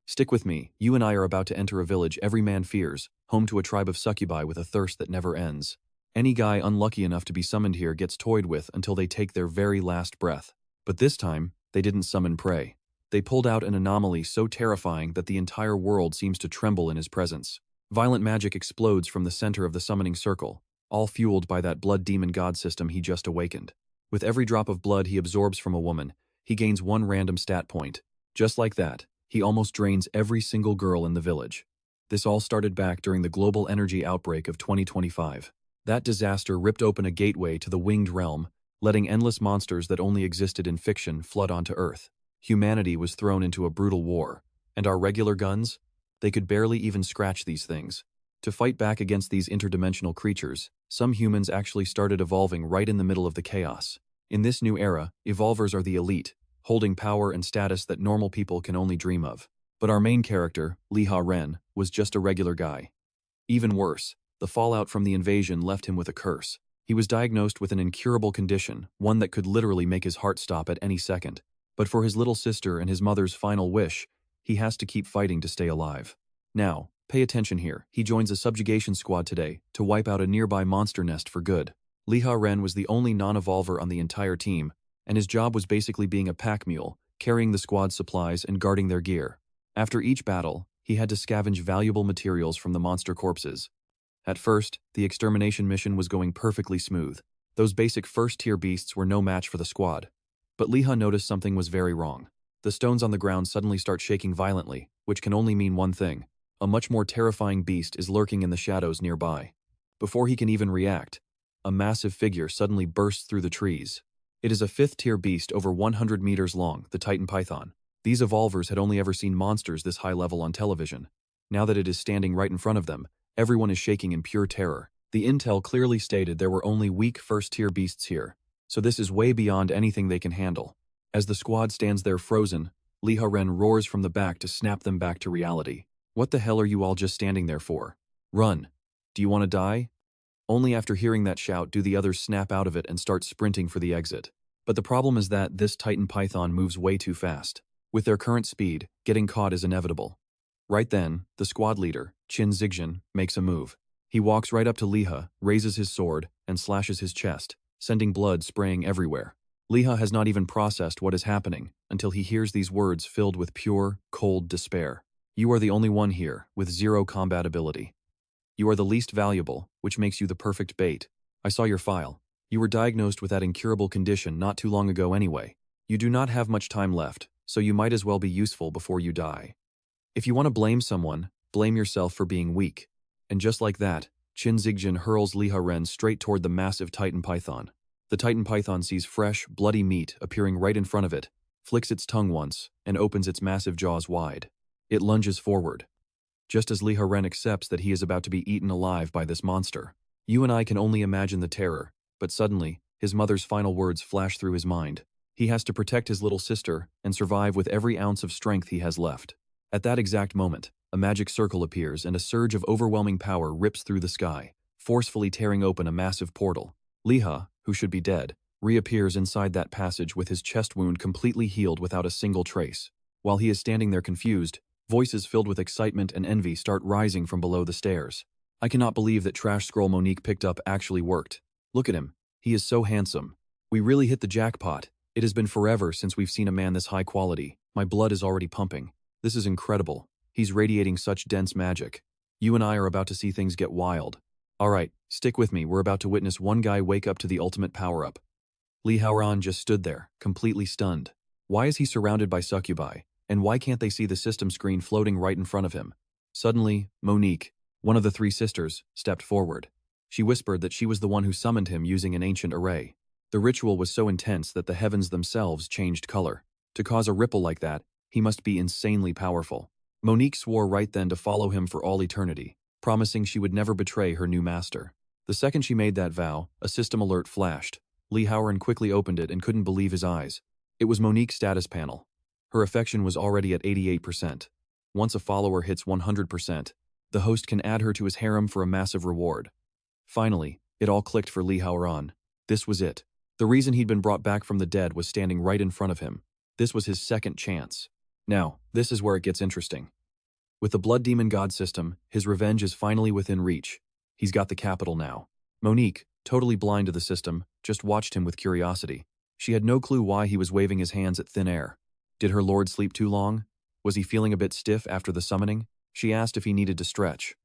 Stick with me, you and I are about to enter a village every man fears, home to a tribe of succubi with a thirst that never ends. Any guy unlucky enough to be summoned here gets toyed with until they take their very last breath. But this time, they didn't summon prey. They pulled out an anomaly so terrifying that the entire world seems to tremble in his presence. Violent magic explodes from the center of the summoning circle, all fueled by that blood demon god system he just awakened. With every drop of blood he absorbs from a woman, he gains one random stat point. Just like that, he almost drains every single girl in the village. This all started back during the global energy outbreak of 2025. That disaster ripped open a gateway to the winged realm, letting endless monsters that only existed in fiction flood onto Earth. Humanity was thrown into a brutal war, and our regular guns? They could barely even scratch these things. To fight back against these interdimensional creatures, some humans actually started evolving right in the middle of the chaos. In this new era, evolvers are the elite, holding power and status that normal people can only dream of. But our main character, Liha Ren, was just a regular guy. Even worse, the fallout from the invasion left him with a curse. He was diagnosed with an incurable condition, one that could literally make his heart stop at any second. But for his little sister and his mother's final wish, he has to keep fighting to stay alive. Now, pay attention here. He joins a subjugation squad today to wipe out a nearby monster nest for good. Liha Ren was the only non-evolver on the entire team, and his job was basically being a pack mule, carrying the squad's supplies and guarding their gear. After each battle, he had to scavenge valuable materials from the monster corpses. At first, the extermination mission was going perfectly smooth. Those basic first-tier beasts were no match for the squad. But Liha noticed something was very wrong. The stones on the ground suddenly start shaking violently, which can only mean one thing. A much more terrifying beast is lurking in the shadows nearby. Before he can even react, a massive figure suddenly bursts through the trees. It is a fifth-tier beast over 100 meters long, the Titan Python. These evolvers had only ever seen monsters this high level on television. Now that it is standing right in front of them, everyone is shaking in pure terror. The intel clearly stated there were only weak first-tier beasts here, so this is way beyond anything they can handle. As the squad stands there frozen, Liha Ren roars from the back to snap them back to reality. What the hell are you all just standing there for? Run! Do you want to die? Only after hearing that shout do the others snap out of it and start sprinting for the exit. But the problem is that this Titan Python moves way too fast. With their current speed, getting caught is inevitable. Right then, the squad leader, Qin Zixin, makes a move. He walks right up to Liha, raises his sword, and slashes his chest, sending blood spraying everywhere. Liha has not even processed what is happening until he hears these words filled with pure, cold despair. You are the only one here, with zero combat ability. You are the least valuable, which makes you the perfect bait. I saw your file. You were diagnosed with that incurable condition not too long ago anyway. You do not have much time left, so you might as well be useful before you die. If you want to blame someone, blame yourself for being weak. And just like that, Qin Zixin hurls Liha Ren straight toward the massive Titan Python. The Titan Python sees fresh, bloody meat appearing right in front of it, flicks its tongue once, and opens its massive jaws wide. It lunges forward. Just as Liha Ren accepts that he is about to be eaten alive by this monster. You and I can only imagine the terror, but suddenly, his mother's final words flash through his mind. He has to protect his little sister and survive with every ounce of strength he has left. At that exact moment, a magic circle appears and a surge of overwhelming power rips through the sky, forcefully tearing open a massive portal. Liha, who should be dead, reappears inside that passage with his chest wound completely healed without a single trace. While he is standing there confused, voices filled with excitement and envy start rising from below the stairs. I cannot believe that trash scroll Monique picked up actually worked. Look at him. He is so handsome. We really hit the jackpot. It has been forever since we've seen a man this high quality. My blood is already pumping. This is incredible. He's radiating such dense magic. You and I are about to see things get wild. Alright, stick with me. We're about to witness one guy wake up to the ultimate power-up. Liha Ren just stood there, completely stunned. Why is he surrounded by succubi? And why can't they see the system screen floating right in front of him? Suddenly, Monique, one of the three sisters, stepped forward. She whispered that she was the one who summoned him using an ancient array. The ritual was so intense that the heavens themselves changed color. To cause a ripple like that, he must be insanely powerful. Monique swore right then to follow him for all eternity, promising she would never betray her new master. The second she made that vow, a system alert flashed. Liha Ren quickly opened it and couldn't believe his eyes. It was Monique's status panel. Her affection was already at 88%. Once a follower hits 100%, the host can add her to his harem for a massive reward. Finally, it all clicked for Liha Ren. This was it. The reason he'd been brought back from the dead was standing right in front of him. This was his second chance. Now, this is where it gets interesting. With the Blood Demon God system, his revenge is finally within reach. He's got the capital now. Monique, totally blind to the system, just watched him with curiosity. She had no clue why he was waving his hands at thin air. Did her lord sleep too long? Was he feeling a bit stiff after the summoning? She asked if he needed to stretch.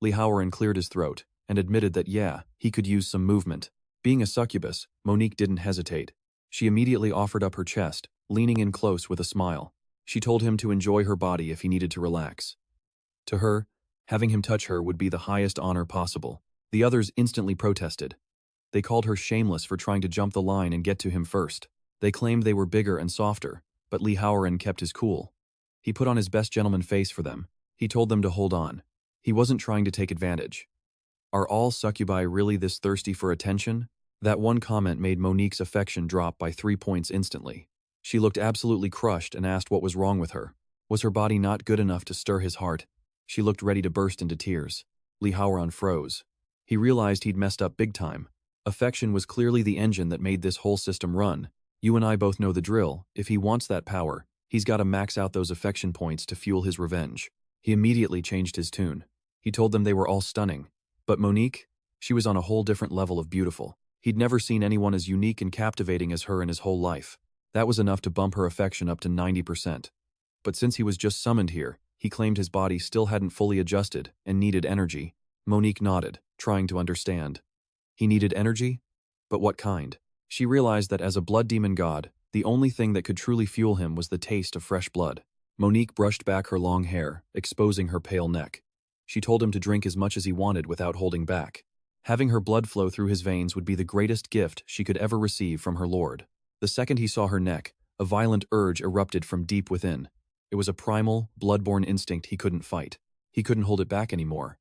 Liha Ren cleared his throat and admitted that yeah, he could use some movement. Being a succubus, Monique didn't hesitate. She immediately offered up her chest, leaning in close with a smile. She told him to enjoy her body if he needed to relax. To her, having him touch her would be the highest honor possible. The others instantly protested. They called her shameless for trying to jump the line and get to him first. They claimed they were bigger and softer, but Liha Ren kept his cool. He put on his best gentleman face for them. He told them to hold on. He wasn't trying to take advantage. Are all succubi really this thirsty for attention? That one comment made Monique's affection drop by 3 points instantly. She looked absolutely crushed and asked what was wrong with her. Was her body not good enough to stir his heart? She looked ready to burst into tears. Liha Ren froze. He realized he'd messed up big time. Affection was clearly the engine that made this whole system run. You and I both know the drill. If he wants that power, he's got to max out those affection points to fuel his revenge. He immediately changed his tune. He told them they were all stunning. But Monique? She was on a whole different level of beautiful. He'd never seen anyone as unique and captivating as her in his whole life. That was enough to bump her affection up to 90%. But since he was just summoned here, he claimed his body still hadn't fully adjusted and needed energy. Monique nodded, trying to understand. He needed energy? But what kind? She realized that as a blood demon god, the only thing that could truly fuel him was the taste of fresh blood. Monique brushed back her long hair, exposing her pale neck. She told him to drink as much as he wanted without holding back. Having her blood flow through his veins would be the greatest gift she could ever receive from her lord. The second he saw her neck, a violent urge erupted from deep within. It was a primal, blood-born instinct he couldn't fight. He couldn't hold it back anymore.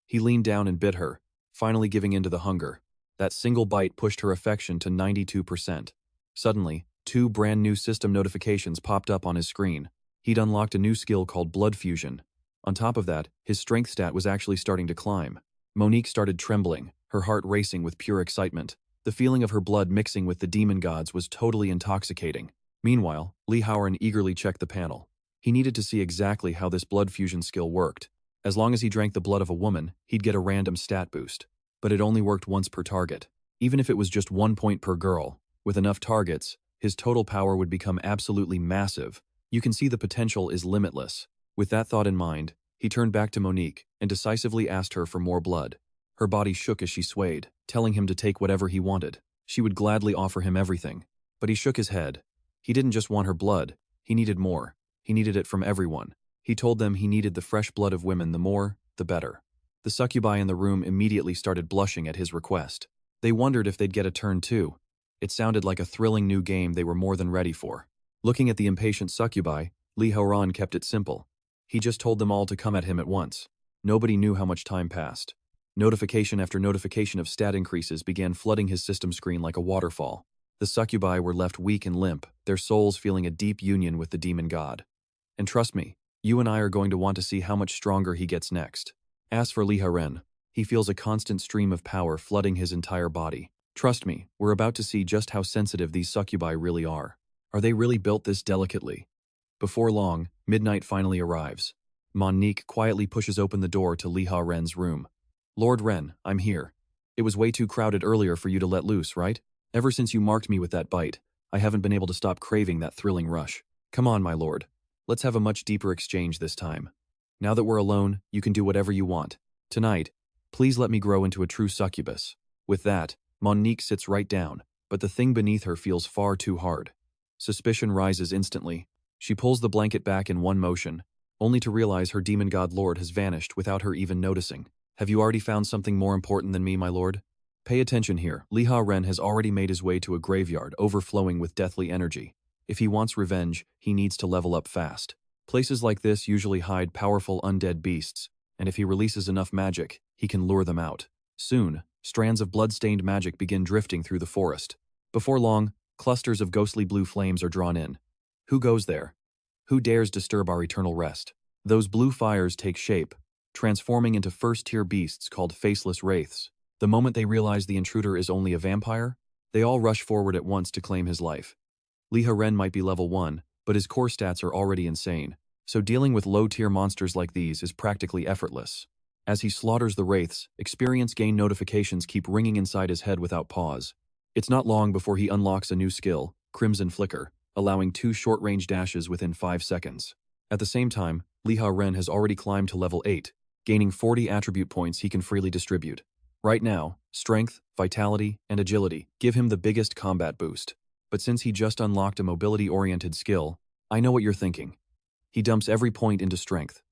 He leaned down and bit her, finally giving in to the hunger. That single bite pushed her affection to 92%. Suddenly, 2 brand new system notifications popped up on his screen. He'd unlocked a new skill called Blood Fusion. On top of that, his strength stat was actually starting to climb. Monique started trembling, her heart racing with pure excitement. The feeling of her blood mixing with the demon gods was totally intoxicating. Meanwhile, Liha Ren eagerly checked the panel. He needed to see exactly how this blood fusion skill worked. As long as he drank the blood of a woman, he'd get a random stat boost. But it only worked once per target. Even if it was just 1 point per girl, with enough targets, his total power would become absolutely massive. You can see the potential is limitless. With that thought in mind, he turned back to Monique and decisively asked her for more blood. Her body shook as she swayed, telling him to take whatever he wanted. She would gladly offer him everything. But he shook his head. He didn't just want her blood, he needed more. He needed it from everyone. He told them he needed the fresh blood of women, the more, the better. The succubi in the room immediately started blushing at his request. They wondered if they'd get a turn too. It sounded like a thrilling new game they were more than ready for. Looking at the impatient succubi, Liha Ren kept it simple. He just told them all to come at him at once. Nobody knew how much time passed. Notification after notification of stat increases began flooding his system screen like a waterfall. The succubi were left weak and limp, their souls feeling a deep union with the demon god. And trust me, you and I are going to want to see how much stronger he gets next. As for Liha Ren, he feels a constant stream of power flooding his entire body. Trust me, we're about to see just how sensitive these succubi really are. Are they really built this delicately? Before long, midnight finally arrives. Monique quietly pushes open the door to Liha Ren's room. Lord Ren, I'm here. It was way too crowded earlier for you to let loose, right? Ever since you marked me with that bite, I haven't been able to stop craving that thrilling rush. Come on, my lord. Let's have a much deeper exchange this time. Now that we're alone, you can do whatever you want. Tonight, please let me grow into a true succubus. With that, Monique sits right down, but the thing beneath her feels far too hard. Suspicion rises instantly. She pulls the blanket back in one motion, only to realize her demon god lord has vanished without her even noticing. Have you already found something more important than me, my lord? Pay attention here. Liha Ren has already made his way to a graveyard overflowing with deathly energy. If he wants revenge, he needs to level up fast. Places like this usually hide powerful undead beasts, and if he releases enough magic, he can lure them out. Soon, strands of blood-stained magic begin drifting through the forest. Before long, clusters of ghostly blue flames are drawn in. Who goes there? Who dares disturb our eternal rest? Those blue fires take shape, transforming into first-tier beasts called faceless wraiths. The moment they realize the intruder is only a vampire, they all rush forward at once to claim his life. Liha Ren might be level 1, but his core stats are already insane, so dealing with low-tier monsters like these is practically effortless. As he slaughters the wraiths, experience gain notifications keep ringing inside his head without pause. It's not long before he unlocks a new skill, Crimson Flicker, allowing 2 short-range dashes within 5 seconds. At the same time, Liha Ren has already climbed to level 8, gaining 40 attribute points he can freely distribute. Right now, strength, vitality, and agility give him the biggest combat boost. But since he just unlocked a mobility-oriented skill, I know what you're thinking. He dumps every point into strength.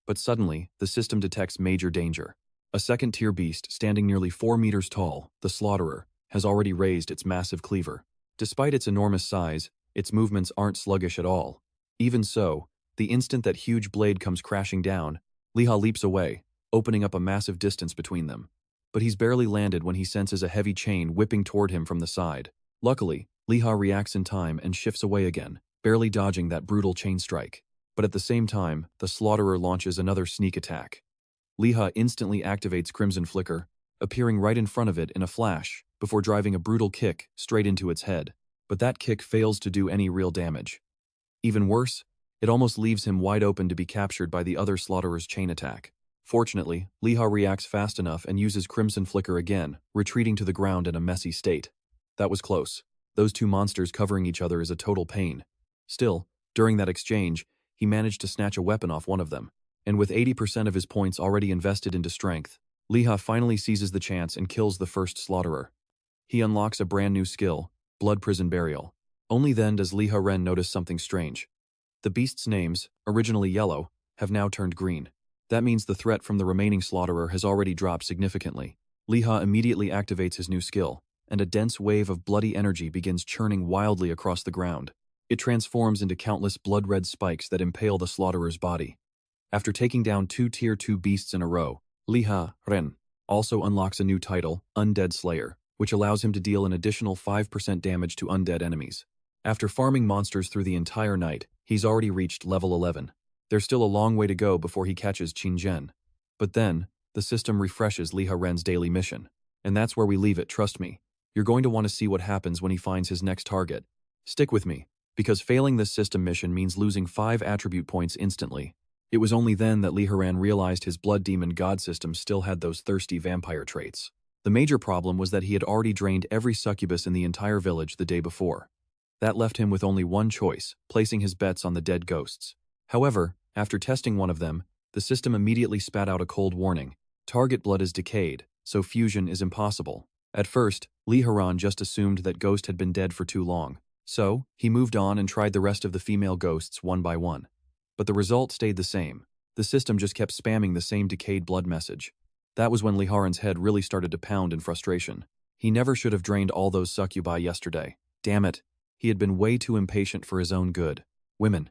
But suddenly, the system detects major danger. A second-tier beast standing nearly 4 meters tall, the Slaughterer, has already raised its massive cleaver. Despite its enormous size, its movements aren't sluggish at all. Even so, the instant that huge blade comes crashing down, Liha leaps away, opening up a massive distance between them. But he's barely landed when he senses a heavy chain whipping toward him from the side. Luckily, Liha reacts in time and shifts away again, barely dodging that brutal chain strike. But at the same time, the Slaughterer launches another sneak attack. Liha instantly activates Crimson Flicker, appearing right in front of it in a flash, before driving a brutal kick straight into its head. But that kick fails to do any real damage. Even worse, it almost leaves him wide open to be captured by the other Slaughteler's chain attack. Fortunately, Liha reacts fast enough and uses Crimson Flicker again, retreating to the ground in a messy state. That was close. Those two monsters covering each other is a total pain. Still, during that exchange, he managed to snatch a weapon off one of them. And with 80% of his points already invested into strength, Liha finally seizes the chance and kills the first Slaughterer. He unlocks a brand new skill, Blood Prison Burial. Only then does Liha Ren notice something strange. The beasts' names, originally yellow, have now turned green. That means the threat from the remaining Slaughterer has already dropped significantly. Liha immediately activates his new skill, and a dense wave of bloody energy begins churning wildly across the ground. It transforms into countless blood-red spikes that impale the Slaughterer body. After taking down 2 Tier 2 beasts in a row, Liha Ren also unlocks a new title, Undead Slayer, which allows him to deal an additional 5% damage to undead enemies. After farming monsters through the entire night, he's already reached level 11. There's still a long way to go before he catches Qin Zhen. But then, the system refreshes Liha Ren's daily mission. And that's where we leave it, trust me. You're going to want to see what happens when he finds his next target. Stick with me, because failing this system mission means losing 5 attribute points instantly. It was only then that Liha Ren realized his Blood Demon God system still had those thirsty vampire traits. The major problem was that he had already drained every succubus in the entire village the day before. That left him with only one choice, placing his bets on the dead ghosts. However, after testing one of them, the system immediately spat out a cold warning. Target blood is decayed, so fusion is impossible. At first, Liha Ren just assumed that Ghost had been dead for too long. So, he moved on and tried the rest of the female ghosts one by one. But the result stayed the same. The system just kept spamming the same decayed blood message. That was when Liha Ren's head really started to pound in frustration. He never should have drained all those succubi yesterday. Damn it. He had been way too impatient for his own good. Women.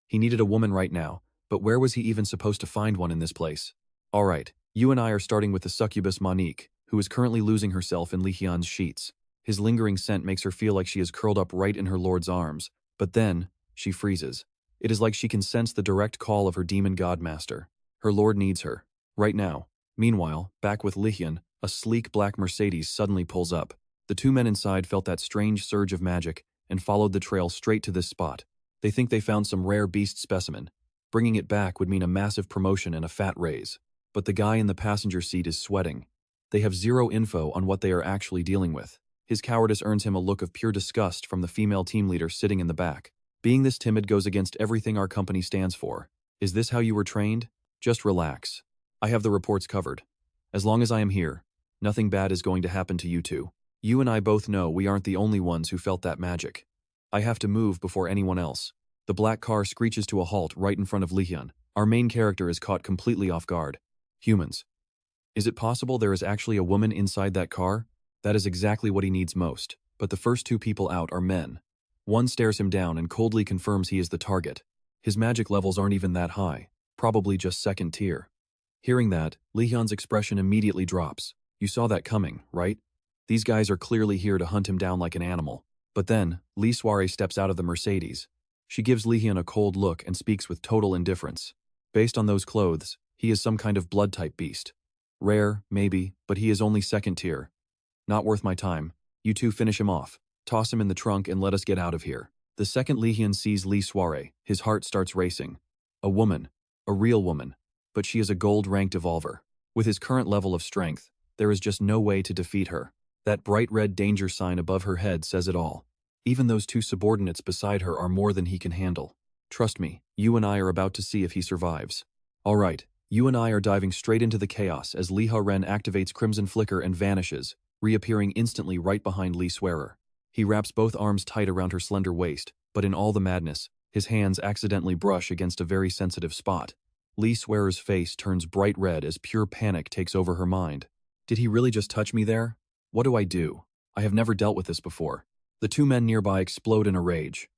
He needed a woman right now, but where was he even supposed to find one in this place? Alright, you and I are starting with the succubus Monique, who is currently losing herself in Li Hyun's sheets. His lingering scent makes her feel like she is curled up right in her lord's arms, but then, she freezes. It is like she can sense the direct call of her demon godmaster. Her lord needs her. Right now. Meanwhile, back with Li Hyun, a sleek black Mercedes suddenly pulls up. The two men inside felt that strange surge of magic and followed the trail straight to this spot. They think they found some rare beast specimen. Bringing it back would mean a massive promotion and a fat raise. But the guy in the passenger seat is sweating. They have zero info on what they are actually dealing with. His cowardice earns him a look of pure disgust from the female team leader sitting in the back. Being this timid goes against everything our company stands for. Is this how you were trained? Just relax. I have the reports covered. As long as I am here, nothing bad is going to happen to you two. You and I both know we aren't the only ones who felt that magic. I have to move before anyone else. The black car screeches to a halt right in front of Li Hyun. Our main character is caught completely off guard. Humans. Is it possible there is actually a woman inside that car? That is exactly what he needs most. But the first two people out are men. One stares him down and coldly confirms he is the target. His magic levels aren't even that high, probably just second tier. Hearing that, Li Hyun's expression immediately drops. You saw that coming, right? These guys are clearly here to hunt him down like an animal. But then, Li Soiree steps out of the Mercedes. She gives Li Hyun a cold look and speaks with total indifference. Based on those clothes, he is some kind of blood-type beast. Rare, maybe, but he is only second tier. Not worth my time. You two finish him off. Toss him in the trunk and let us get out of here. The second Li Hyun sees Li Soiree, his heart starts racing. A woman. A real woman. But she is a gold-ranked evolver. With his current level of strength, there is just no way to defeat her. That bright red danger sign above her head says it all. Even those two subordinates beside her are more than he can handle. Trust me, you and I are about to see if he survives. Alright, you and I are diving straight into the chaos as Liha Ren activates Crimson Flicker and vanishes, reappearing instantly right behind Li Swearer. He wraps both arms tight around her slender waist, but in all the madness, his hands accidentally brush against a very sensitive spot. Li Swearer's face turns bright red as pure panic takes over her mind. Did he really just touch me there? What do I do? I have never dealt with this before. The two men nearby explode in a rage.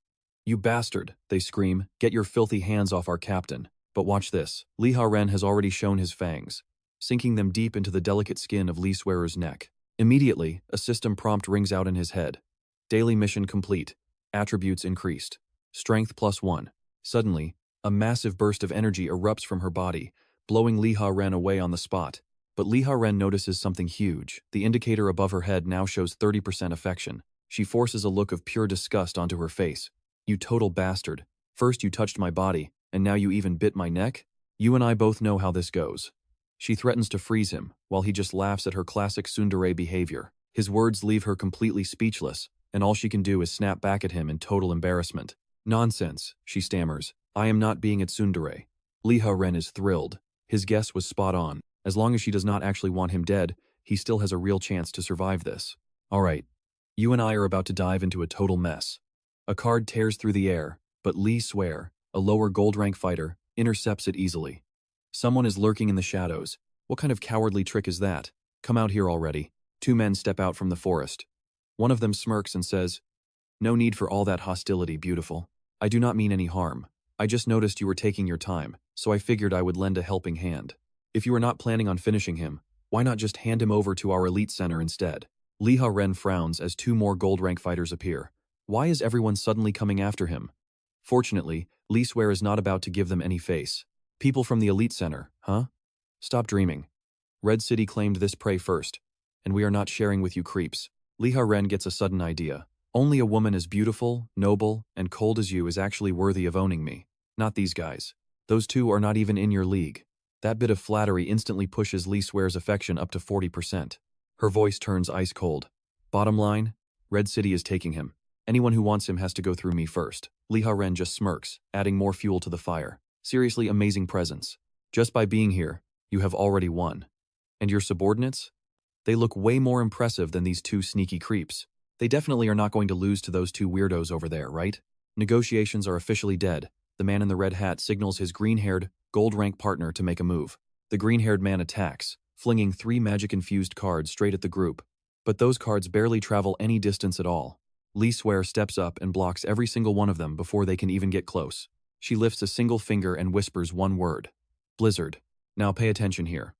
You bastard, they scream, get your filthy hands off our captain. But watch this, Liha Ren has already shown his fangs, sinking them deep into the delicate skin of Li Swearer's neck. Immediately, a system prompt rings out in his head. Daily mission complete. Attributes increased. Strength +1. Suddenly, a massive burst of energy erupts from her body, blowing Liha Ren away on the spot. But Liha Ren notices something huge. The indicator above her head now shows 30% affection. She forces a look of pure disgust onto her face. You total bastard. First you touched my body, and now you even bit my neck? You and I both know how this goes. She threatens to freeze him, while he just laughs at her classic tsundere behavior. His words leave her completely speechless, and all she can do is snap back at him in total embarrassment. Nonsense, she stammers. I am not being a tsundere. Liha Ren is thrilled. His guess was spot on. As long as she does not actually want him dead, he still has a real chance to survive this. Alright, you and I are about to dive into a total mess. A card tears through the air, but Li Swear, a lower gold rank fighter, intercepts it easily. Someone is lurking in the shadows. What kind of cowardly trick is that? Come out here already. Two men step out from the forest. One of them smirks and says, No need for all that hostility, beautiful. I do not mean any harm. I just noticed you were taking your time, so I figured I would lend a helping hand. If you are not planning on finishing him, why not just hand him over to our elite center instead? Liha Ren frowns as two more gold rank fighters appear. Why is everyone suddenly coming after him? Fortunately, Li Swear is not about to give them any face. People from the elite center, huh? Stop dreaming. Red City claimed this prey first, and we are not sharing with you creeps. Liha Ren gets a sudden idea. Only a woman as beautiful, noble, and cold as you is actually worthy of owning me. Not these guys. Those two are not even in your league. That bit of flattery instantly pushes Li Swear's affection up to 40%. Her voice turns ice cold. Bottom line, Red City is taking him. Anyone who wants him has to go through me first. Liha Ren just smirks, adding more fuel to the fire. Seriously amazing presence. Just by being here, you have already won. And your subordinates? They look way more impressive than these two sneaky creeps. They definitely are not going to lose to those two weirdos over there, right? Negotiations are officially dead. The man in the red hat signals his green-haired, gold-rank partner to make a move. The green-haired man attacks, flinging 3 magic-infused cards straight at the group. But those cards barely travel any distance at all. Li Swear steps up and blocks every single one of them before they can even get close. She lifts a single finger and whispers one word. Blizzard. Now pay attention here.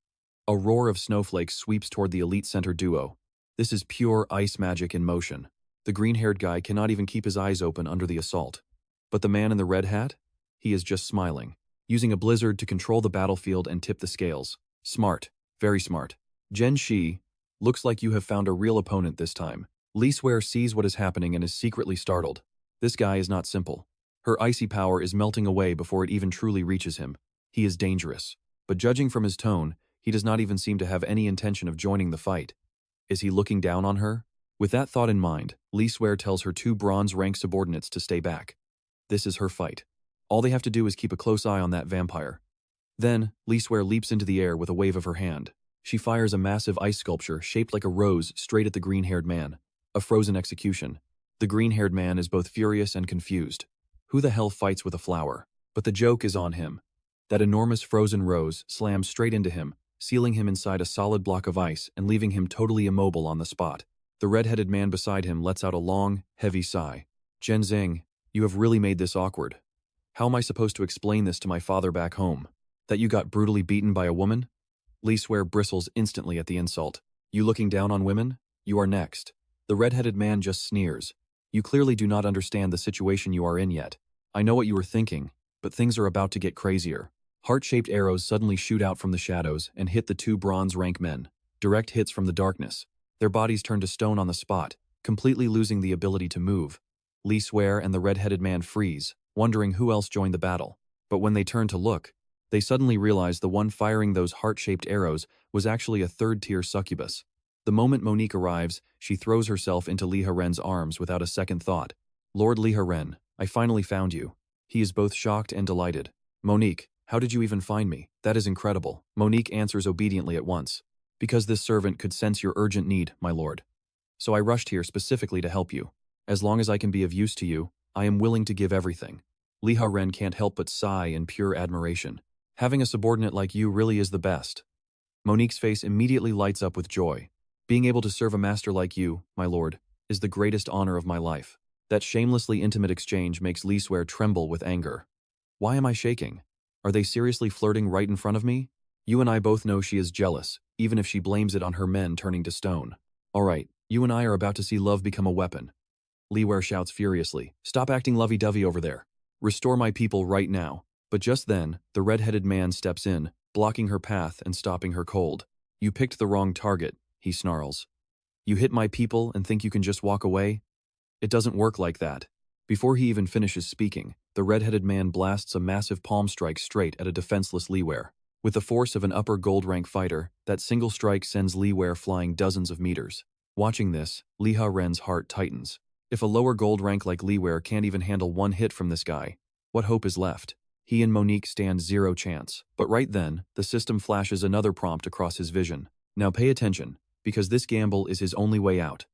A roar of snowflakes sweeps toward the elite center duo. This is pure ice magic in motion. The green-haired guy cannot even keep his eyes open under the assault. But the man in the red hat? He is just smiling, using a blizzard to control the battlefield and tip the scales. Smart. Very smart. Gen Shi, looks like you have found a real opponent this time. Li Swear sees what is happening and is secretly startled. This guy is not simple. Her icy power is melting away before it even truly reaches him. He is dangerous. But judging from his tone, he does not even seem to have any intention of joining the fight. Is he looking down on her? With that thought in mind, Li Swear tells her 2 bronze-rank subordinates to stay back. This is her fight. All they have to do is keep a close eye on that vampire. Then, Li Swear leaps into the air with a wave of her hand. She fires a massive ice sculpture shaped like a rose straight at the green-haired man. A frozen execution. The green-haired man is both furious and confused. Who the hell fights with a flower? But the joke is on him. That enormous frozen rose slams straight into him, sealing him inside a solid block of ice and leaving him totally immobile on the spot. The red-headed man beside him lets out a long, heavy sigh. Jen Zheng, you have really made this awkward. How am I supposed to explain this to my father back home? That you got brutally beaten by a woman? Li Swear bristles instantly at the insult. You looking down on women? You are next. The red-headed man just sneers. You clearly do not understand the situation you are in yet. I know what you were thinking, but things are about to get crazier. Heart-shaped arrows suddenly shoot out from the shadows and hit the 2 bronze-rank men. Direct hits from the darkness. Their bodies turn to stone on the spot, completely losing the ability to move. Li Swear and the red-headed man freeze, wondering who else joined the battle. But when they turn to look, they suddenly realize the one firing those heart-shaped arrows was actually a third-tier succubus. The moment Monique arrives, she throws herself into Liha Ren's arms without a second thought. Lord Liha Ren, I finally found you. He is both shocked and delighted. Monique, how did you even find me? That is incredible. Monique answers obediently at once. Because this servant could sense your urgent need, my lord. So I rushed here specifically to help you. As long as I can be of use to you, I am willing to give everything. Liha Ren can't help but sigh in pure admiration. Having a subordinate like you really is the best. Monique's face immediately lights up with joy. Being able to serve a master like you, my lord, is the greatest honor of my life. That shamelessly intimate exchange makes Li Swear tremble with anger. Why am I shaking? Are they seriously flirting right in front of me? You and I both know she is jealous, even if she blames it on her men turning to stone. Alright, you and I are about to see love become a weapon. Li Swear shouts furiously, stop acting lovey-dovey over there. Restore my people right now. But just then, the red-headed man steps in, blocking her path and stopping her cold. You picked the wrong target, he snarls. You hit my people and think you can just walk away? It doesn't work like that. Before he even finishes speaking, the red-headed man blasts a massive palm strike straight at a defenseless Li Swear. With the force of an upper gold-rank fighter, that single strike sends Li Swear flying dozens of meters. Watching this, Liha Ren's heart tightens. If a lower gold rank like Li Swear can't even handle one hit from this guy, what hope is left? He and Monique stand zero chance. But right then, the system flashes another prompt across his vision. Now pay attention, because this gamble is his only way out.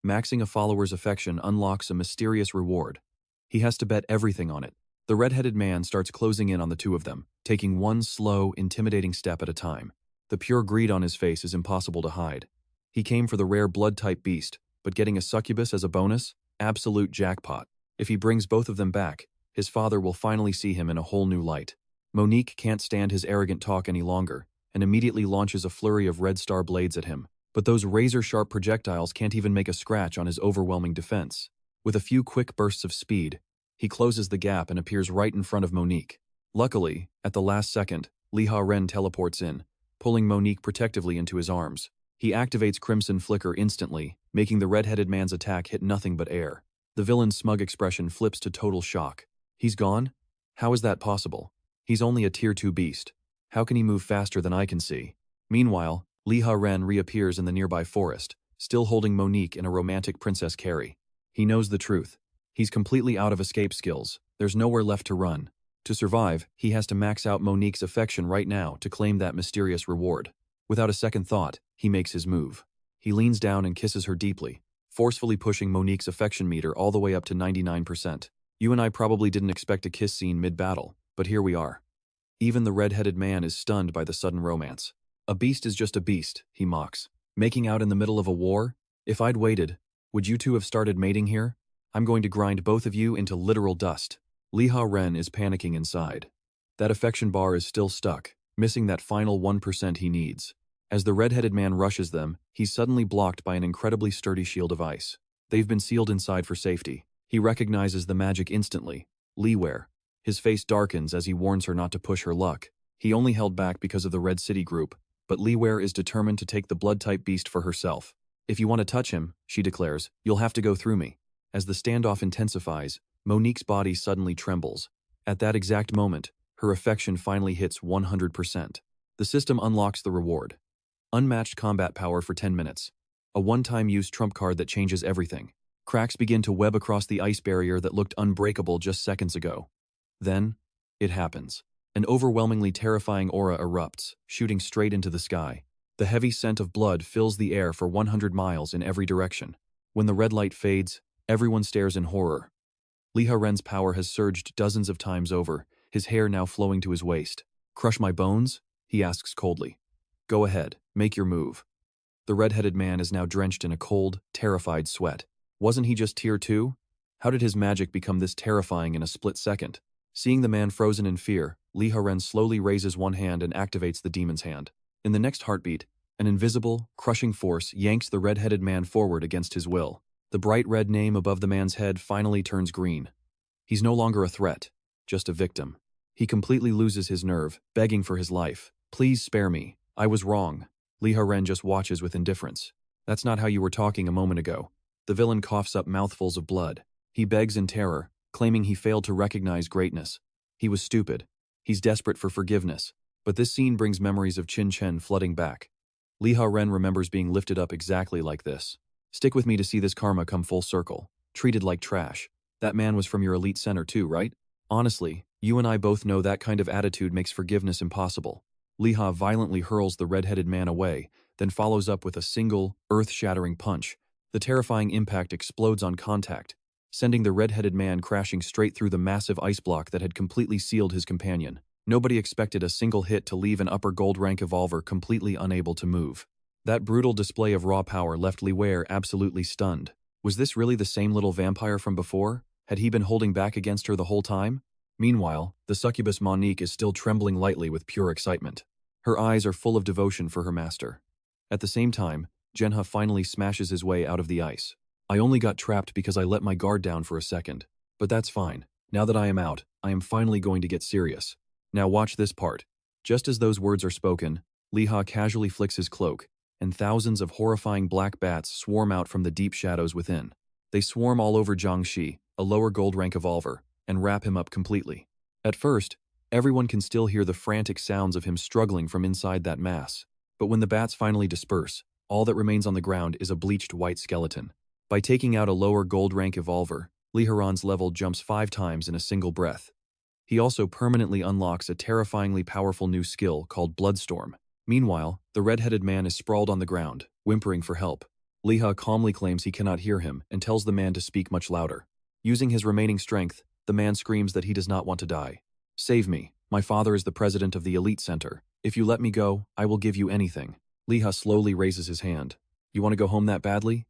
Maxing a follower's affection unlocks a mysterious reward. He has to bet everything on it. The red-headed man starts closing in on the two of them, taking one slow, intimidating step at a time. The pure greed on his face is impossible to hide. He came for the rare blood-type beast, but getting a succubus as a bonus? Absolute jackpot. If he brings both of them back, his father will finally see him in a whole new light. Monique can't stand his arrogant talk any longer, and immediately launches a flurry of red star blades at him. But those razor-sharp projectiles can't even make a scratch on his overwhelming defense. With a few quick bursts of speed, he closes the gap and appears right in front of Monique. Luckily, at the last second, Liha Ren teleports in, pulling Monique protectively into his arms. He activates Crimson Flicker instantly, making the red-headed man's attack hit nothing but air. The villain's smug expression flips to total shock. He's gone? How is that possible? He's only a Tier 2 beast. How can he move faster than I can see? Meanwhile, Liha Ren reappears in the nearby forest, still holding Monique in a romantic princess carry. He knows the truth. He's completely out of escape skills. There's nowhere left to run. To survive, he has to max out Monique's affection right now to claim that mysterious reward. Without a second thought, he makes his move. He leans down and kisses her deeply, forcefully pushing Monique's affection meter all the way up to 99%. You and I probably didn't expect a kiss scene mid-battle, but here we are. Even the red-headed man is stunned by the sudden romance. A beast is just a beast, he mocks. Making out in the middle of a war? If I'd waited, would you two have started mating here? I'm going to grind both of you into literal dust. Liha Ren is panicking inside. That affection bar is still stuck, missing that final 1% he needs. As the red-headed man rushes them, he's suddenly blocked by an incredibly sturdy shield of ice. They've been sealed inside for safety. He recognizes the magic instantly. Li Swear. His face darkens as he warns her not to push her luck. He only held back because of the Red City group, but Li Swear is determined to take the blood-type beast for herself. If you want to touch him, she declares, you'll have to go through me. As the standoff intensifies, Monique's body suddenly trembles. At that exact moment, her affection finally hits 100%. The system unlocks the reward. Unmatched combat power for 10 minutes. A one-time use trump card that changes everything. Cracks begin to web across the ice barrier that looked unbreakable just seconds ago. Then, it happens. An overwhelmingly terrifying aura erupts, shooting straight into the sky. The heavy scent of blood fills the air for 100 miles in every direction. When the red light fades, everyone stares in horror. Liha Ren's power has surged dozens of times over, his hair now flowing to his waist. Crush my bones? He asks coldly. Go ahead, make your move. The red-headed man is now drenched in a cold, terrified sweat. Wasn't he just Tier 2? How did his magic become this terrifying in a split second? Seeing the man frozen in fear, Liha Ren slowly raises one hand and activates the demon's hand. In the next heartbeat, an invisible, crushing force yanks the red-headed man forward against his will. The bright red name above the man's head finally turns green. He's no longer a threat, just a victim. He completely loses his nerve, begging for his life. Please spare me. I was wrong. Liha Ren just watches with indifference. That's not how you were talking a moment ago. The villain coughs up mouthfuls of blood. He begs in terror, claiming he failed to recognize greatness. He was stupid. He's desperate for forgiveness. But this scene brings memories of Qin Chen flooding back. Liha Ren remembers being lifted up exactly like this. Stick with me to see this karma come full circle. Treated like trash. That man was from your elite center too, right? Honestly, you and I both know that kind of attitude makes forgiveness impossible. Liha violently hurls the red-headed man away, then follows up with a single, earth-shattering punch. The terrifying impact explodes on contact, sending the red-headed man crashing straight through the massive ice block that had completely sealed his companion. Nobody expected a single hit to leave an upper gold rank evolver completely unable to move. That brutal display of raw power left Li Wei absolutely stunned. Was this really the same little vampire from before? Had he been holding back against her the whole time? Meanwhile, the succubus Monique is still trembling lightly with pure excitement. Her eyes are full of devotion for her master. At the same time, Genha finally smashes his way out of the ice. I only got trapped because I let my guard down for a second. But that's fine. Now that I am out, I am finally going to get serious. Now watch this part. Just as those words are spoken, Liha casually flicks his cloak, and thousands of horrifying black bats swarm out from the deep shadows within. They swarm all over Zhang Shi, a lower gold rank evolver, and wrap him up completely. At first, everyone can still hear the frantic sounds of him struggling from inside that mass. But when the bats finally disperse, all that remains on the ground is a bleached white skeleton. By taking out a lower gold rank evolver, Liha Ren's level jumps 5 times in a single breath. He also permanently unlocks a terrifyingly powerful new skill called Bloodstorm. Meanwhile, the red-headed man is sprawled on the ground, whimpering for help. Liha calmly claims he cannot hear him and tells the man to speak much louder. Using his remaining strength, the man screams that he does not want to die. Save me. My father is the president of the elite center. If you let me go, I will give you anything. Liha slowly raises his hand. You want to go home that badly?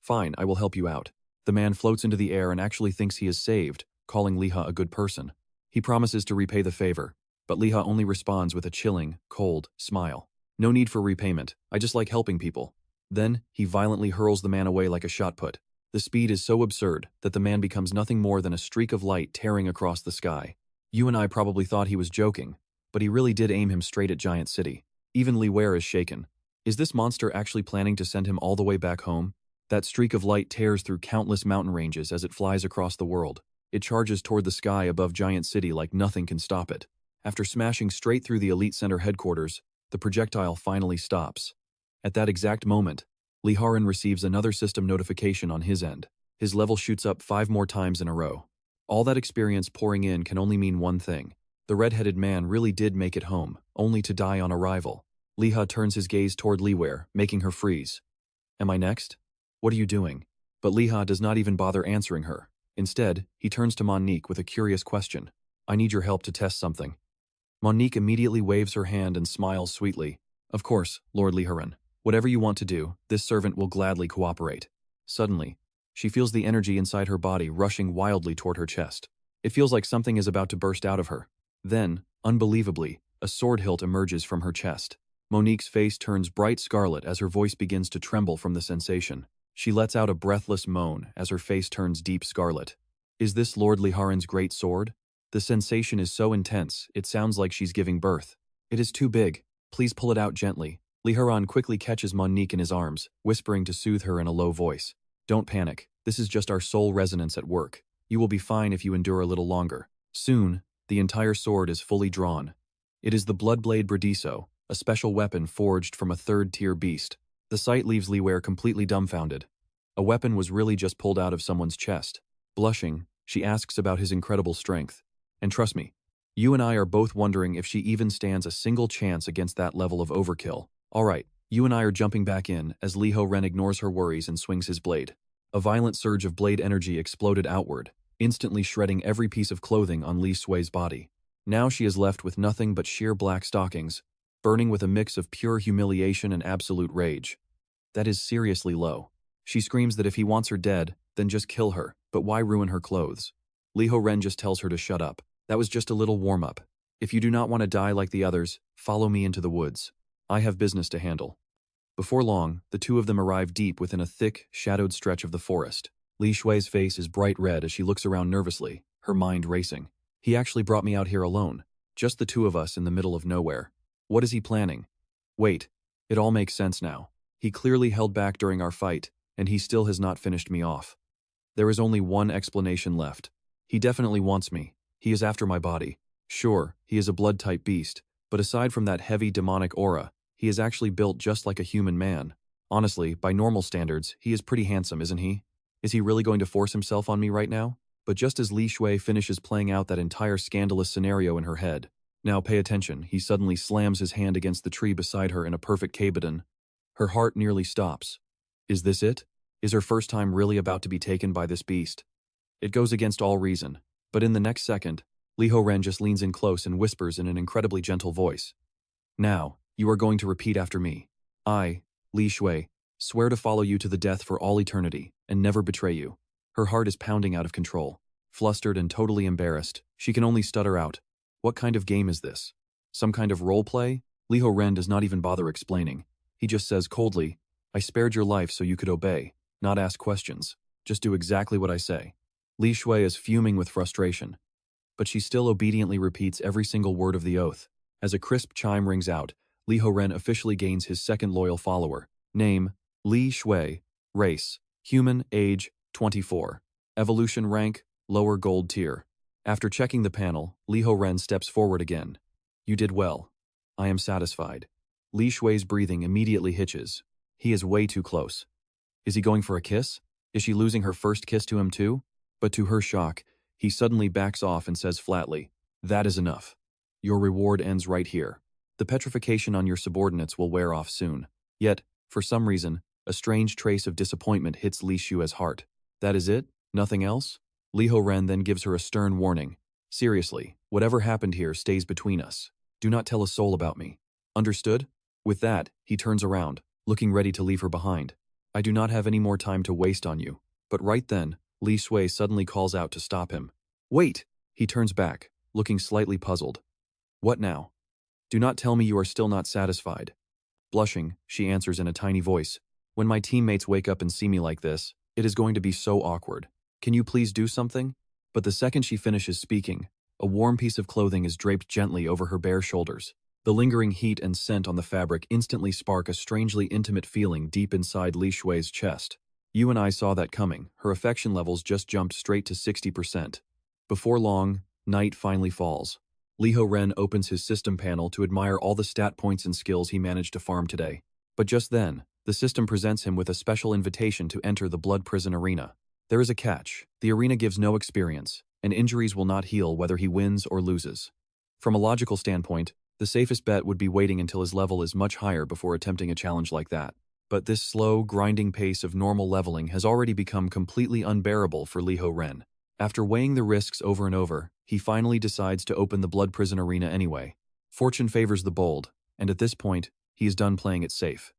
Fine, I will help you out. The man floats into the air and actually thinks he is saved, calling Liha a good person. He promises to repay the favor, but Liha only responds with a chilling, cold smile. No need for repayment, I just like helping people. Then, he violently hurls the man away like a shot put. The speed is so absurd that the man becomes nothing more than a streak of light tearing across the sky. You and I probably thought he was joking, but he really did aim him straight at Giant City. Even Li Wei is shaken. Is this monster actually planning to send him all the way back home? That streak of light tears through countless mountain ranges as it flies across the world. It charges toward the sky above Giant City like nothing can stop it. After smashing straight through the Elite Center headquarters, the projectile finally stops. At that exact moment, Liha Ren receives another system notification on his end. His level shoots up 5 more times in a row. All that experience pouring in can only mean one thing. The red-headed man really did make it home, only to die on arrival. Liha turns his gaze toward Li Wei, making her freeze. Am I next? What are you doing? But Liha does not even bother answering her. Instead, he turns to Monique with a curious question. I need your help to test something. Monique immediately waves her hand and smiles sweetly. Of course, Lord Liha Ren. Whatever you want to do, this servant will gladly cooperate. Suddenly, she feels the energy inside her body rushing wildly toward her chest. It feels like something is about to burst out of her. Then, unbelievably, a sword hilt emerges from her chest. Monique's face turns bright scarlet as her voice begins to tremble from the sensation. She lets out a breathless moan as her face turns deep scarlet. Is this Lord Liha Ren's great sword? The sensation is so intense, it sounds like she's giving birth. It is too big. Please pull it out gently. Liha Ren quickly catches Monique in his arms, whispering to soothe her in a low voice. Don't panic. This is just our soul resonance at work. You will be fine if you endure a little longer. Soon, the entire sword is fully drawn. It is the Bloodblade Bradiso, a special weapon forged from a 3rd-tier beast. The sight leaves Li Wei completely dumbfounded. A weapon was really just pulled out of someone's chest. Blushing, she asks about his incredible strength. And trust me, you and I are both wondering if she even stands a single chance against that level of overkill. Alright, you and I are jumping back in as Liha Ren ignores her worries and swings his blade. A violent surge of blade energy exploded outward, instantly shredding every piece of clothing on Li Sui's body. Now she is left with nothing but sheer black stockings, burning with a mix of pure humiliation and absolute rage. That is seriously low. She screams that if he wants her dead, then just kill her, but why ruin her clothes? Liha Ren just tells her to shut up. That was just a little warm-up. If you do not want to die like the others, follow me into the woods. I have business to handle. Before long, the two of them arrive deep within a thick, shadowed stretch of the forest. Li Shui's face is bright red as she looks around nervously, her mind racing. He actually brought me out here alone. Just the two of us in the middle of nowhere. What is he planning? Wait, it all makes sense now. He clearly held back during our fight, and he still has not finished me off. There is only one explanation left. He definitely wants me. He is after my body. Sure, he is a blood-type beast, but aside from that heavy demonic aura, he is actually built just like a human man. Honestly, by normal standards, he is pretty handsome, isn't he? Is he really going to force himself on me right now? But just as Li Shui finishes playing out that entire scandalous scenario in her head, now pay attention, he suddenly slams his hand against the tree beside her in a perfect Kabaden. Her heart nearly stops. Is this it? Is her first time really about to be taken by this beast? It goes against all reason, but in the next second, Liha Ren just leans in close and whispers in an incredibly gentle voice. Now, you are going to repeat after me. I, Li Shui, swear to follow you to the death for all eternity, and never betray you. Her heart is pounding out of control. Flustered and totally embarrassed, she can only stutter out. What kind of game is this? Some kind of role play? Liha Ren does not even bother explaining. He just says coldly, I spared your life so you could obey, not ask questions. Just do exactly what I say. Li Shui is fuming with frustration, but she still obediently repeats every single word of the oath. As a crisp chime rings out, Liha Ren officially gains his second loyal follower. Name, Li Shui. Race, human. Age, 24. Evolution rank, lower gold tier. After checking the panel, Liha Ren steps forward again. You did well. I am satisfied. Li Shui's breathing immediately hitches. He is way too close. Is he going for a kiss? Is she losing her first kiss to him too? But to her shock, he suddenly backs off and says flatly, that is enough. Your reward ends right here. The petrification on your subordinates will wear off soon. Yet, for some reason, a strange trace of disappointment hits Li Shui's heart. That is it? Nothing else? Liha Ren then gives her a stern warning. Seriously, whatever happened here stays between us. Do not tell a soul about me. Understood? With that, he turns around, looking ready to leave her behind. I do not have any more time to waste on you. But right then, Li Shui suddenly calls out to stop him. Wait! He turns back, looking slightly puzzled. What now? Do not tell me you are still not satisfied. Blushing, she answers in a tiny voice. When my teammates wake up and see me like this, it is going to be so awkward. Can you please do something? But the second she finishes speaking, a warm piece of clothing is draped gently over her bare shoulders. The lingering heat and scent on the fabric instantly spark a strangely intimate feeling deep inside Li Shui's chest. You and I saw that coming. Her affection levels just jumped straight to 60%. Before long, night finally falls. Liha Ren opens his system panel to admire all the stat points and skills he managed to farm today. But just then, the system presents him with a special invitation to enter the Blood Prison Arena. There is a catch. The arena gives no experience, and injuries will not heal whether he wins or loses. From a logical standpoint, the safest bet would be waiting until his level is much higher before attempting a challenge like that. But this slow, grinding pace of normal leveling has already become completely unbearable for Liha Ren. After weighing the risks over and over, he finally decides to open the Blood Prison Arena anyway. Fortune favors the bold, and at this point, he is done playing it safe.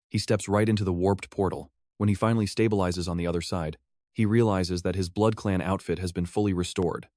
He steps right into the warped portal. When he finally stabilizes on the other side, he realizes that his Blood Clan outfit has been fully restored.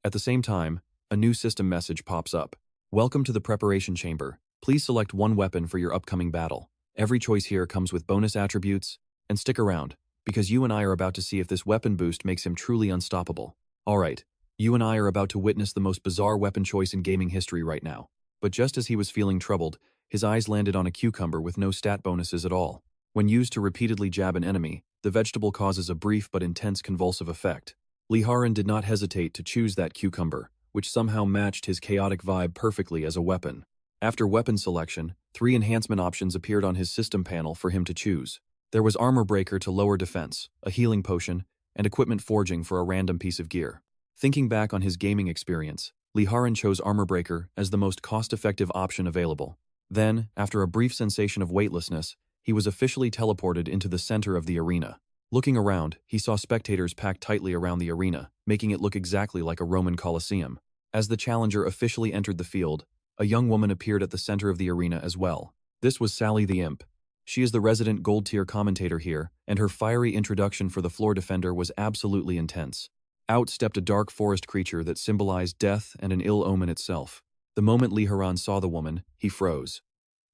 At the same time, a new system message pops up. Welcome to the preparation chamber. Please select one weapon for your upcoming battle. Every choice here comes with bonus attributes, and stick around, because you and I are about to see if this weapon boost makes him truly unstoppable. Alright, you and I are about to witness the most bizarre weapon choice in gaming history right now. But just as he was feeling troubled, his eyes landed on a cucumber with no stat bonuses at all. When used to repeatedly jab an enemy, the vegetable causes a brief but intense convulsive effect. Liha Ren did not hesitate to choose that cucumber, which somehow matched his chaotic vibe perfectly as a weapon. After weapon selection, 3 enhancement options appeared on his system panel for him to choose. There was Armor Breaker to lower defense, a healing potion, and equipment forging for a random piece of gear. Thinking back on his gaming experience, Liha Ren chose Armor Breaker as the most cost-effective option available. Then, after a brief sensation of weightlessness, he was officially teleported into the center of the arena. Looking around, he saw spectators packed tightly around the arena, making it look exactly like a Roman Colosseum. As the challenger officially entered the field, a young woman appeared at the center of the arena as well. This was Sally the Imp. She is the resident gold-tier commentator here, and her fiery introduction for the floor defender was absolutely intense. Out stepped a dark forest creature that symbolized death and an ill omen itself. The moment Liha Ren saw the woman, he froze.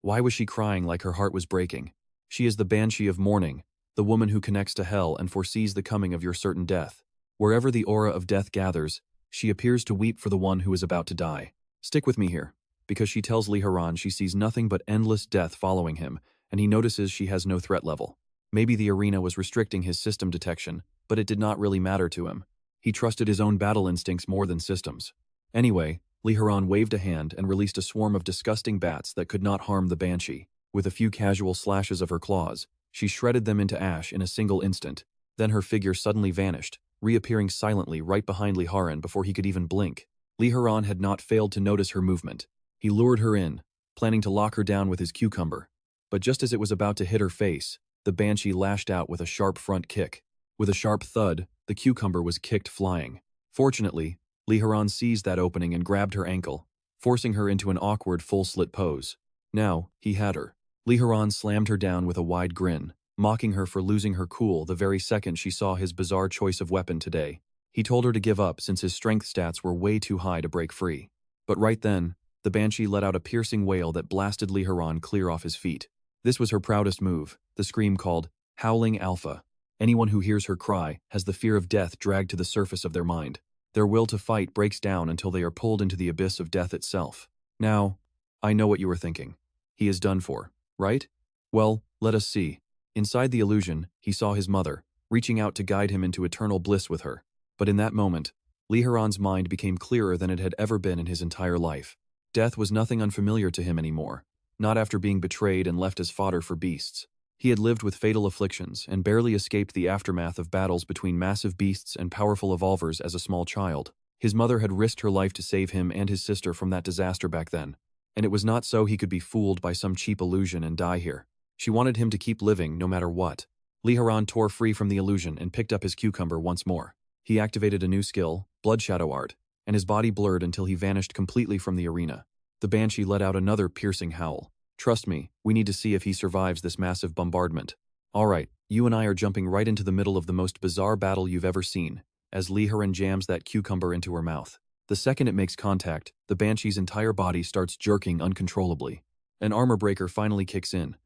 Why was she crying like her heart was breaking? She is the Banshee of Mourning, the woman who connects to hell and foresees the coming of your certain death. Wherever the aura of death gathers, she appears to weep for the one who is about to die. Stick with me here, because she tells Liha Ren she sees nothing but endless death following him, and he notices she has no threat level. Maybe the arena was restricting his system detection, but it did not really matter to him. He trusted his own battle instincts more than systems. Anyway, Liha Ren waved a hand and released a swarm of disgusting bats that could not harm the banshee. With a few casual slashes of her claws, she shredded them into ash in a single instant. Then her figure suddenly vanished, reappearing silently right behind Liha Ren before he could even blink. Liha Ren had not failed to notice her movement. He lured her in, planning to lock her down with his cucumber. But just as it was about to hit her face, the banshee lashed out with a sharp front kick. With a sharp thud, the cucumber was kicked flying. Fortunately, Liha Ren seized that opening and grabbed her ankle, forcing her into an awkward full-slit pose. Now, he had her. Liha Ren slammed her down with a wide grin, mocking her for losing her cool the very second she saw his bizarre choice of weapon today. He told her to give up since his strength stats were way too high to break free. But right then, the banshee let out a piercing wail that blasted Liha Ren clear off his feet. This was her proudest move, the scream called Howling Alpha. Anyone who hears her cry has the fear of death dragged to the surface of their mind. Their will to fight breaks down until they are pulled into the abyss of death itself. Now, I know what you were thinking. He is done for, right? Well, let us see. Inside the illusion, he saw his mother, reaching out to guide him into eternal bliss with her. But in that moment, Liha Ren's mind became clearer than it had ever been in his entire life. Death was nothing unfamiliar to him anymore, not after being betrayed and left as fodder for beasts. He had lived with fatal afflictions and barely escaped the aftermath of battles between massive beasts and powerful evolvers as a small child. His mother had risked her life to save him and his sister from that disaster back then, and it was not so he could be fooled by some cheap illusion and die here. She wanted him to keep living no matter what. Liha Ren tore free from the illusion and picked up his cucumber once more. He activated a new skill, Blood Shadow Art, and his body blurred until he vanished completely from the arena. The banshee let out another piercing howl. Trust me, we need to see if he survives this massive bombardment. Alright, you and I are jumping right into the middle of the most bizarre battle you've ever seen, as Liha Ren jams that cucumber into her mouth. The second it makes contact, the banshee's entire body starts jerking uncontrollably. An armor breaker finally kicks in.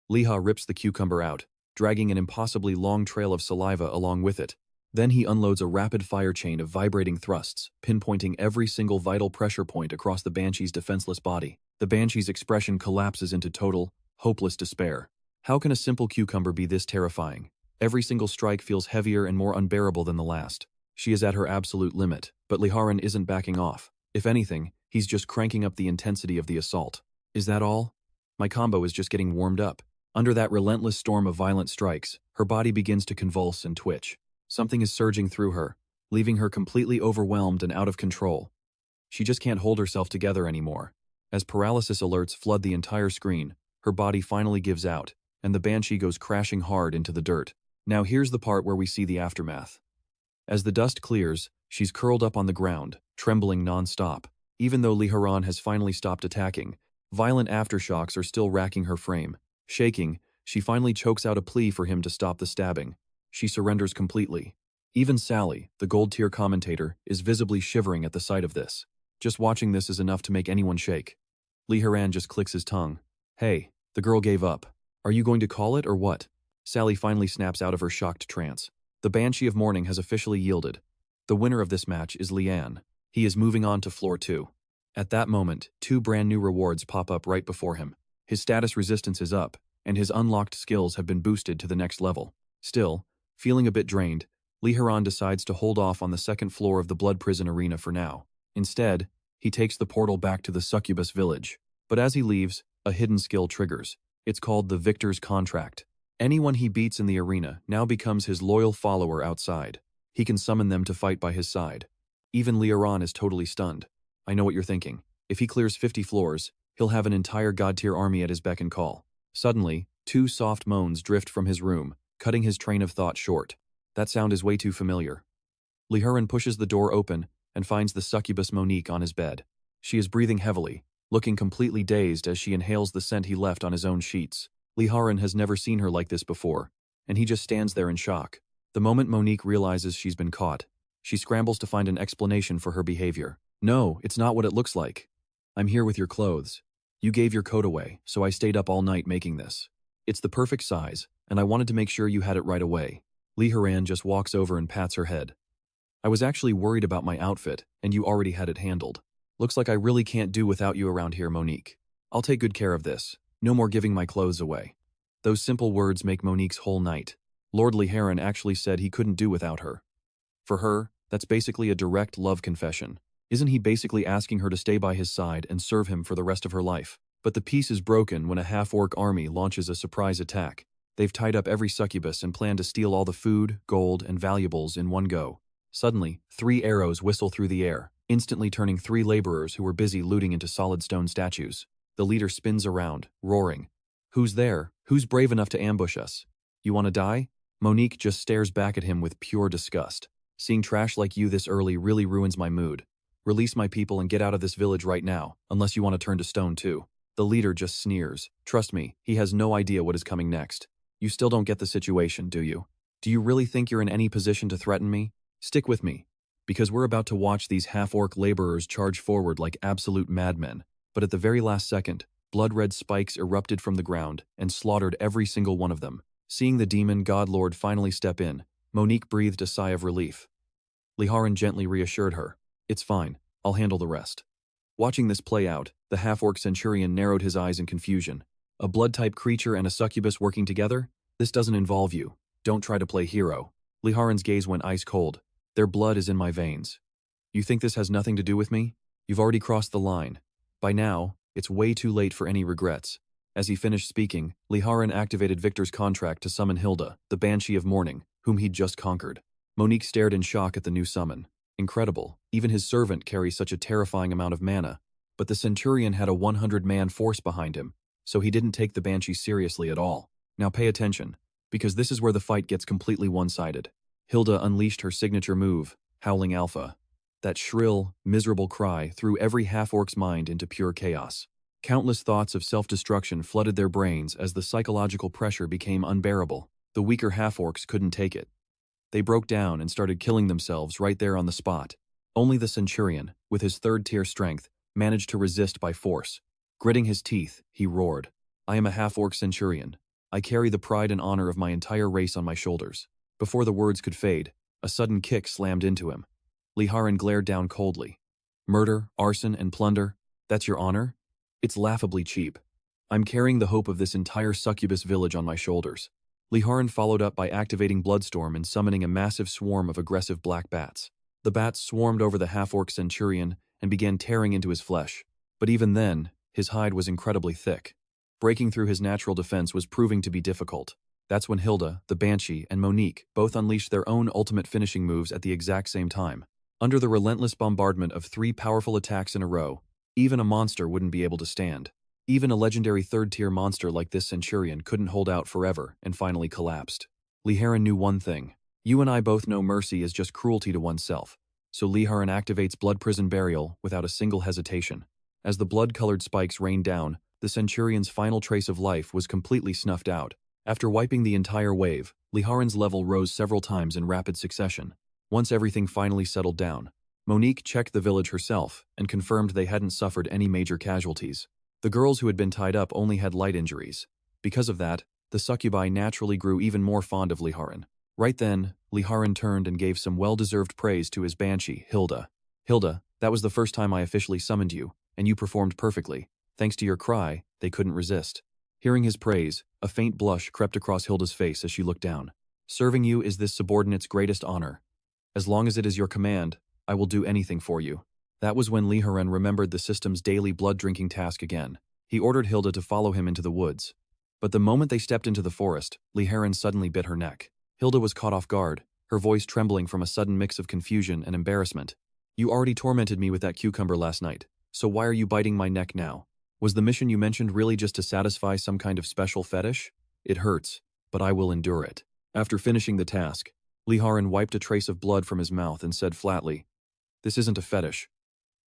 Liha rips the cucumber out, dragging an impossibly long trail of saliva along with it. Then he unloads a rapid-fire chain of vibrating thrusts, pinpointing every single vital pressure point across the banshee's defenseless body. The banshee's expression collapses into total, hopeless despair. How can a simple cucumber be this terrifying? Every single strike feels heavier and more unbearable than the last. She is at her absolute limit, but Liha Ren isn't backing off. If anything, he's just cranking up the intensity of the assault. Is that all? My combo is just getting warmed up. Under that relentless storm of violent strikes, her body begins to convulse and twitch. Something is surging through her, leaving her completely overwhelmed and out of control. She just can't hold herself together anymore. As paralysis alerts flood the entire screen, her body finally gives out, and the banshee goes crashing hard into the dirt. Now here's the part where we see the aftermath. As the dust clears, she's curled up on the ground, trembling non-stop. Even though Liha Ren has finally stopped attacking, violent aftershocks are still racking her frame. Shaking, she finally chokes out a plea for him to stop the stabbing. She surrenders completely. Even Sally, the gold-tier commentator, is visibly shivering at the sight of this. Just watching this is enough to make anyone shake. Liha Ren just clicks his tongue. Hey, the girl gave up. Are you going to call it or what? Sally finally snaps out of her shocked trance. The Banshee of Morning has officially yielded. The winner of this match is Lian. He is moving on to floor 2. At that moment, 2 brand new rewards pop up right before him. His status resistance is up, and his unlocked skills have been boosted to the next level. Still, feeling a bit drained, Liha Ren decides to hold off on the second floor of the Blood Prison Arena for now. Instead, he takes the portal back to the succubus village. But as he leaves, a hidden skill triggers. It's called the Victor's Contract. Anyone he beats in the arena now becomes his loyal follower outside. He can summon them to fight by his side. Even Liha Ren is totally stunned. I know what you're thinking. If he clears 50 floors, he'll have an entire god-tier army at his beck and call. Suddenly, 2 soft moans drift from his room, cutting his train of thought short. That sound is way too familiar. Liha Ren pushes the door open and finds the succubus Monique on his bed. She is breathing heavily, looking completely dazed as she inhales the scent he left on his own sheets. Liha Ren has never seen her like this before, and he just stands there in shock. The moment Monique realizes she's been caught, she scrambles to find an explanation for her behavior. No, it's not what it looks like. I'm here with your clothes. You gave your coat away, so I stayed up all night making this. It's the perfect size, and I wanted to make sure you had it right away. Liha Ren just walks over and pats her head. I was actually worried about my outfit, and you already had it handled. Looks like I really can't do without you around here, Monique. I'll take good care of this. No more giving my clothes away. Those simple words make Monique's whole night. Lord Liha Ren actually said he couldn't do without her. For her, that's basically a direct love confession. Isn't he basically asking her to stay by his side and serve him for the rest of her life? But the peace is broken when a half-orc army launches a surprise attack. They've tied up every succubus and plan to steal all the food, gold, and valuables in one go. Suddenly, 3 arrows whistle through the air, instantly turning 3 laborers who were busy looting into solid stone statues. The leader spins around, roaring. "Who's there? Who's brave enough to ambush us? You want to die?" Monique just stares back at him with pure disgust. "Seeing trash like you this early really ruins my mood. Release my people and get out of this village right now, unless you want to turn to stone too." The leader just sneers. Trust me, he has no idea what is coming next. "You still don't get the situation, do you? Do you really think you're in any position to threaten me? Stick with me, because we're about to watch these half-orc laborers charge forward like absolute madmen." But at the very last second, blood-red spikes erupted from the ground and slaughtered every single one of them. Seeing the demon god lord finally step in, Monique breathed a sigh of relief. Liha Ren gently reassured her. "It's fine, I'll handle the rest." Watching this play out, the half-orc centurion narrowed his eyes in confusion. A blood-type creature and a succubus working together? This doesn't involve you. Don't try to play hero. Liha Ren's gaze went ice-cold. "Their blood is in my veins. You think this has nothing to do with me? You've already crossed the line. By now, it's way too late for any regrets." As he finished speaking, Liha Ren activated Victor's contract to summon Hilda, the Banshee of Morning, whom he'd just conquered. Monique stared in shock at the new summon. Incredible, even his servant carries such a terrifying amount of mana. But the Centurion had a 100-man force behind him, so he didn't take the Banshee seriously at all. Now pay attention, because this is where the fight gets completely one-sided. Hilda unleashed her signature move, Howling Alpha. That shrill, miserable cry threw every half-orc's mind into pure chaos. Countless thoughts of self-destruction flooded their brains as the psychological pressure became unbearable. The weaker half-orcs couldn't take it. They broke down and started killing themselves right there on the spot. Only the Centurion, with his 3rd-tier strength, managed to resist by force. Gritting his teeth, he roared, "I am a half-orc Centurion. I carry the pride and honor of my entire race on my shoulders." Before the words could fade, a sudden kick slammed into him. Liha Ren glared down coldly. "Murder, arson, and plunder? That's your honor? It's laughably cheap. I'm carrying the hope of this entire succubus village on my shoulders." Liha Ren followed up by activating Bloodstorm and summoning a massive swarm of aggressive black bats. The bats swarmed over the half-orc Centurion and began tearing into his flesh. But even then, his hide was incredibly thick. Breaking through his natural defense was proving to be difficult. That's when Hilda, the Banshee, and Monique both unleashed their own ultimate finishing moves at the exact same time. Under the relentless bombardment of 3 powerful attacks in a row, even a monster wouldn't be able to stand. Even a legendary 3rd-tier monster like this Centurion couldn't hold out forever and finally collapsed. Liha Ren knew one thing. You and I both know mercy is just cruelty to oneself. So Liha Ren activates Blood Prison Burial without a single hesitation. As the blood-colored spikes rained down, the Centurion's final trace of life was completely snuffed out. After wiping the entire wave, Liha Ren's level rose several times in rapid succession. Once everything finally settled down, Monique checked the village herself and confirmed they hadn't suffered any major casualties. The girls who had been tied up only had light injuries. Because of that, the succubi naturally grew even more fond of Liha Ren. Right then, Liha Ren turned and gave some well-deserved praise to his Banshee, Hilda. "Hilda, that was the first time I officially summoned you, and you performed perfectly. Thanks to your cry, they couldn't resist." Hearing his praise, a faint blush crept across Hilda's face as she looked down. "Serving you is this subordinate's greatest honor. As long as it is your command, I will do anything for you." That was when Liha Ren remembered the system's daily blood-drinking task again. He ordered Hilda to follow him into the woods. But the moment they stepped into the forest, Liha Ren suddenly bit her neck. Hilda was caught off guard, her voice trembling from a sudden mix of confusion and embarrassment. "You already tormented me with that cucumber last night, so why are you biting my neck now? Was the mission you mentioned really just to satisfy some kind of special fetish? It hurts, but I will endure it." After finishing the task, Liha Ren wiped a trace of blood from his mouth and said flatly, "This isn't a fetish.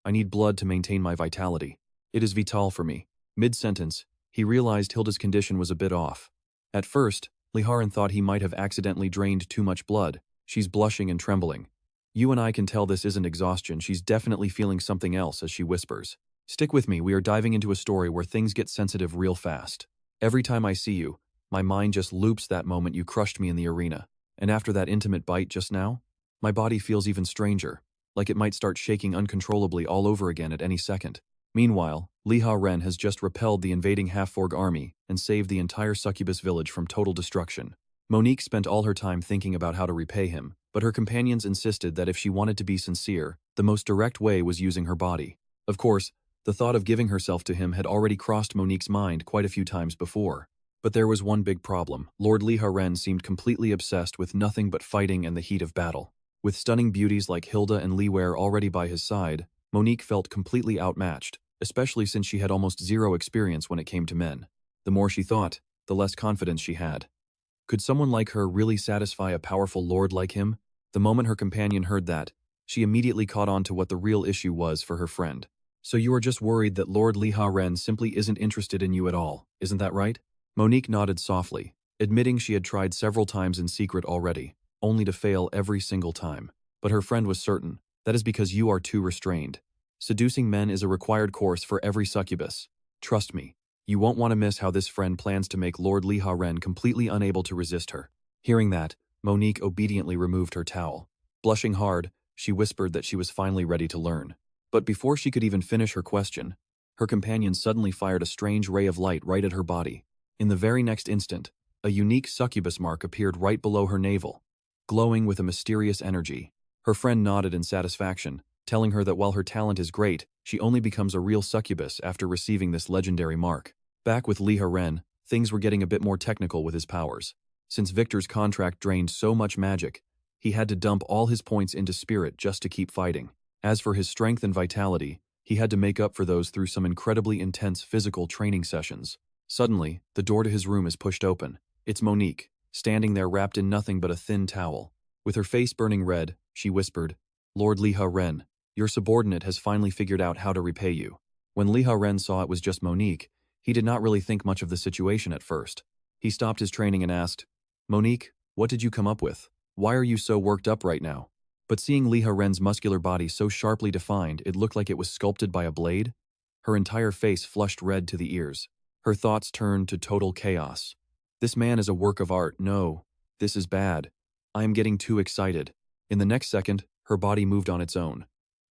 I need blood to maintain my vitality. It is vital for me." Mid-sentence, he realized Hilda's condition was a bit off. At first, Liha Ren thought he might have accidentally drained too much blood. She's blushing and trembling. "You and I can tell this isn't exhaustion, she's definitely feeling something else," as she whispers. "Stick with me, we are diving into a story where things get sensitive real fast. Every time I see you, my mind just loops that moment you crushed me in the arena. And after that intimate bite just now, my body feels even stranger, like it might start shaking uncontrollably all over again at any second." Meanwhile, Liha Ren has just repelled the invading half-org army and saved the entire succubus village from total destruction. Monique spent all her time thinking about how to repay him, but her companions insisted that if she wanted to be sincere, the most direct way was using her body. Of course, the thought of giving herself to him had already crossed Monique's mind quite a few times before. But there was one big problem. Lord Liha Ren seemed completely obsessed with nothing but fighting and the heat of battle. With stunning beauties like Hilda and Li Wei already by his side, Monique felt completely outmatched, especially since she had almost zero experience when it came to men. The more she thought, the less confidence she had. Could someone like her really satisfy a powerful lord like him? The moment her companion heard that, she immediately caught on to what the real issue was for her friend. So you are just worried that Lord Liha Ren simply isn't interested in you at all, isn't that right? Monique nodded softly, admitting she had tried several times in secret already, only to fail every single time. But her friend was certain, that is because you are too restrained. Seducing men is a required course for every succubus. Trust me, you won't want to miss how this friend plans to make Lord Liha Ren completely unable to resist her. Hearing that, Monique obediently removed her towel. Blushing hard, she whispered that she was finally ready to learn. But before she could even finish her question, her companion suddenly fired a strange ray of light right at her body. In the very next instant, a unique succubus mark appeared right below her navel, glowing with a mysterious energy. Her friend nodded in satisfaction, telling her that while her talent is great, she only becomes a real succubus after receiving this legendary mark. Back with Liha Ren, things were getting a bit more technical with his powers. Since Victor's contract drained so much magic, he had to dump all his points into spirit just to keep fighting. As for his strength and vitality, he had to make up for those through some incredibly intense physical training sessions. Suddenly, the door to his room is pushed open. It's Monique, standing there wrapped in nothing but a thin towel. With her face burning red, she whispered, "Lord Liha Ren, your subordinate has finally figured out how to repay you." When Liha Ren saw it was just Monique, he did not really think much of the situation at first. He stopped his training and asked, "Monique, what did you come up with? Why are you so worked up right now?" But seeing Liha Ren's muscular body so sharply defined it looked like it was sculpted by a blade, her entire face flushed red to the ears. Her thoughts turned to total chaos. This man is a work of art. No, this is bad. I am getting too excited. In the next second, her body moved on its own.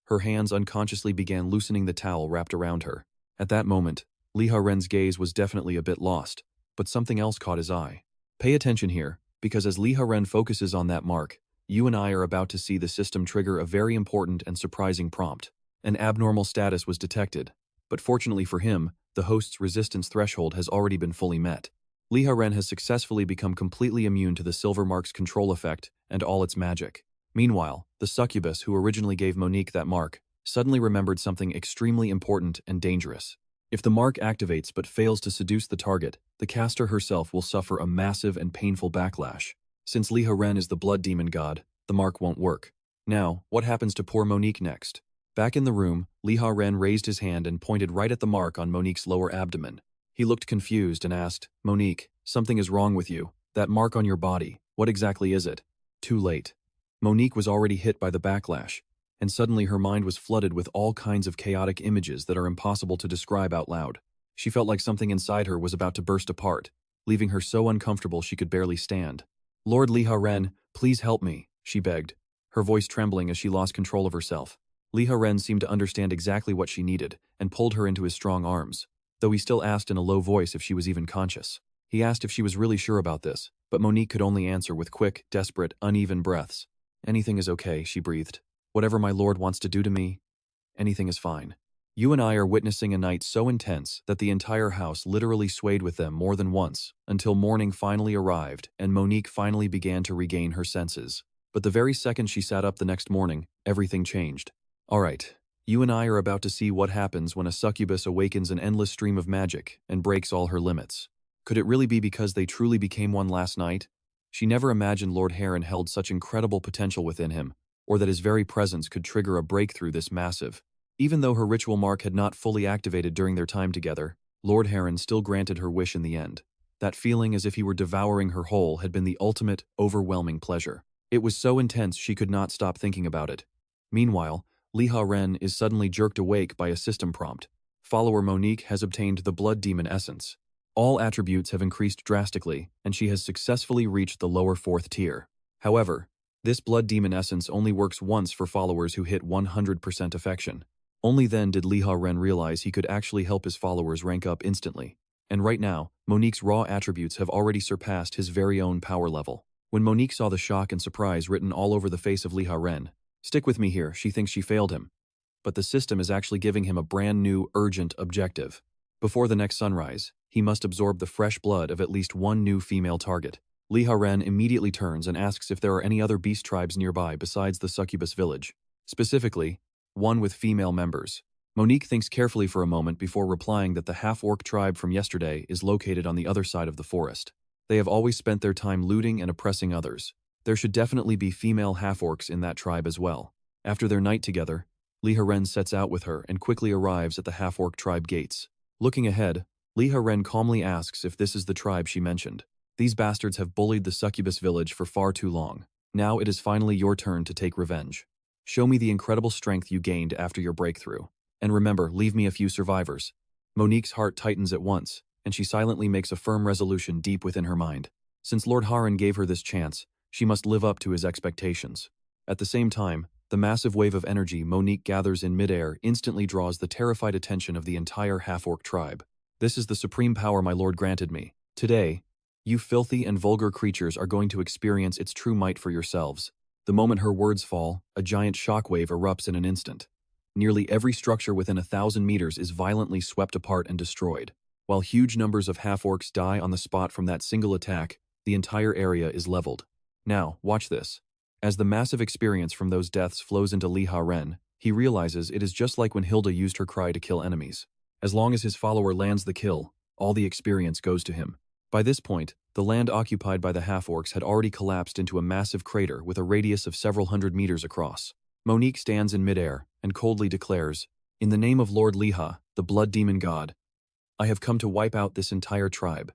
Her hands unconsciously began loosening the towel wrapped around her. At that moment, Liha Ren's gaze was definitely a bit lost, but something else caught his eye. Pay attention here, because as Liha Ren focuses on that mark, you and I are about to see the system trigger a very important and surprising prompt. An abnormal status was detected, but fortunately for him, the host's resistance threshold has already been fully met. Liha Ren has successfully become completely immune to the silver mark's control effect and all its magic. Meanwhile, the succubus who originally gave Monique that mark suddenly remembered something extremely important and dangerous. If the mark activates but fails to seduce the target, the caster herself will suffer a massive and painful backlash. Since Liha Ren is the blood demon god, the mark won't work. Now, what happens to poor Monique next? Back in the room, Liha Ren raised his hand and pointed right at the mark on Monique's lower abdomen. He looked confused and asked, "Monique, something is wrong with you. That mark on your body, what exactly is it?" Too late. Monique was already hit by the backlash, and suddenly her mind was flooded with all kinds of chaotic images that are impossible to describe out loud. She felt like something inside her was about to burst apart, leaving her so uncomfortable she could barely stand. "Lord Liha Ren, please help me," she begged, her voice trembling as she lost control of herself. Liha Ren seemed to understand exactly what she needed and pulled her into his strong arms, though he still asked in a low voice if she was even conscious. He asked if she was really sure about this, but Monique could only answer with quick, desperate, uneven breaths. "Anything is okay," she breathed. "Whatever my lord wants to do to me, anything is fine." You and I are witnessing a night so intense that the entire house literally swayed with them more than once, until morning finally arrived and Monique finally began to regain her senses. But the very second she sat up the next morning, everything changed. Alright, you and I are about to see what happens when a succubus awakens an endless stream of magic and breaks all her limits. Could it really be because they truly became one last night? She never imagined Lord Heron held such incredible potential within him, or that his very presence could trigger a breakthrough this massive. Even though her ritual mark had not fully activated during their time together, Lord Heron still granted her wish in the end. That feeling as if he were devouring her whole had been the ultimate, overwhelming pleasure. It was so intense she could not stop thinking about it. Meanwhile, Liha Ren is suddenly jerked awake by a system prompt. Follower Monique has obtained the blood demon essence. All attributes have increased drastically, and she has successfully reached the lower 4th tier. However, this blood demon essence only works once for followers who hit 100% affection. Only then did Liha Ren realize he could actually help his followers rank up instantly. And right now, Monique's raw attributes have already surpassed his very own power level. When Monique saw the shock and surprise written all over the face of Liha Ren, "Stick with me here, she thinks she failed him." But the system is actually giving him a brand new, urgent objective. Before the next sunrise, he must absorb the fresh blood of at least one new female target. Liha Ren immediately turns and asks if there are any other beast tribes nearby besides the succubus village. Specifically, one with female members. Monique thinks carefully for a moment before replying that the half-orc tribe from yesterday is located on the other side of the forest. They have always spent their time looting and oppressing others. There should definitely be female half-orcs in that tribe as well. After their night together, Liha Ren sets out with her and quickly arrives at the half-orc tribe gates. Looking ahead, Liha Ren calmly asks if this is the tribe she mentioned. These bastards have bullied the succubus village for far too long. Now it is finally your turn to take revenge. Show me the incredible strength you gained after your breakthrough. And remember, leave me a few survivors. Monique's heart tightens at once, and she silently makes a firm resolution deep within her mind. Since Lord Haren gave her this chance, she must live up to his expectations. At the same time, the massive wave of energy Monique gathers in midair instantly draws the terrified attention of the entire half-orc tribe. This is the supreme power my lord granted me. Today, you filthy and vulgar creatures are going to experience its true might for yourselves. The moment her words fall, a giant shockwave erupts in an instant. Nearly every structure within 1,000 meters is violently swept apart and destroyed. While huge numbers of half-orcs die on the spot from that single attack, the entire area is leveled. Now, watch this. As the massive experience from those deaths flows into Liha Ren, he realizes it is just like when Hilda used her cry to kill enemies. As long as his follower lands the kill, all the experience goes to him. By this point, the land occupied by the half-orcs had already collapsed into a massive crater with a radius of several hundred meters across. Monique stands in midair and coldly declares, "In the name of Lord Liha, the blood demon god, I have come to wipe out this entire tribe.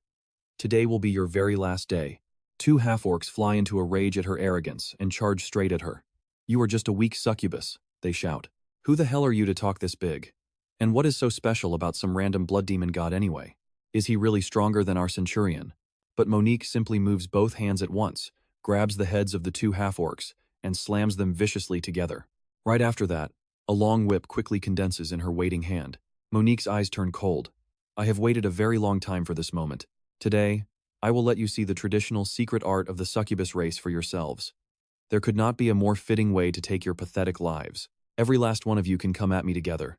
Today will be your very last day." Two half-orcs fly into a rage at her arrogance and charge straight at her. "You are just a weak succubus," they shout. "Who the hell are you to talk this big? And what is so special about some random blood demon god anyway? Is he really stronger than our centurion?" But Monique simply moves both hands at once, grabs the heads of the two half-orcs, and slams them viciously together. Right after that, a long whip quickly condenses in her waiting hand. Monique's eyes turn cold. "I have waited a very long time for this moment. Today, I will let you see the traditional secret art of the succubus race for yourselves. There could not be a more fitting way to take your pathetic lives. Every last one of you can come at me together."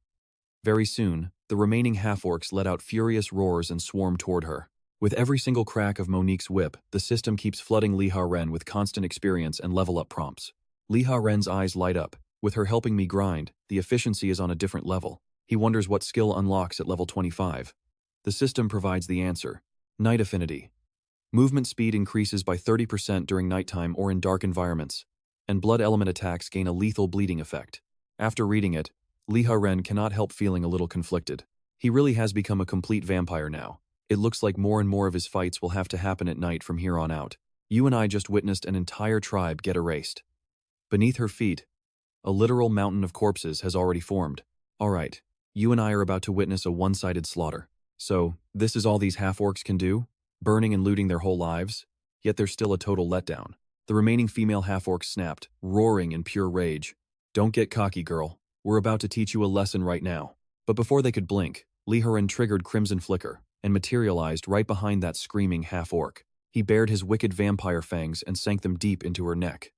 Very soon, the remaining half-orcs let out furious roars and swarm toward her. With every single crack of Monique's whip, the system keeps flooding Liha Ren with constant experience and level-up prompts. Liha Ren's eyes light up. With her helping me grind, the efficiency is on a different level. He wonders what skill unlocks at level 25. The system provides the answer. Night affinity. Movement speed increases by 30% during nighttime or in dark environments, and blood element attacks gain a lethal bleeding effect. After reading it, Liha Ren cannot help feeling a little conflicted. He really has become a complete vampire now. It looks like more and more of his fights will have to happen at night from here on out. You and I just witnessed an entire tribe get erased. Beneath her feet, a literal mountain of corpses has already formed. Alright, you and I are about to witness a one-sided slaughter. So, this is all these half-orcs can do? Burning and looting their whole lives? Yet there's still a total letdown. The remaining female half-orcs snapped, roaring in pure rage. "Don't get cocky, girl. We're about to teach you a lesson right now." But before they could blink, Liha Ren triggered Crimson Flicker and materialized right behind that screaming half-orc. He bared his wicked vampire fangs and sank them deep into her neck.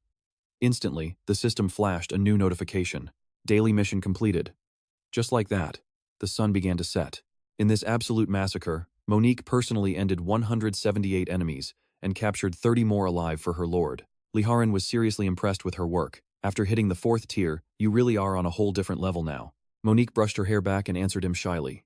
Instantly, the system flashed a new notification. Daily mission completed. Just like that, the sun began to set. In this absolute massacre, Monique personally ended 178 enemies and captured 30 more alive for her lord. Liha Ren was seriously impressed with her work. "After hitting the 4th tier, you really are on a whole different level now." Monique brushed her hair back and answered him shyly.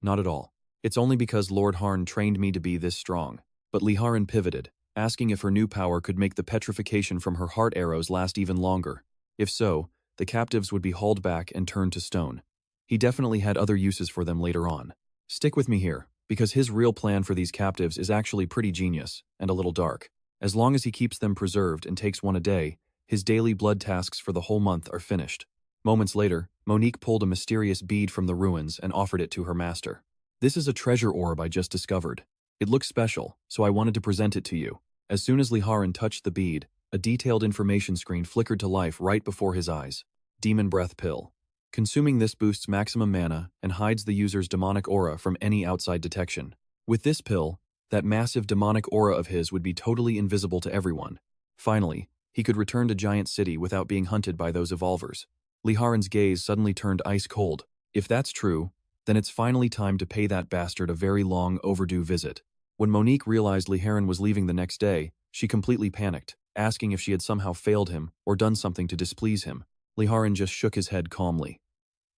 "Not at all. It's only because Lord Harn trained me to be this strong." But Liha Ren pivoted, asking if her new power could make the petrification from her heart arrows last even longer. If so, the captives would be hauled back and turned to stone. He definitely had other uses for them later on. Stick with me here, because his real plan for these captives is actually pretty genius, and a little dark. As long as he keeps them preserved and takes one a day, his daily blood tasks for the whole month are finished. Moments later, Monique pulled a mysterious bead from the ruins and offered it to her master. "This is a treasure orb I just discovered. It looks special, so I wanted to present it to you." As soon as Liha Ren touched the bead, a detailed information screen flickered to life right before his eyes. Demon Breath Pill. Consuming this boosts maximum mana and hides the user's demonic aura from any outside detection. With this pill, that massive demonic aura of his would be totally invisible to everyone. Finally, he could return to Giant City without being hunted by those evolvers. Liha Ren's gaze suddenly turned ice cold. If that's true, then it's finally time to pay that bastard a very long overdue visit. When Monique realized Liha Ren was leaving the next day, she completely panicked, asking if she had somehow failed him or done something to displease him. Liha Ren just shook his head calmly.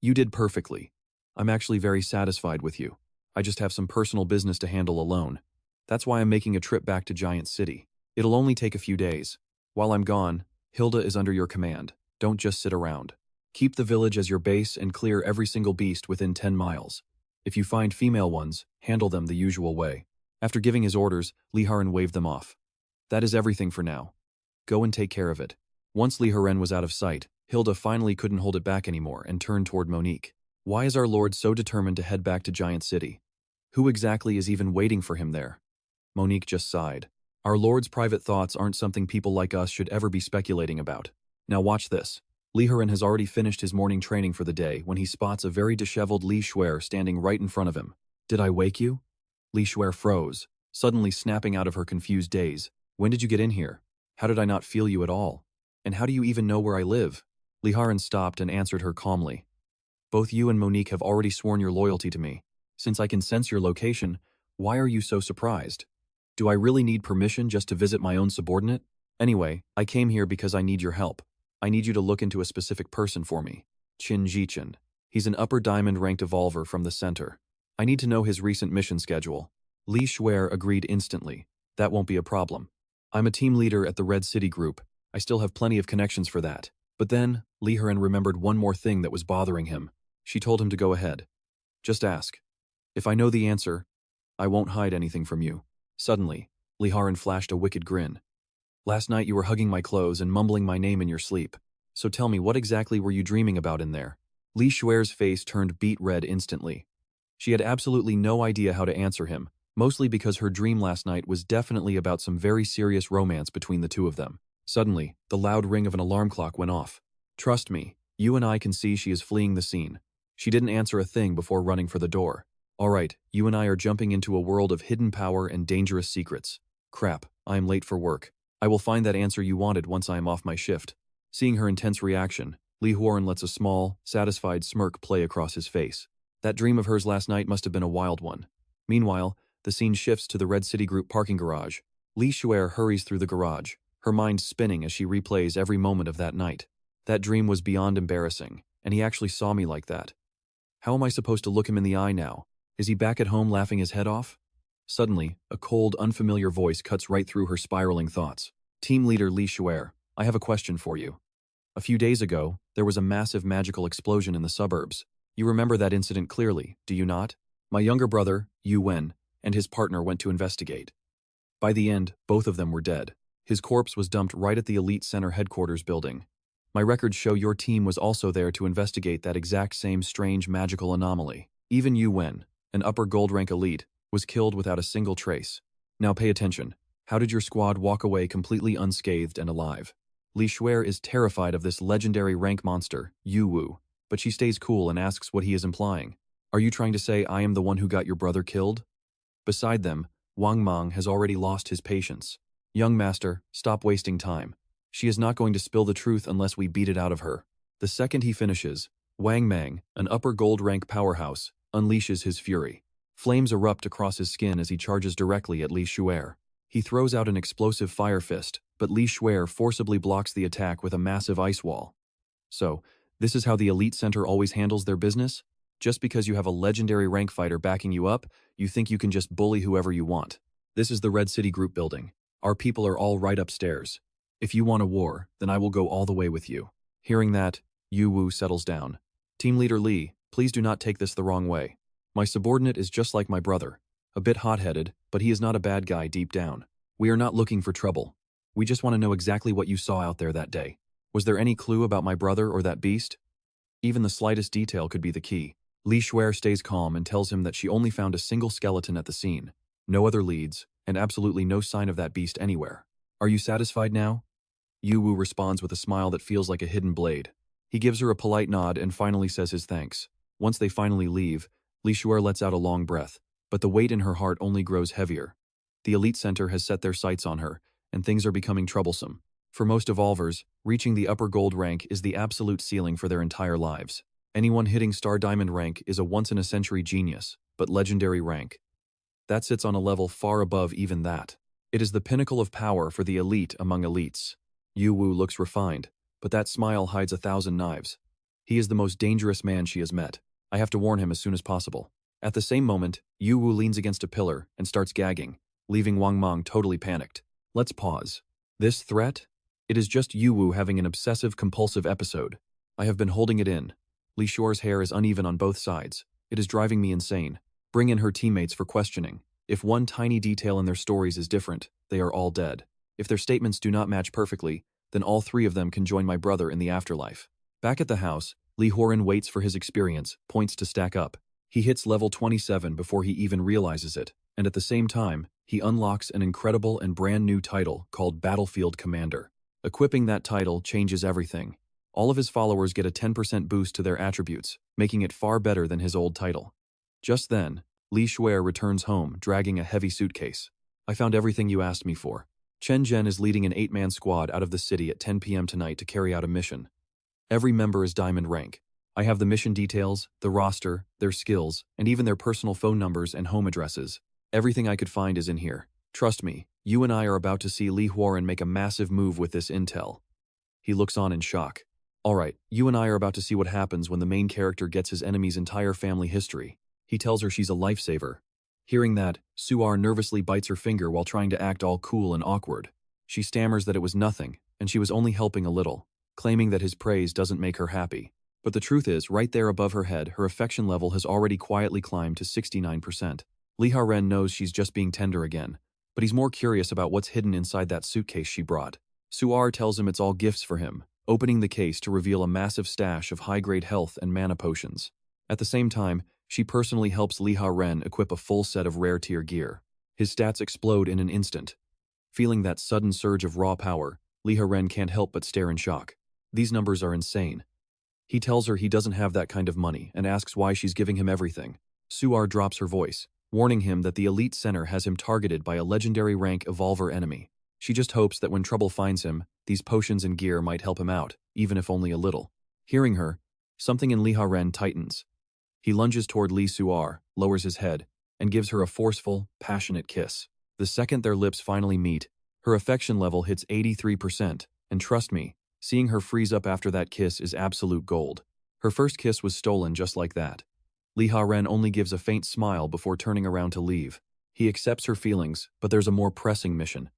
You did perfectly. I'm actually very satisfied with you. I just have some personal business to handle alone. That's why I'm making a trip back to Giant City. It'll only take a few days. While I'm gone, Hilda is under your command. Don't just sit around. Keep the village as your base and clear every single beast within 10 miles. If you find female ones, handle them the usual way. After giving his orders, Liha Ren waved them off. That is everything for now. Go and take care of it. Once Liha Ren was out of sight, Hilda finally couldn't hold it back anymore and turned toward Monique. Why is our lord so determined to head back to Giant City? Who exactly is even waiting for him there? Monique just sighed. Our lord's private thoughts aren't something people like us should ever be speculating about. Now watch this. Liha Ren has already finished his morning training for the day when he spots a very disheveled Li Shuer standing right in front of him. Did I wake you? Li Shuer froze, suddenly snapping out of her confused daze. When did you get in here? How did I not feel you at all? And how do you even know where I live? Liha Ren stopped and answered her calmly. Both you and Monique have already sworn your loyalty to me. Since I can sense your location, why are you so surprised? Do I really need permission just to visit my own subordinate? Anyway, I came here because I need your help. I need you to look into a specific person for me. Qin Jichen. He's an upper diamond ranked evolver from the center. I need to know his recent mission schedule. Li Shuer agreed instantly. That won't be a problem. I'm a team leader at the Red City Group. I still have plenty of connections for that. But then, Liha Ren remembered one more thing that was bothering him. She told him to go ahead. Just ask. If I know the answer, I won't hide anything from you. Suddenly, Liha Ren flashed a wicked grin. Last night you were hugging my clothes and mumbling my name in your sleep. So tell me, what exactly were you dreaming about in there? Li Shuer's face turned beet red instantly. She had absolutely no idea how to answer him, mostly because her dream last night was definitely about some very serious romance between the two of them. Suddenly, the loud ring of an alarm clock went off. Trust me, you and I can see she is fleeing the scene. She didn't answer a thing before running for the door. Alright, you and I are jumping into a world of hidden power and dangerous secrets. Crap, I am late for work. I will find that answer you wanted once I am off my shift. Seeing her intense reaction, Liha Ren lets a small, satisfied smirk play across his face. That dream of hers last night must have been a wild one. Meanwhile, the scene shifts to the Red City Group parking garage. Li Shuer hurries through the garage, her mind spinning as she replays every moment of that night. That dream was beyond embarrassing, and he actually saw me like that. How am I supposed to look him in the eye now? Is he back at home laughing his head off? Suddenly, a cold, unfamiliar voice cuts right through her spiraling thoughts. Team leader Li Shuer, I have a question for you. A few days ago, there was a massive magical explosion in the suburbs. You remember that incident clearly, do you not? My younger brother, Yu Wen, and his partner went to investigate. By the end, both of them were dead. His corpse was dumped right at the Elite Center headquarters building. My records show your team was also there to investigate that exact same strange magical anomaly. Even Yu Wen, an upper gold rank elite, was killed without a single trace. Now pay attention. How did your squad walk away completely unscathed and alive? Li Shuer is terrified of this legendary rank monster, Yu Wu, but she stays cool and asks what he is implying. Are you trying to say I am the one who got your brother killed? Beside them, Wang Mang has already lost his patience. Young master, stop wasting time. She is not going to spill the truth unless we beat it out of her. The second he finishes, Wang Mang, an upper gold rank powerhouse, unleashes his fury. Flames erupt across his skin as he charges directly at Li Shuer. He throws out an explosive fire fist, but Li Shuer forcibly blocks the attack with a massive ice wall. So, this is how the Elite Center always handles their business? Just because you have a legendary rank fighter backing you up, you think you can just bully whoever you want. This is the Red City Group building. Our people are all right upstairs. If you want a war, then I will go all the way with you. Hearing that, Yu Wu settles down. Team Leader Li, please do not take this the wrong way. My subordinate is just like my brother. A bit hot-headed, but he is not a bad guy deep down. We are not looking for trouble. We just want to know exactly what you saw out there that day. Was there any clue about my brother or that beast? Even the slightest detail could be the key. Li Shuer stays calm and tells him that she only found a single skeleton at the scene. No other leads, and absolutely no sign of that beast anywhere. Are you satisfied now? Yu Wu responds with a smile that feels like a hidden blade. He gives her a polite nod and finally says his thanks. Once they finally leave, Li Shuer lets out a long breath, but the weight in her heart only grows heavier. The elite center has set their sights on her, and things are becoming troublesome. For most evolvers, reaching the upper gold rank is the absolute ceiling for their entire lives. Anyone hitting Star Diamond rank is a once-in-a-century genius, but legendary rank. That sits on a level far above even that. It is the pinnacle of power for the elite among elites. Yu Wu looks refined, but that smile hides 1,000 knives. He is the most dangerous man she has met. I have to warn him as soon as possible. At the same moment, Yu Wu leans against a pillar and starts gagging, leaving Wang Meng totally panicked. Let's pause. This threat? It is just Yu Wu having an obsessive-compulsive episode. I have been holding it in. Li Shuer's hair is uneven on both sides. It is driving me insane. Bring in her teammates for questioning. If one tiny detail in their stories is different, they are all dead. If their statements do not match perfectly, then all 3 of them can join my brother in the afterlife. Back at the house, Liha Ren waits for his experience, points to stack up. He hits level 27 before he even realizes it, and at the same time, he unlocks an incredible and brand new title called Battlefield Commander. Equipping that title changes everything. All of his followers get a 10% boost to their attributes, making it far better than his old title. Just then, Li Shuer returns home, dragging a heavy suitcase. I found everything you asked me for. Chen Zhen is leading an 8-man squad out of the city at 10 p.m. tonight to carry out a mission. Every member is diamond rank. I have the mission details, the roster, their skills, and even their personal phone numbers and home addresses. Everything I could find is in here. Trust me, you and I are about to see Li Huaren make a massive move with this intel. He looks on in shock. Alright, you and I are about to see what happens when the main character gets his enemy's entire family history. He tells her she's a lifesaver. Hearing that, Suar nervously bites her finger while trying to act all cool and awkward. She stammers that it was nothing, and she was only helping a little, claiming that his praise doesn't make her happy. But the truth is, right there above her head, her affection level has already quietly climbed to 69%. Liha Ren knows she's just being tender again, but he's more curious about what's hidden inside that suitcase she brought. Suar tells him it's all gifts for him, opening the case to reveal a massive stash of high-grade health and mana potions. At the same time, she personally helps Liha Ren equip a full set of rare-tier gear. His stats explode in an instant. Feeling that sudden surge of raw power, Liha Ren can't help but stare in shock. These numbers are insane. He tells her he doesn't have that kind of money and asks why she's giving him everything. Suar drops her voice, warning him that the elite center has him targeted by a legendary rank evolver enemy. She just hopes that when trouble finds him, these potions and gear might help him out, even if only a little. Hearing her, something in Liha Ren tightens. He lunges toward Li Suar, lowers his head, and gives her a forceful, passionate kiss. The second their lips finally meet, her affection level hits 83%, and trust me, seeing her freeze up after that kiss is absolute gold. Her first kiss was stolen just like that. Liha Ren only gives a faint smile before turning around to leave. He accepts her feelings, but there's a more pressing mission.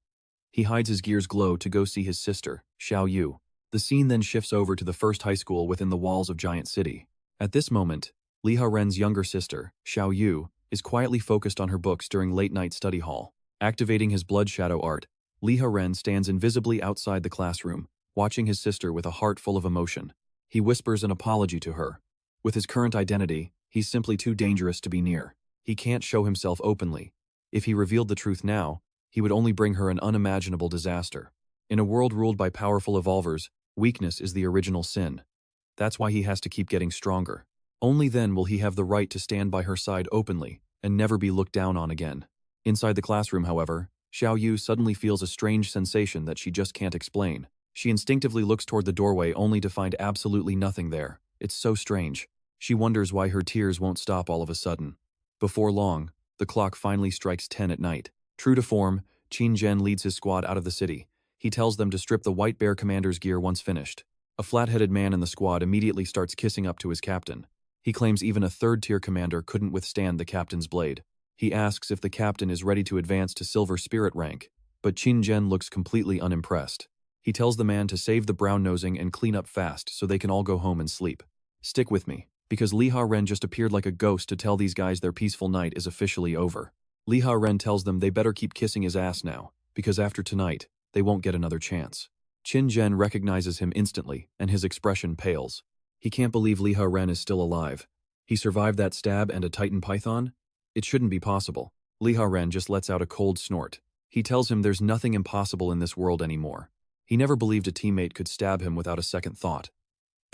He hides his gear's glow to go see his sister, Xiao Yu. The scene then shifts over to the first high school within the walls of Giant City. At this moment, Liha Ren's younger sister, Xiao Yu, is quietly focused on her books during late-night study hall. Activating his blood shadow art, Liha Ren stands invisibly outside the classroom, watching his sister with a heart full of emotion. He whispers an apology to her. With his current identity, he's simply too dangerous to be near. He can't show himself openly. If he revealed the truth now, he would only bring her an unimaginable disaster. In a world ruled by powerful evolvers, weakness is the original sin. That's why he has to keep getting stronger. Only then will he have the right to stand by her side openly and never be looked down on again. Inside the classroom, however, Xiao Yu suddenly feels a strange sensation that she just can't explain. She instinctively looks toward the doorway only to find absolutely nothing there. It's so strange. She wonders why her tears won't stop all of a sudden. Before long, the clock finally strikes 10 at night. True to form, Qin Zhen leads his squad out of the city. He tells them to strip the White Bear commander's gear once finished. A flat-headed man in the squad immediately starts kissing up to his captain. He claims even a third-tier commander couldn't withstand the captain's blade. He asks if the captain is ready to advance to Silver Spirit rank, but Qin Zhen looks completely unimpressed. He tells the man to save the brown-nosing and clean up fast so they can all go home and sleep. Stick with me, because Liha Ren just appeared like a ghost to tell these guys their peaceful night is officially over. Liha Ren tells them they better keep kissing his ass now, because after tonight, they won't get another chance. Qin Zhen recognizes him instantly, and his expression pales. He can't believe Liha Ren is still alive. He survived that stab and a Titan Python? It shouldn't be possible. Liha Ren just lets out a cold snort. He tells him there's nothing impossible in this world anymore. He never believed a teammate could stab him without a second thought.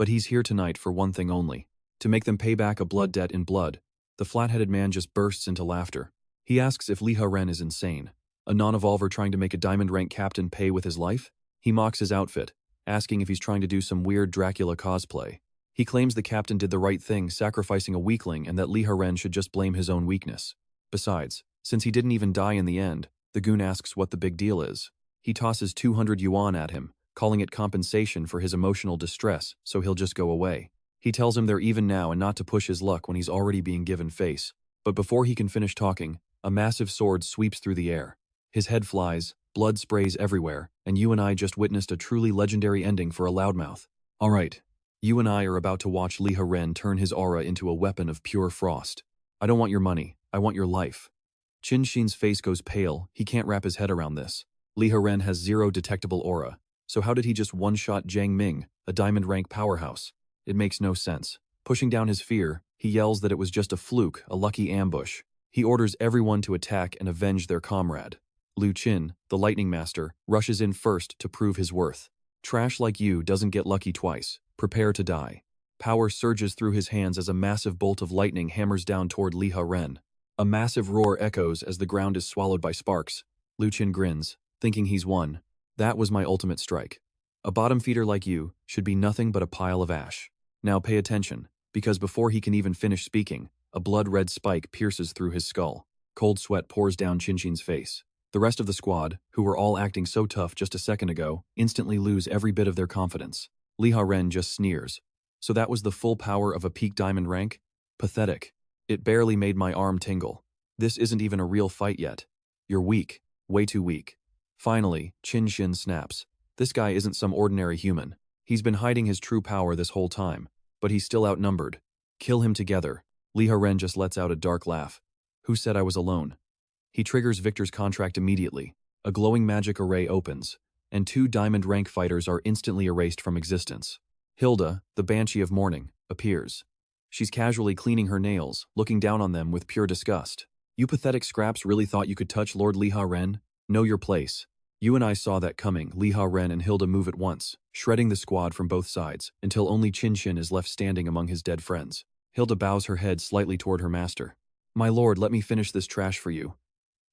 But he's here tonight for one thing only. To make them pay back a blood debt in blood. The flat-headed man just bursts into laughter. He asks if Liha Ren is insane. A non-evolver trying to make a diamond rank captain pay with his life? He mocks his outfit, asking if he's trying to do some weird Dracula cosplay. He claims the captain did the right thing, sacrificing a weakling, and that Liha Ren should just blame his own weakness. Besides, since he didn't even die in the end, the goon asks what the big deal is. He tosses 200 yuan at him, calling it compensation for his emotional distress, so he'll just go away. He tells him they're even now and not to push his luck when he's already being given face. But before he can finish talking, a massive sword sweeps through the air. His head flies, blood sprays everywhere, and you and I just witnessed a truly legendary ending for a loudmouth. Alright, you and I are about to watch Liha Ren turn his aura into a weapon of pure frost. I don't want your money, I want your life. Qin Shin's face goes pale, he can't wrap his head around this. Liha Ren has zero detectable aura, so how did he just one-shot Jiang Ming, a diamond rank powerhouse? It makes no sense. Pushing down his fear, he yells that it was just a fluke, a lucky ambush. He orders everyone to attack and avenge their comrade. Lu Qin, the lightning master, rushes in first to prove his worth. Trash like you doesn't get lucky twice. Prepare to die. Power surges through his hands as a massive bolt of lightning hammers down toward Liha Ren. A massive roar echoes as the ground is swallowed by sparks. Lu Qin grins, thinking he's won. That was my ultimate strike. A bottom feeder like you should be nothing but a pile of ash. Now pay attention, because before he can even finish speaking, a blood-red spike pierces through his skull. Cold sweat pours down Qin Shin's face. The rest of the squad, who were all acting so tough just a second ago, instantly lose every bit of their confidence. Liha Ren just sneers. So that was the full power of a peak diamond rank? Pathetic. It barely made my arm tingle. This isn't even a real fight yet. You're weak. Way too weak. Finally, Qin Shin snaps. This guy isn't some ordinary human. He's been hiding his true power this whole time, but he's still outnumbered. Kill him together. Liha Ren just lets out a dark laugh. Who said I was alone? He triggers Victor's contract immediately. A glowing magic array opens, and 2 diamond rank fighters are instantly erased from existence. Hilda, the Banshee of Morning, appears. She's casually cleaning her nails, looking down on them with pure disgust. You pathetic scraps really thought you could touch Lord Liha Ren? Know your place. You and I saw that coming. Liha Ren and Hilda move at once, shredding the squad from both sides, until only Qin Shin is left standing among his dead friends. Hilda bows her head slightly toward her master. My lord, let me finish this trash for you.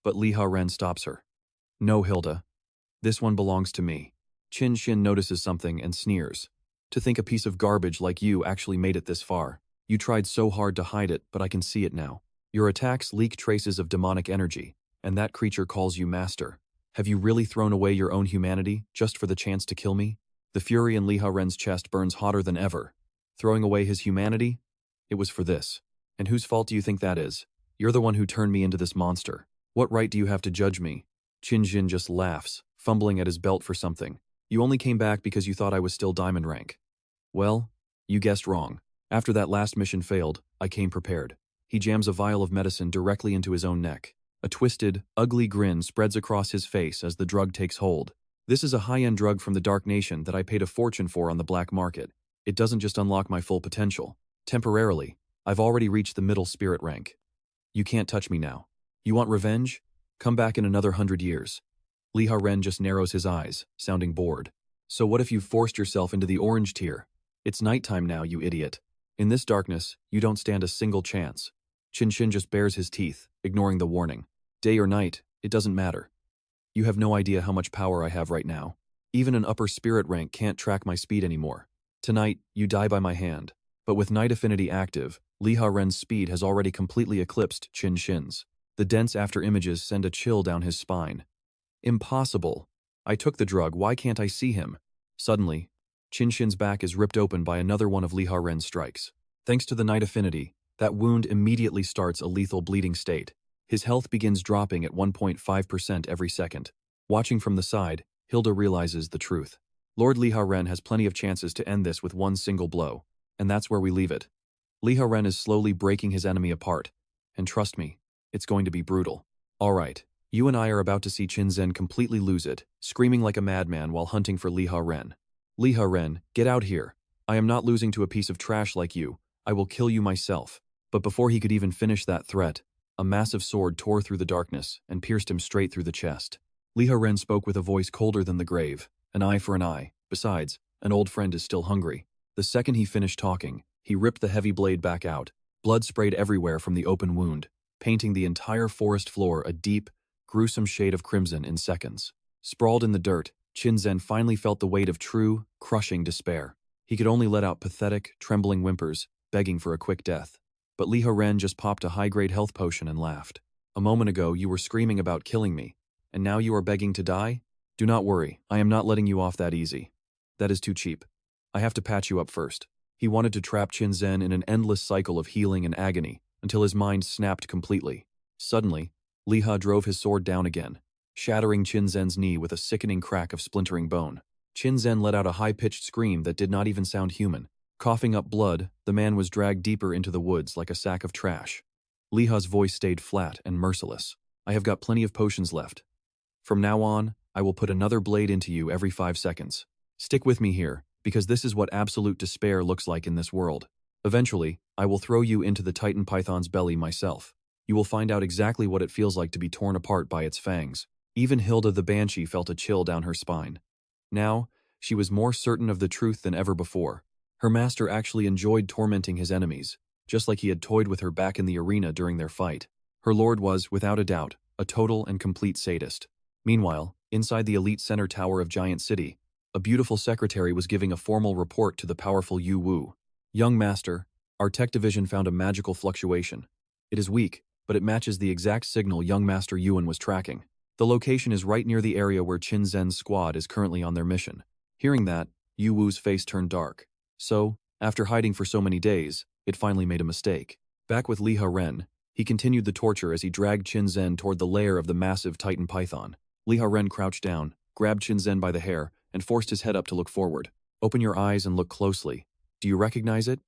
But Liha Ren stops her. No, Hilda. This one belongs to me. Qin Shin notices something and sneers. To think a piece of garbage like you actually made it this far. You tried so hard to hide it, but I can see it now. Your attacks leak traces of demonic energy, and that creature calls you master. Have you really thrown away your own humanity, just for the chance to kill me? The fury in Liha Ren's chest burns hotter than ever. Throwing away his humanity? It was for this. And whose fault do you think that is? You're the one who turned me into this monster. What right do you have to judge me? Qin Shin just laughs, fumbling at his belt for something. You only came back because you thought I was still diamond rank. Well, you guessed wrong. After that last mission failed, I came prepared. He jams a vial of medicine directly into his own neck. A twisted, ugly grin spreads across his face as the drug takes hold. This is a high-end drug from the Dark Nation that I paid a fortune for on the black market. It doesn't just unlock my full potential. Temporarily, I've already reached the middle spirit rank. You can't touch me now. You want revenge? Come back in another 100 years. Liha Ren just narrows his eyes, sounding bored. So what if you've forced yourself into the orange tier? It's nighttime now, you idiot. In this darkness, you don't stand a single chance. Qin Shin just bares his teeth, ignoring the warning. Day or night, it doesn't matter. You have no idea how much power I have right now. Even an upper spirit rank can't track my speed anymore. Tonight, you die by my hand. But with Night Affinity active, Liha Ren's speed has already completely eclipsed Qin Shin's. The dense after images send a chill down his spine. Impossible. I took the drug, why can't I see him? Suddenly, Qin Shin's back is ripped open by another one of Liha Ren's strikes. Thanks to the Night Affinity, that wound immediately starts a lethal bleeding state. His health begins dropping at 1.5% every second. Watching from the side, Hilda realizes the truth. Lord Liha Ren has plenty of chances to end this with one single blow, and that's where we leave it. Liha Ren is slowly breaking his enemy apart, and trust me, it's going to be brutal. Alright, you and I are about to see Qin Zhen completely lose it, screaming like a madman while hunting for Liha Ren. Liha Ren, get out here. I am not losing to a piece of trash like you. I will kill you myself. But before he could even finish that threat, a massive sword tore through the darkness and pierced him straight through the chest. Liha Ren spoke with a voice colder than the grave, an eye for an eye. Besides, an old friend is still hungry. The second he finished talking, he ripped the heavy blade back out. Blood sprayed everywhere from the open wound, painting the entire forest floor a deep, gruesome shade of crimson in seconds. Sprawled in the dirt, Qinzhen finally felt the weight of true, crushing despair. He could only let out pathetic, trembling whimpers, begging for a quick death. But Liha Ren just popped a high-grade health potion and laughed. A moment ago you were screaming about killing me, and now you are begging to die? Do not worry, I am not letting you off that easy. That is too cheap. I have to patch you up first. He wanted to trap Qinzhen in an endless cycle of healing and agony, until his mind snapped completely. Suddenly, Liha drove his sword down again, shattering Qinzhen's knee with a sickening crack of splintering bone. Qinzhen let out a high-pitched scream that did not even sound human. Coughing up blood, the man was dragged deeper into the woods like a sack of trash. Liha's voice stayed flat and merciless. I have got plenty of potions left. From now on, I will put another blade into you every 5 seconds. Stick with me here, because this is what absolute despair looks like in this world. Eventually, I will throw you into the Titan Python's belly myself. You will find out exactly what it feels like to be torn apart by its fangs. Even Hilda the Banshee felt a chill down her spine. Now, she was more certain of the truth than ever before. Her master actually enjoyed tormenting his enemies, just like he had toyed with her back in the arena during their fight. Her lord was, without a doubt, a total and complete sadist. Meanwhile, inside the elite center tower of Giant City, a beautiful secretary was giving a formal report to the powerful Yu Wu. Young master, our tech division found a magical fluctuation. It is weak, but it matches the exact signal young master Yuan was tracking. The location is right near the area where Qinzhen's squad is currently on their mission. Hearing that, Yu Wu's face turned dark. So, after hiding for so many days, it finally made a mistake. Back with Liha Ren, he continued the torture as he dragged Qinzhen toward the lair of the massive Titan Python. Liha Ren crouched down, grabbed Qinzhen by the hair, and forced his head up to look forward. Open your eyes and look closely. Do you recognize it?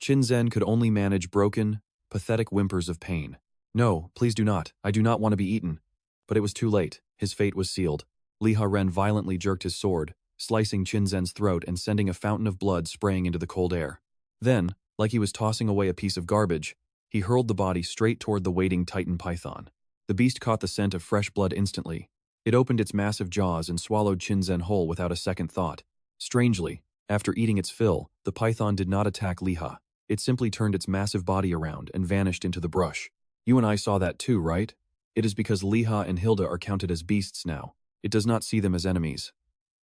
Qinzhen could only manage broken, pathetic whimpers of pain. No, please do not. I do not want to be eaten. But it was too late. His fate was sealed. Liha Ren violently jerked his sword, slicing Qinzhen's throat and sending a fountain of blood spraying into the cold air. Then, like he was tossing away a piece of garbage, he hurled the body straight toward the waiting Titan Python. The beast caught the scent of fresh blood instantly. It opened its massive jaws and swallowed Qinzhen whole without a second thought. Strangely, after eating its fill, the python did not attack Liha. It simply turned its massive body around and vanished into the brush. You and I saw that too, right? It is because Liha and Hilda are counted as beasts now. It does not see them as enemies.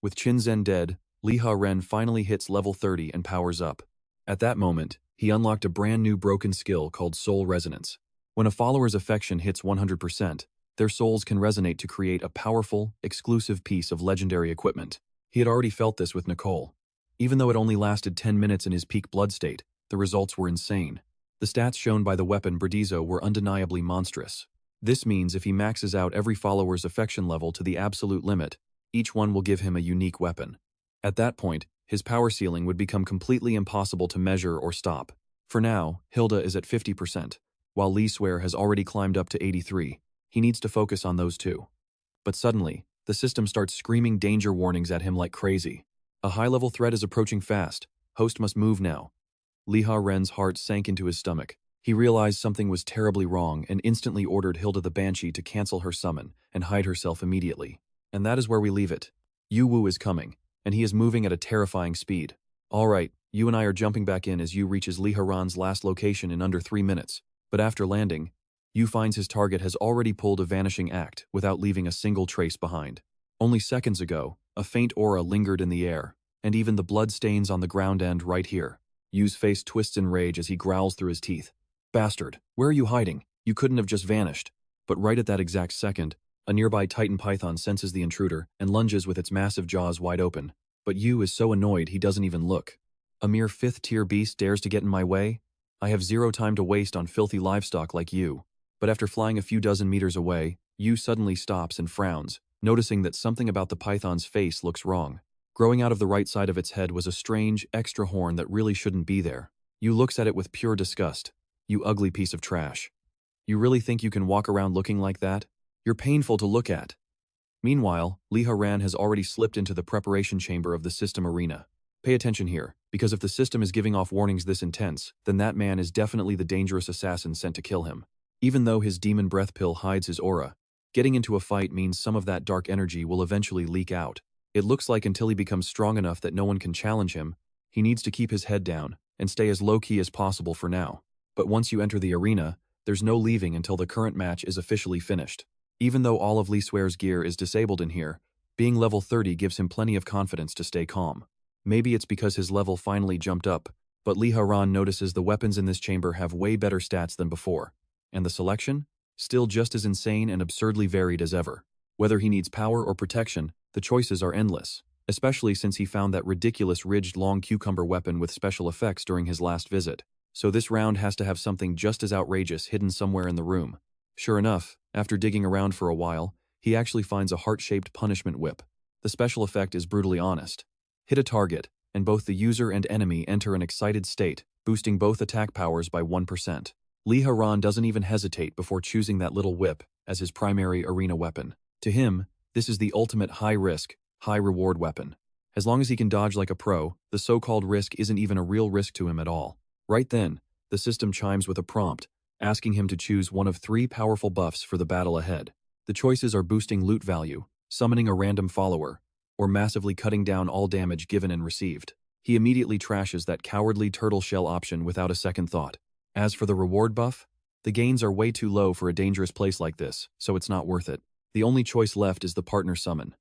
With Qinzhen dead, Liha Ren finally hits level 30 and powers up. At that moment, he unlocked a brand new broken skill called Soul Resonance. When a follower's affection hits 100%, their souls can resonate to create a powerful, exclusive piece of legendary equipment. He had already felt this with Nicole. Even though it only lasted 10 minutes in his peak blood state, the results were insane. The stats shown by the weapon Bradizo were undeniably monstrous. This means if he maxes out every follower's affection level to the absolute limit, each one will give him a unique weapon. At that point, his power ceiling would become completely impossible to measure or stop. For now, Hilda is at 50%, while Li Swear has already climbed up to 83%. He needs to focus on those two. But suddenly, the system starts screaming danger warnings at him like crazy. A high-level threat is approaching fast. Host must move now. Liha Ren's heart sank into his stomach. He realized something was terribly wrong and instantly ordered Hilda the Banshee to cancel her summon and hide herself immediately. And that is where we leave it. Yu Wu is coming, and he is moving at a terrifying speed. All right, you and I are jumping back in as Yu reaches Liha Ren's last location in under 3 minutes. But after landing, Yu finds his target has already pulled a vanishing act without leaving a single trace behind. Only seconds ago, a faint aura lingered in the air, and even the blood stains on the ground end right here. Yu's face twists in rage as he growls through his teeth. Bastard, where are you hiding? You couldn't have just vanished. But right at that exact second, a nearby Titan Python senses the intruder and lunges with its massive jaws wide open. But Yu is so annoyed he doesn't even look. A mere 5th-tier beast dares to get in my way? I have zero time to waste on filthy livestock like you. But after flying a few dozen meters away, Yu suddenly stops and frowns, noticing that something about the python's face looks wrong. Growing out of the right side of its head was a strange, extra horn that really shouldn't be there. Yu looks at it with pure disgust. You ugly piece of trash. You really think you can walk around looking like that? You're painful to look at. Meanwhile, Liha Ren has already slipped into the preparation chamber of the system arena. Pay attention here, because if the system is giving off warnings this intense, then that man is definitely the dangerous assassin sent to kill him. Even though his demon breath pill hides his aura, getting into a fight means some of that dark energy will eventually leak out. It looks like until he becomes strong enough that no one can challenge him, He needs to keep his head down and stay as low-key as possible for now. But once you enter the arena, there's no leaving until the current match is officially finished. Even though all of Lee Swear's gear is disabled in here, being level 30 gives him plenty of confidence to stay calm. Maybe it's because his level finally jumped up, but Liha Ren notices the weapons in this chamber have way better stats than before. And the selection? Still just as insane and absurdly varied as ever. Whether he needs power or protection, the choices are endless, especially since he found that ridiculous ridged long cucumber weapon with special effects during his last visit. So this round has to have something just as outrageous hidden somewhere in the room. Sure enough, after digging around for a while, he actually finds a heart-shaped punishment whip. The special effect is brutally honest. Hit a target, and both the user and enemy enter an excited state, boosting both attack powers by 1%. Liha Ren doesn't even hesitate before choosing that little whip as his primary arena weapon. To him, this is the ultimate high-risk, high-reward weapon. As long as he can dodge like a pro, the so-called risk isn't even a real risk to him at all. Right then, the system chimes with a prompt, asking him to choose one of 3 powerful buffs for the battle ahead. The choices are boosting loot value, summoning a random follower, or massively cutting down all damage given and received. He immediately trashes that cowardly turtle shell option without a second thought. As for the reward buff, the gains are way too low for a dangerous place like this, so it's not worth it. The only choice left is the partner summon.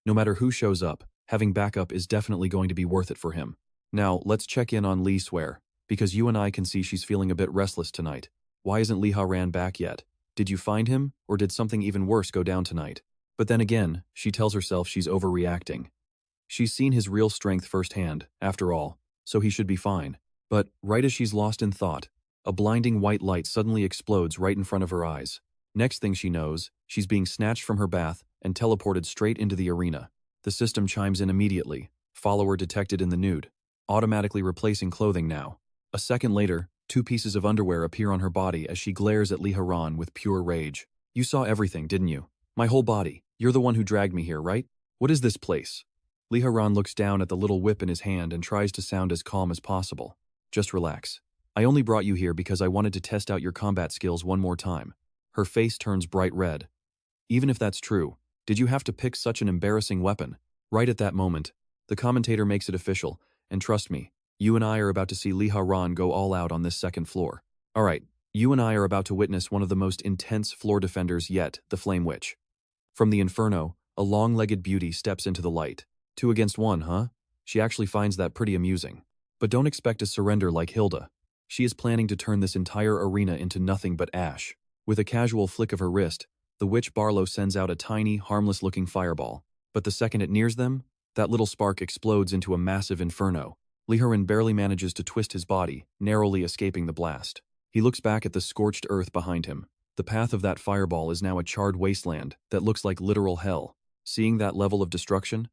No matter who shows up, having backup is definitely going to be worth it for him. Now, let's check in on Lee Swear, because you and I can see she's feeling a bit restless tonight. Why isn't Liha Ren back yet? Did you find him, or did something even worse go down tonight? But then again, she tells herself she's overreacting. She's seen his real strength firsthand, after all, so he should be fine. But right as she's lost in thought, a blinding white light suddenly explodes right in front of her eyes. Next thing she knows, she's being snatched from her bath and teleported straight into the arena. The system chimes in immediately. Follower detected in the nude. Automatically replacing clothing now. A second later, 2 pieces of underwear appear on her body as she glares at Liha Ren with pure rage. You saw everything, didn't you? My whole body. You're the one who dragged me here, right? What is this place? Liha Ren looks down at the little whip in his hand and tries to sound as calm as possible. Just relax. I only brought you here because I wanted to test out your combat skills one more time. Her face turns bright red. Even if that's true, did you have to pick such an embarrassing weapon? Right at that moment, the commentator makes it official, and trust me, you and I are about to see Liha Ren go all out on this second floor. Alright, you and I are about to witness one of the most intense floor defenders yet, the Flame Witch. From the Inferno, a long-legged beauty steps into the light. 2 against 1, huh? She actually finds that pretty amusing. But don't expect to surrender like Hilda. She is planning to turn this entire arena into nothing but ash. With a casual flick of her wrist, the witch Barlow sends out a tiny, harmless-looking fireball. But the second it nears them, that little spark explodes into a massive inferno. Liha Ren barely manages to twist his body, narrowly escaping the blast. He looks back at the scorched earth behind him. The path of that fireball is now a charred wasteland that looks like literal hell. Seeing that level of destruction,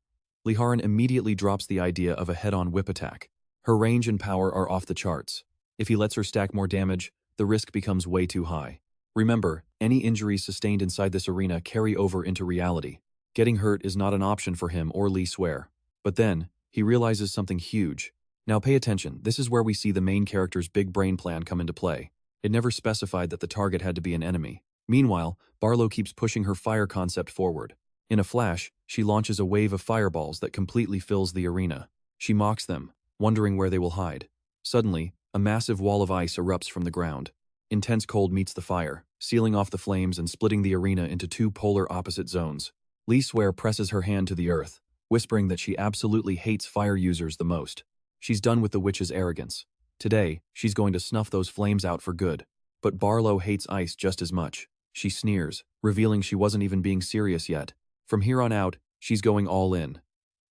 Liha Ren immediately drops the idea of a head-on whip attack. Her range and power are off the charts. If he lets her stack more damage, the risk becomes way too high. Remember, any injuries sustained inside this arena carry over into reality. Getting hurt is not an option for him or Lee Swear. But then, he realizes something huge. Now pay attention, this is where we see the main character's big brain plan come into play. It never specified that the target had to be an enemy. Meanwhile, Barlow keeps pushing her fire concept forward. In a flash, she launches a wave of fireballs that completely fills the arena. She mocks them, wondering where they will hide. Suddenly, a massive wall of ice erupts from the ground. Intense cold meets the fire, sealing off the flames and splitting the arena into 2 polar opposite zones. Lee Swear presses her hand to the earth, whispering that she absolutely hates fire users the most. She's done with the witch's arrogance. Today, she's going to snuff those flames out for good. But Barlow hates ice just as much. She sneers, revealing she wasn't even being serious yet. From here on out, she's going all in.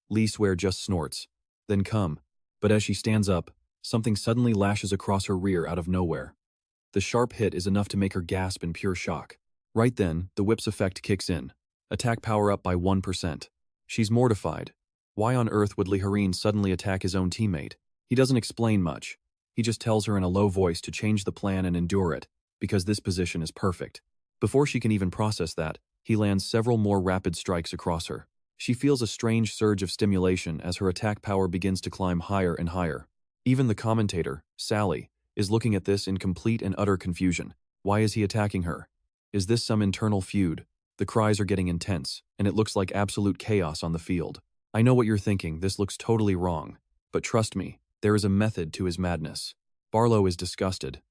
Lee Swear just snorts. Then come. But as she stands up, something suddenly lashes across her rear out of nowhere. The sharp hit is enough to make her gasp in pure shock. Right then, the whip's effect kicks in. Attack power up by 1%. She's mortified. Why on earth would Liha Ren suddenly attack his own teammate? He doesn't explain much. He just tells her in a low voice to change the plan and endure it, because this position is perfect. Before she can even process that, he lands several more rapid strikes across her. She feels a strange surge of stimulation as her attack power begins to climb higher and higher. Even the commentator, Sally, is looking at this in complete and utter confusion. Why is he attacking her? Is this some internal feud? The cries are getting intense, and it looks like absolute chaos on the field. I know what you're thinking, this looks totally wrong. But trust me, There is a method to his madness. Barlow is disgusted.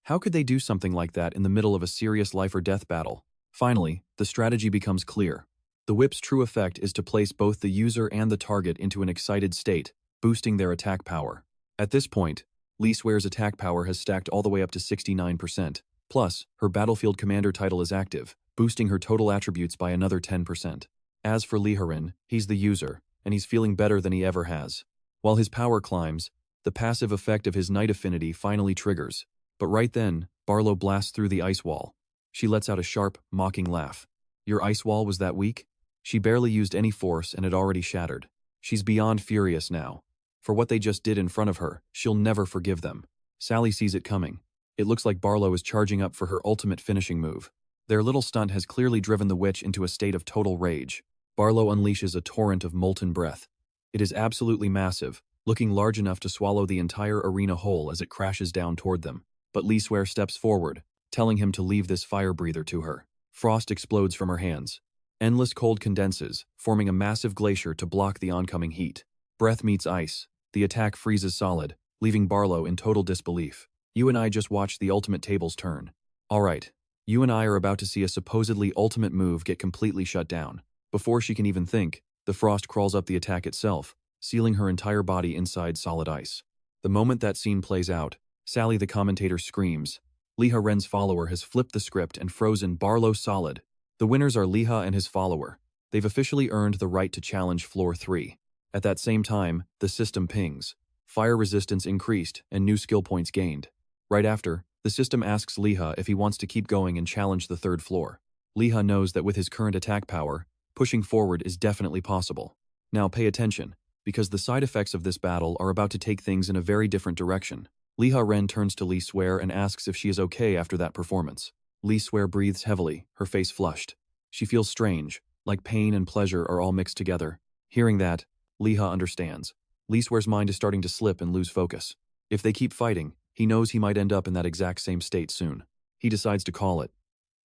How could they do something like that in the middle of a serious life-or-death battle? Finally, the strategy becomes clear. The whip's true effect is to place both the user and the target into an excited state, boosting their attack power. At this point, Lee Swear's attack power has stacked all the way up to 69%. Plus, her battlefield commander title is active, boosting her total attributes by another 10%. As for Liha Ren, he's the user, and he's feeling better than he ever has. While his power climbs, the passive effect of his Knight affinity finally triggers. But right then, Barlow blasts through the ice wall. She lets out a sharp, mocking laugh. Your ice wall was that weak? She barely used any force and it already shattered. She's beyond furious now. For what they just did in front of her, she'll never forgive them. Sally sees it coming. It looks like Barlow is charging up for her ultimate finishing move. Their little stunt has clearly driven the witch into a state of total rage. Barlow unleashes a torrent of molten breath. It is absolutely massive, looking large enough to swallow the entire arena whole as it crashes down toward them. But Lee Swear steps forward, telling him to leave this fire breather to her. Frost explodes from her hands. Endless cold condenses, forming a massive glacier to block the oncoming heat. Breath meets ice. The attack freezes solid, leaving Barlow in total disbelief. You and I just watched the ultimate tables turn. Alright, you and I are about to see a supposedly ultimate move get completely shut down. Before she can even think, the frost crawls up the attack itself, sealing her entire body inside solid ice. The moment that scene plays out, Sally the commentator screams. Liha Ren's follower has flipped the script and frozen Barlow solid. The winners are Liha and his follower. They've officially earned the right to challenge Floor 3. At that same time, the system pings. Fire resistance increased and new skill points gained. Right after, the system asks Liha if he wants to keep going and challenge the third floor. Liha knows that with his current attack power, pushing forward is definitely possible. Now pay attention, because the side effects of this battle are about to take things in a very different direction. Liha Ren turns to Lee Swear and asks if she is okay after that performance. Lee Swear breathes heavily, her face flushed. She feels strange, like pain and pleasure are all mixed together. Hearing that, Liha understands. Lee Swear's mind is starting to slip and lose focus. If they keep fighting, he knows he might end up in that exact same state soon. He decides to call it.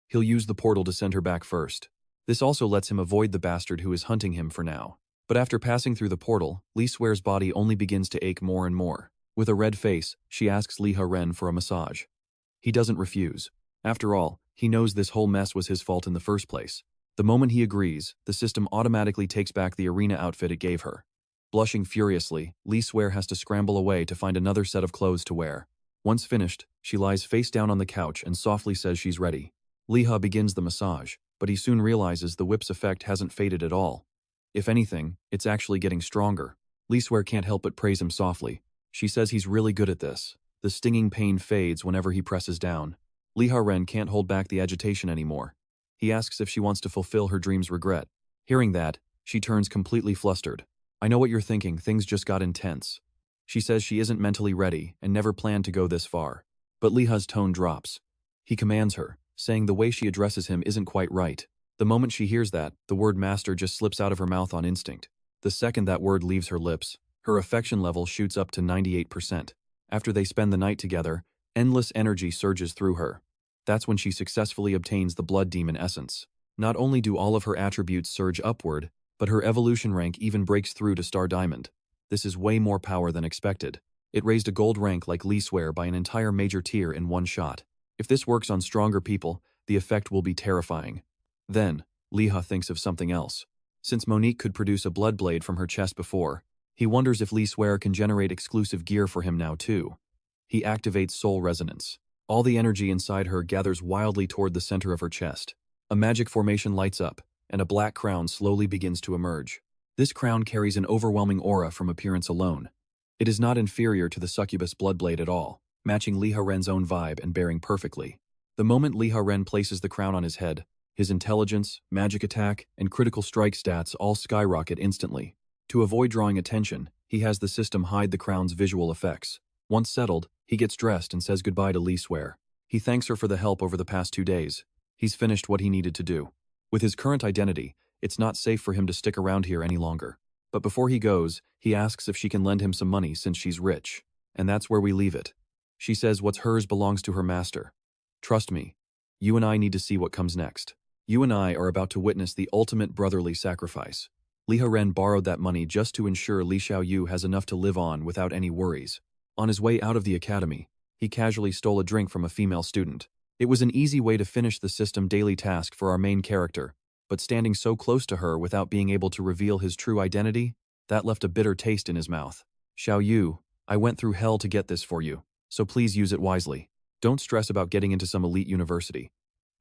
He'll use the portal to send her back first. This also lets him avoid the bastard who is hunting him for now. But after passing through the portal, Lee Swear's body only begins to ache more and more. With a red face, she asks Liha Ren for a massage. He doesn't refuse. After all, he knows this whole mess was his fault in the first place. The moment he agrees, the system automatically takes back the arena outfit it gave her. Blushing furiously, Lee Swear has to scramble away to find another set of clothes to wear. Once finished, she lies face down on the couch and softly says she's ready. Liha begins the massage, but he soon realizes the whip's effect hasn't faded at all. If anything, it's actually getting stronger. Lee Swear can't help but praise him softly. She says he's really good at this. The stinging pain fades whenever he presses down. Liha Ren can't hold back the agitation anymore. He asks if she wants to fulfill her dream's regret. Hearing that, she turns completely flustered. I know what you're thinking, things just got intense. She says she isn't mentally ready and never planned to go this far. But Liha's tone drops. He commands her, saying the way she addresses him isn't quite right. The moment she hears that, the word master just slips out of her mouth on instinct. The second that word leaves her lips, her affection level shoots up to 98%. After they spend the night together, endless energy surges through her. That's when she successfully obtains the blood demon essence. Not only do all of her attributes surge upward, but her evolution rank even breaks through to Star Diamond. This is way more power than expected. It raised a gold rank like Lee Swear by an entire major tier in one shot. If this works on stronger people, the effect will be terrifying. Then, Liha thinks of something else. Since Monique could produce a blood blade from her chest before, he wonders if Lee Swear can generate exclusive gear for him now too. He activates soul resonance. All the energy inside her gathers wildly toward the center of her chest. A magic formation lights up, and a black crown slowly begins to emerge. This crown carries an overwhelming aura from appearance alone. It is not inferior to the succubus bloodblade at all, matching Liha Ren's own vibe and bearing perfectly. The moment Liha Ren places the crown on his head, his intelligence, magic attack, and critical strike stats all skyrocket instantly. To avoid drawing attention, he has the system hide the crown's visual effects. Once settled, he gets dressed and says goodbye to Lee Swear. He thanks her for the help over the past 2 days. He's finished what he needed to do. With his current identity, it's not safe for him to stick around here any longer. But before he goes, he asks if she can lend him some money since she's rich. And that's where we leave it. She says what's hers belongs to her master. Trust me, you and I need to see what comes next. You and I are about to witness the ultimate brotherly sacrifice. Liha Ren borrowed that money just to ensure Li Xiaoyu has enough to live on without any worries. On his way out of the academy, he casually stole a drink from a female student. It was an easy way to finish the system daily task for our main character, but standing so close to her without being able to reveal his true identity, that left a bitter taste in his mouth. Xiaoyu, I went through hell to get this for you, so please use it wisely. Don't stress about getting into some elite university.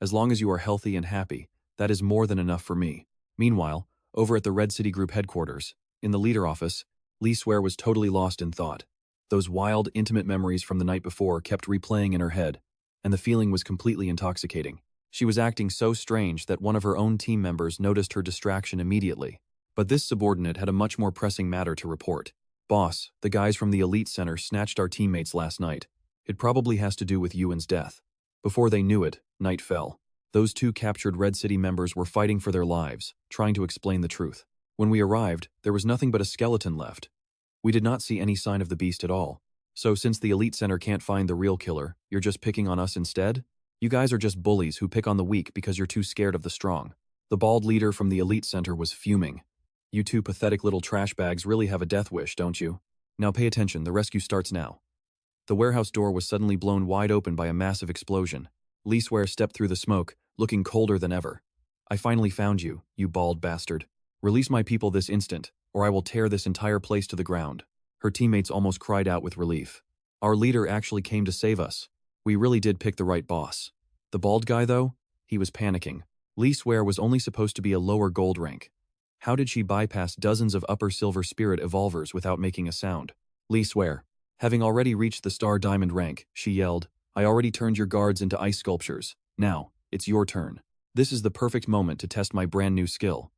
As long as you are healthy and happy, that is more than enough for me. Meanwhile, over at the Red City Group headquarters, in the leader office, Li Swear was totally lost in thought. Those wild, intimate memories from the night before kept replaying in her head, and the feeling was completely intoxicating. She was acting so strange that one of her own team members noticed her distraction immediately. But this subordinate had a much more pressing matter to report. Boss, the guys from the elite center snatched our teammates last night. It probably has to do with Yuan's death. Before they knew it, night fell. Those two captured Red City members were fighting for their lives, trying to explain the truth. When we arrived, there was nothing but a skeleton left. We did not see any sign of the beast at all. So since the elite center can't find the real killer, you're just picking on us instead? You guys are just bullies who pick on the weak because you're too scared of the strong. The bald leader from the elite center was fuming. You two pathetic little trash bags really have a death wish, don't you? Now pay attention, the rescue starts now. The warehouse door was suddenly blown wide open by a massive explosion. Li Swear stepped through the smoke, looking colder than ever. I finally found you, you bald bastard. Release my people this instant, or I will tear this entire place to the ground. Her teammates almost cried out with relief. Our leader actually came to save us. We really did pick the right boss. The bald guy, though? He was panicking. Li Swear was only supposed to be a lower gold rank. How did she bypass dozens of upper silver spirit evolvers without making a sound? Li Swear. Having already reached the star diamond rank, she yelled, I already turned your guards into ice sculptures. Now, it's your turn. This is the perfect moment to test my brand new skill.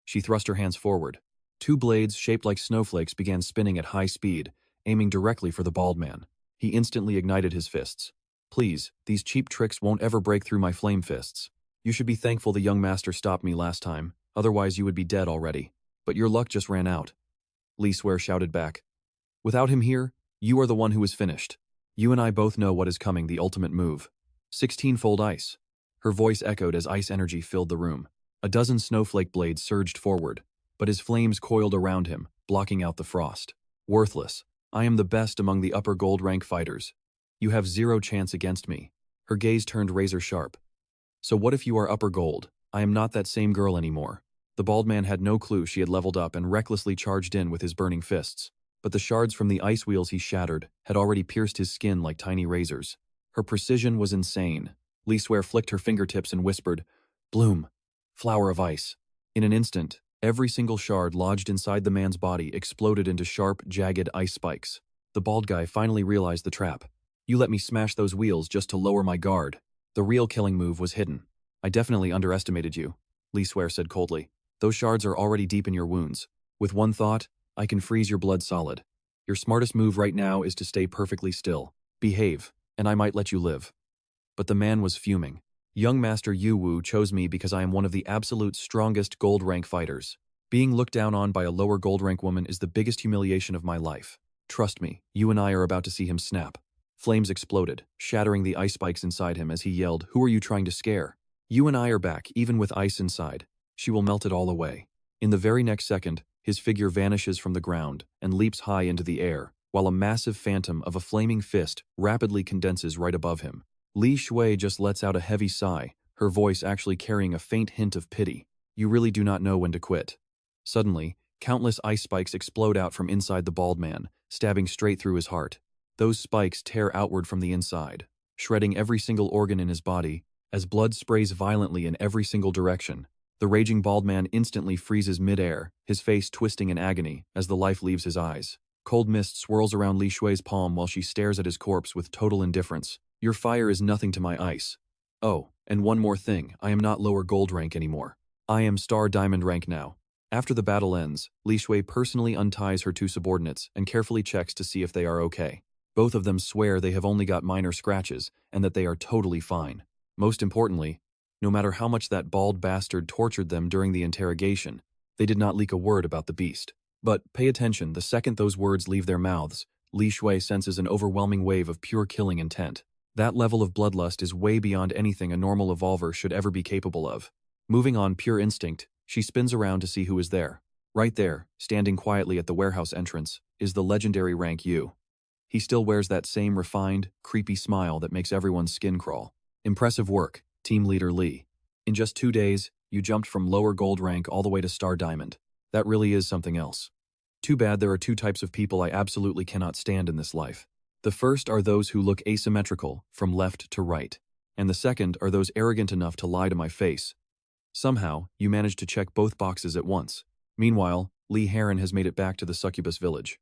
She thrust her hands forward. Two blades shaped like snowflakes began spinning at high speed, aiming directly for the bald man. He instantly ignited his fists. Please, these cheap tricks won't ever break through my flame fists. You should be thankful the young master stopped me last time, otherwise you would be dead already. But your luck just ran out. Li Swear shouted back. Without him here, you are the one who is finished. You and I both know what is coming, the ultimate move. 16-fold ice. Her voice echoed as ice energy filled the room. A dozen snowflake blades surged forward, but his flames coiled around him, blocking out the frost. Worthless. I am the best among the upper gold rank fighters. You have zero chance against me. Her gaze turned razor sharp. So what if you are upper gold? I am not that same girl anymore. The bald man had no clue she had leveled up and recklessly charged in with his burning fists. But the shards from the ice wheels he shattered had already pierced his skin like tiny razors. Her precision was insane. Li Swear flicked her fingertips and whispered, Bloom, flower of ice. In an instant, every single shard lodged inside the man's body exploded into sharp, jagged ice spikes. The bald guy finally realized the trap. You let me smash those wheels just to lower my guard. The real killing move was hidden. I definitely underestimated you, Li Swear said coldly. Those shards are already deep in your wounds. With one thought, I can freeze your blood solid. Your smartest move right now is to stay perfectly still. Behave, and I might let you live. But the man was fuming. Young Master Yu Wu chose me because I am one of the absolute strongest gold rank fighters. Being looked down on by a lower gold rank woman is the biggest humiliation of my life. Trust me, you and I are about to see him snap. Flames exploded, shattering the ice spikes inside him as he yelled, Who are you trying to scare? You and I are back, even with ice inside. She will melt it all away. In the very next second, his figure vanishes from the ground and leaps high into the air, while a massive phantom of a flaming fist rapidly condenses right above him. Li Shui just lets out a heavy sigh, her voice actually carrying a faint hint of pity. You really do not know when to quit. Suddenly, countless ice spikes explode out from inside the bald man, stabbing straight through his heart. Those spikes tear outward from the inside, shredding every single organ in his body, as blood sprays violently in every single direction. The raging bald man instantly freezes mid-air, his face twisting in agony as the life leaves his eyes. Cold mist swirls around Li Shui's palm while she stares at his corpse with total indifference. Your fire is nothing to my ice. Oh, and one more thing, I am not lower gold rank anymore. I am star diamond rank now. After the battle ends, Li Shui personally unties her two subordinates and carefully checks to see if they are okay. Both of them swear they have only got minor scratches and that they are totally fine. Most importantly, no matter how much that bald bastard tortured them during the interrogation, they did not leak a word about the beast. But pay attention, the second those words leave their mouths, Li Shui senses an overwhelming wave of pure killing intent. That level of bloodlust is way beyond anything a normal evolver should ever be capable of. Moving on pure instinct, she spins around to see who is there. Right there, standing quietly at the warehouse entrance, is the legendary rank U. He still wears that same refined, creepy smile that makes everyone's skin crawl. Impressive work, Team Leader Lee. In just 2 days, you jumped from lower gold rank all the way to Star Diamond. That really is something else. Too bad there are 2 types of people I absolutely cannot stand in this life. The first are those who look asymmetrical, from left to right. And the second are those arrogant enough to lie to my face. Somehow, you managed to check both boxes at once. Meanwhile, Liha Ren has made it back to the succubus village.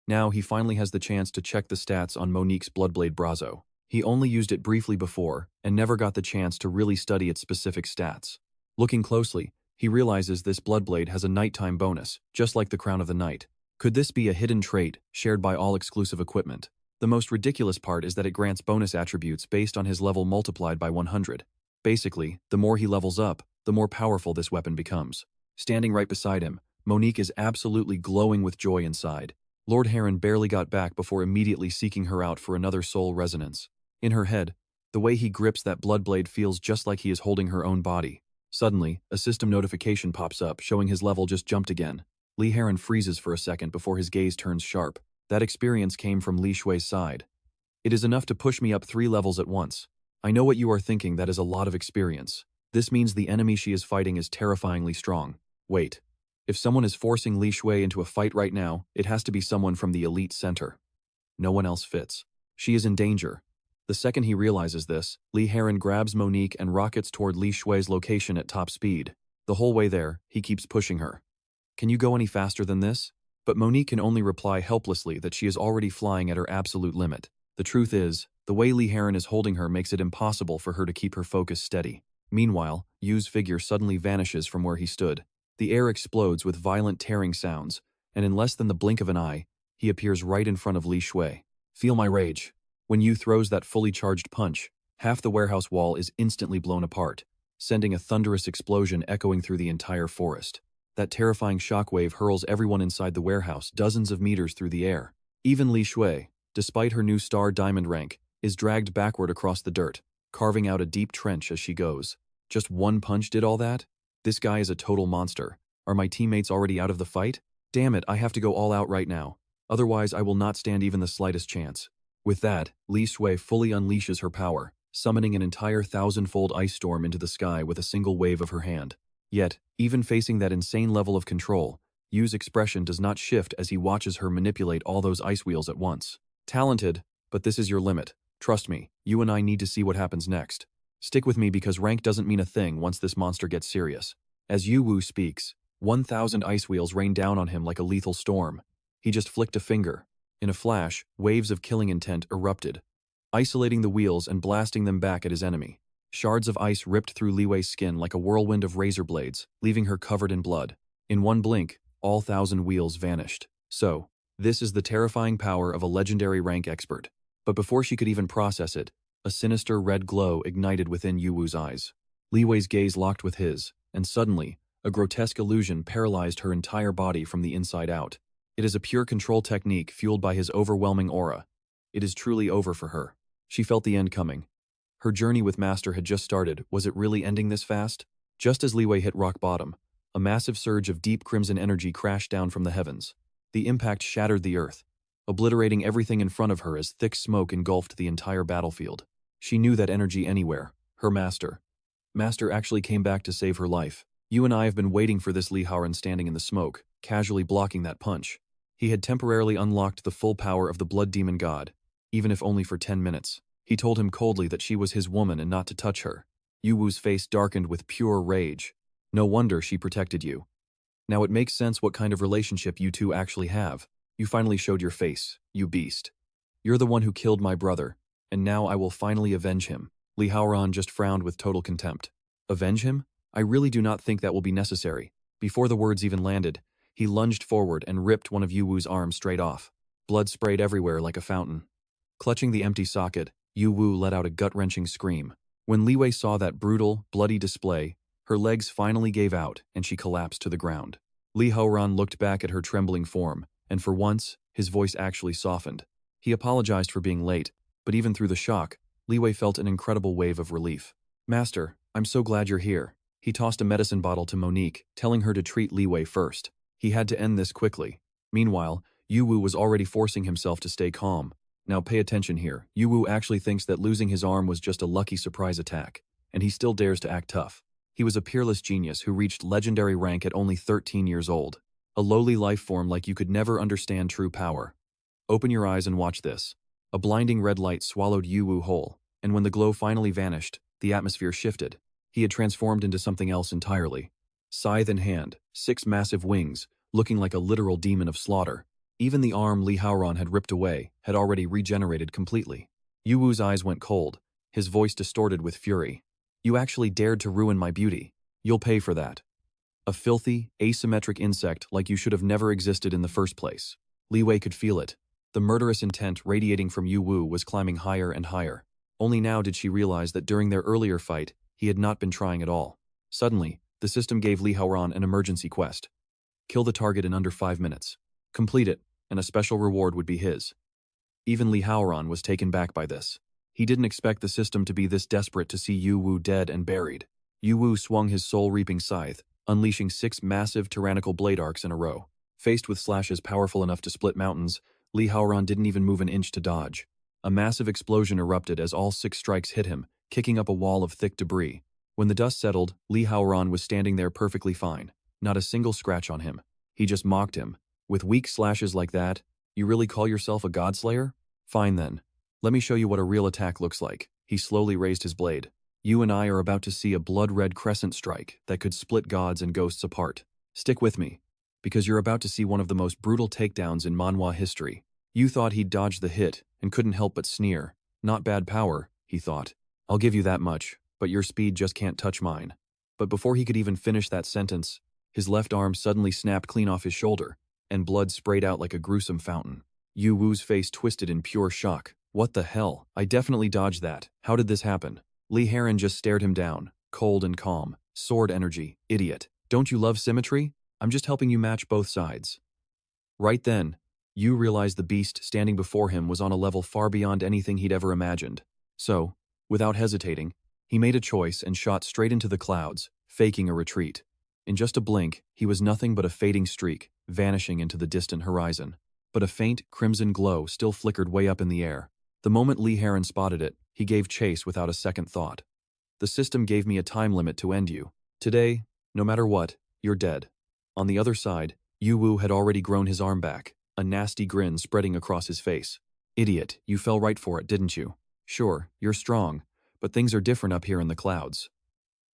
Now he finally has the chance to check the stats on Monique's Bloodblade Brazo. He only used it briefly before, and never got the chance to really study its specific stats. Looking closely, he realizes this Bloodblade has a nighttime bonus, just like the Crown of the Night. Could this be a hidden trait, shared by all exclusive equipment? The most ridiculous part is that it grants bonus attributes based on his level multiplied by 100. Basically, the more he levels up, the more powerful this weapon becomes. Standing right beside him, Monique is absolutely glowing with joy inside. Lord Heron barely got back before immediately seeking her out for another soul resonance. In her head, the way he grips that Bloodblade feels just like he is holding her own body. Suddenly, a system notification pops up showing his level just jumped again. Liha Ren freezes for a second before his gaze turns sharp. That experience came from Li Shui's side. It is enough to push me up 3 levels at once. I know what you are thinking, that is a lot of experience. This means the enemy she is fighting is terrifyingly strong. Wait. If someone is forcing Li Shui into a fight right now, it has to be someone from the elite center. No one else fits. She is in danger. The second he realizes this, Liha Ren grabs Monique and rockets toward Li Shui's location at top speed. The whole way there, he keeps pushing her. Can you go any faster than this? But Monique can only reply helplessly that she is already flying at her absolute limit. The truth is, the way Liha Ren is holding her makes it impossible for her to keep her focus steady. Meanwhile, Yu's figure suddenly vanishes from where he stood. The air explodes with violent tearing sounds, and in less than the blink of an eye, he appears right in front of Li Shui. Feel my rage. When Yu throws that fully charged punch, half the warehouse wall is instantly blown apart, sending a thunderous explosion echoing through the entire forest. That terrifying shockwave hurls everyone inside the warehouse dozens of meters through the air. Even Li Shui, despite her new Star Diamond rank, is dragged backward across the dirt, carving out a deep trench as she goes. Just one punch did all that? This guy is a total monster. Are my teammates already out of the fight? Damn it, I have to go all out right now. Otherwise, I will not stand even the slightest chance. With that, Li Shui fully unleashes her power, summoning an entire 1,000-fold ice storm into the sky with a single wave of her hand. Yet, even facing that insane level of control, Yu's expression does not shift as he watches her manipulate all those ice wheels at once. Talented, but this is your limit. Trust me, you and I need to see what happens next. Stick with me because rank doesn't mean a thing once this monster gets serious. As Yu Wu speaks, 1,000 ice wheels rain down on him like a lethal storm. He just flicked a finger. In a flash, waves of killing intent erupted, isolating the wheels and blasting them back at his enemy. Shards of ice ripped through Li Wei's skin like a whirlwind of razor blades, leaving her covered in blood. In one blink, all 1,000 wheels vanished. So, this is the terrifying power of a legendary rank expert. But before she could even process it, a sinister red glow ignited within Yu Wu's eyes. Li Wei's gaze locked with his, and suddenly, a grotesque illusion paralyzed her entire body from the inside out. It is a pure control technique fueled by his overwhelming aura. It is truly over for her. She felt the end coming. Her journey with Master had just started. Was it really ending this fast? Just as Li Wei hit rock bottom, a massive surge of deep crimson energy crashed down from the heavens. The impact shattered the earth, obliterating everything in front of her as thick smoke engulfed the entire battlefield. She knew that energy anywhere. Her master. Master actually came back to save her life. You and I have been waiting for this. Liha Ren standing in the smoke, casually blocking that punch. He had temporarily unlocked the full power of the blood demon god, even if only for 10 minutes. He told him coldly that she was his woman and not to touch her. Yu Wu's face darkened with pure rage. No wonder she protected you. Now it makes sense what kind of relationship you two actually have. You finally showed your face, you beast. You're the one who killed my brother, and now I will finally avenge him. Liha Ren just frowned with total contempt. Avenge him? I really do not think that will be necessary. Before the words even landed, he lunged forward and ripped one of Yu Wu's arms straight off. Blood sprayed everywhere like a fountain. Clutching the empty socket, Yu Wu let out a gut-wrenching scream. When Li Wei saw that brutal, bloody display, her legs finally gave out and she collapsed to the ground. Liha Ren looked back at her trembling form, and for once, his voice actually softened. He apologized for being late, but even through the shock, Li Wei felt an incredible wave of relief. Master, I'm so glad you're here. He tossed a medicine bottle to Monique, telling her to treat Li Wei first. He had to end this quickly. Meanwhile, Yu-Wu was already forcing himself to stay calm. Now pay attention here. Yu-Wu actually thinks that losing his arm was just a lucky surprise attack, and he still dares to act tough. He was a peerless genius who reached legendary rank at only 13 years old. A lowly life form like you could never understand true power. Open your eyes and watch this. A blinding red light swallowed Yu-Wu whole, and when the glow finally vanished, the atmosphere shifted. He had transformed into something else entirely. Scythe in hand, 6 massive wings, looking like a literal demon of slaughter. Even the arm Liha Ren had ripped away had already regenerated completely. Yu-Wu's eyes went cold, his voice distorted with fury. You actually dared to ruin my beauty. You'll pay for that. A filthy, asymmetric insect like you should have never existed in the first place. Li Wei could feel it. The murderous intent radiating from Yu-Wu was climbing higher and higher. Only now did she realize that during their earlier fight, he had not been trying at all. Suddenly, the system gave Liha Ren an emergency quest. Kill the target in under 5 minutes. Complete it, and a special reward would be his. Even Liha Ren was taken back by this. He didn't expect the system to be this desperate to see Yu-Wu dead and buried. Yu-Wu swung his soul-reaping scythe, unleashing 6 massive tyrannical blade arcs in a row. Faced with slashes powerful enough to split mountains, Liha Ren didn't even move an inch to dodge. A massive explosion erupted as all 6 strikes hit him, kicking up a wall of thick debris. When the dust settled, Liha Ren was standing there perfectly fine. Not a single scratch on him. He just mocked him. With weak slashes like that, you really call yourself a godslayer? Fine then. Let me show you what a real attack looks like. He slowly raised his blade. You and I are about to see a blood-red crescent strike that could split gods and ghosts apart. Stick with me, because you're about to see one of the most brutal takedowns in Manhwa history. You thought he'd dodge the hit and couldn't help but sneer. Not bad power, he thought. I'll give you that much, but your speed just can't touch mine. But before he could even finish that sentence, his left arm suddenly snapped clean off his shoulder, and blood sprayed out like a gruesome fountain. Yu-Wu's face twisted in pure shock. What the hell? I definitely dodged that. How did this happen? Liha Ren just stared him down, cold and calm. Sword energy, idiot. Don't you love symmetry? I'm just helping you match both sides. Right then, Yu realized the beast standing before him was on a level far beyond anything he'd ever imagined. So, without hesitating, he made a choice and shot straight into the clouds, faking a retreat. In just a blink, he was nothing but a fading streak, vanishing into the distant horizon. But a faint, crimson glow still flickered way up in the air. The moment Liha Ren spotted it, he gave chase without a second thought. The system gave me a time limit to end you. Today, no matter what, you're dead. On the other side, Yu-Wu had already grown his arm back, a nasty grin spreading across his face. Idiot, you fell right for it, didn't you? Sure, you're strong, but things are different up here in the clouds.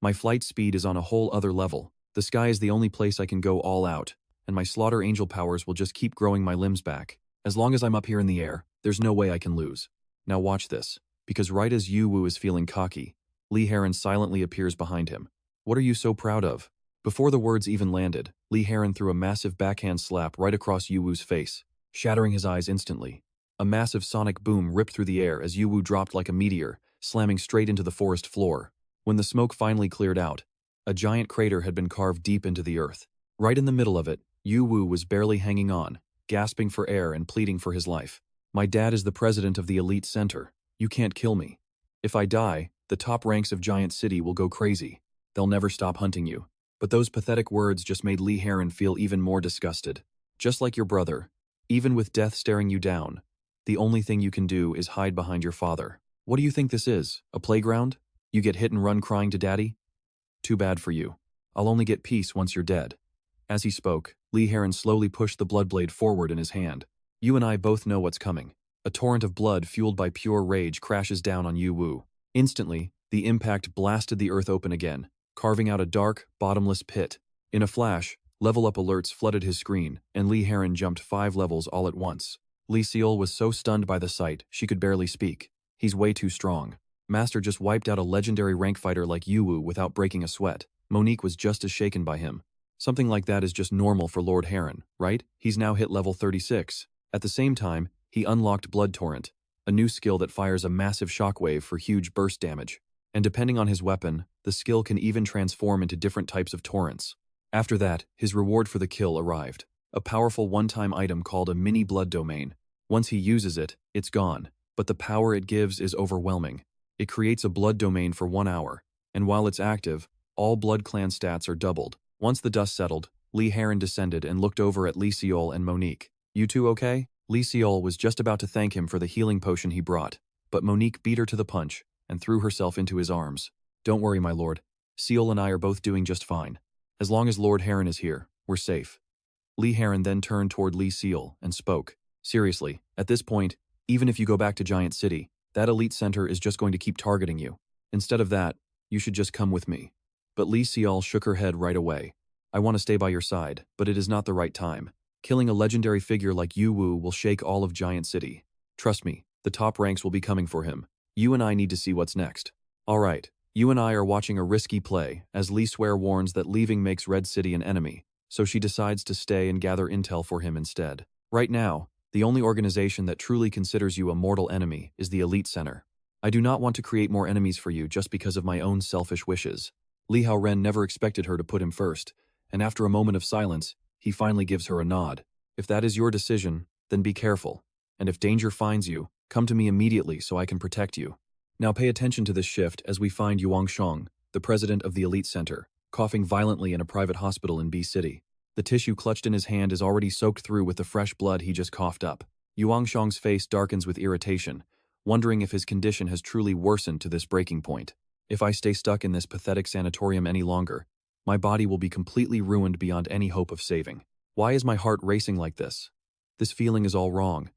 My flight speed is on a whole other level. The sky is the only place I can go all out, and my slaughter angel powers will just keep growing my limbs back. As long as I'm up here in the air, there's no way I can lose. Now watch this, because right as Yu-Wu is feeling cocky, Liha Ren silently appears behind him. What are you so proud of? Before the words even landed, Liha Ren threw a massive backhand slap right across Yu-Wu's face, shattering his eyes instantly. A massive sonic boom ripped through the air as Yu-Wu dropped like a meteor, slamming straight into the forest floor. When the smoke finally cleared out, a giant crater had been carved deep into the earth. Right in the middle of it, Yu-Wu was barely hanging on, gasping for air and pleading for his life. My dad is the president of the elite center. You can't kill me. If I die, the top ranks of Giant City will go crazy. They'll never stop hunting you. But those pathetic words just made Liha Ren feel even more disgusted. Just like your brother, even with death staring you down, the only thing you can do is hide behind your father. What do you think this is? A playground? You get hit and run crying to daddy? Too bad for you. I'll only get peace once you're dead. As he spoke, Liha Ren slowly pushed the blood blade forward in his hand. You and I both know what's coming. A torrent of blood fueled by pure rage crashes down on Yu-Wu. Instantly, the impact blasted the earth open again, carving out a dark, bottomless pit. In a flash, level-up alerts flooded his screen, and Liha Ren jumped 5 levels all at once. Li Seol was so stunned by the sight, she could barely speak. He's way too strong. Master just wiped out a legendary rank fighter like Yu-Wu without breaking a sweat. Monique was just as shaken by him. Something like that is just normal for Lord Heron, right? He's now hit level 36. At the same time, he unlocked Blood Torrent, a new skill that fires a massive shockwave for huge burst damage. And depending on his weapon, the skill can even transform into different types of torrents. After that, his reward for the kill arrived. A powerful one-time item called a mini blood domain. Once he uses it, it's gone, but the power it gives is overwhelming. It creates a blood domain for 1 hour, and while it's active, all Blood Clan stats are doubled. Once the dust settled, Liha Ren descended and looked over at Lee Seol and Monique. You two okay? Lee Seol was just about to thank him for the healing potion he brought, but Monique beat her to the punch and threw herself into his arms. Don't worry, my lord. Seol and I are both doing just fine. As long as Lord Heron is here, we're safe. Lee Heron then turned toward Lee Seol and spoke. Seriously, at this point, even if you go back to Giant City, that elite center is just going to keep targeting you. Instead of that, you should just come with me. But Lee Seol shook her head right away. I want to stay by your side, but it is not the right time. Killing a legendary figure like Yu Wu will shake all of Giant City. Trust me, the top ranks will be coming for him. You and I need to see what's next. Alright, you and I are watching a risky play, as Lee Swear warns that leaving makes Red City an enemy, so she decides to stay and gather intel for him instead. Right now, the only organization that truly considers you a mortal enemy is the Elite Center. I do not want to create more enemies for you just because of my own selfish wishes. Liha Ren never expected her to put him first, and after a moment of silence, he finally gives her a nod. If that is your decision, then be careful. And if danger finds you, come to me immediately so I can protect you. Now pay attention to this shift as we find Yuang Shong, the president of the Elite Center, coughing violently in a private hospital in B City. The tissue clutched in his hand is already soaked through with the fresh blood he just coughed up. Yuang Shong's face darkens with irritation, wondering if his condition has truly worsened to this breaking point. If I stay stuck in this pathetic sanatorium any longer, my body will be completely ruined beyond any hope of saving. Why is my heart racing like this? This feeling is all wrong,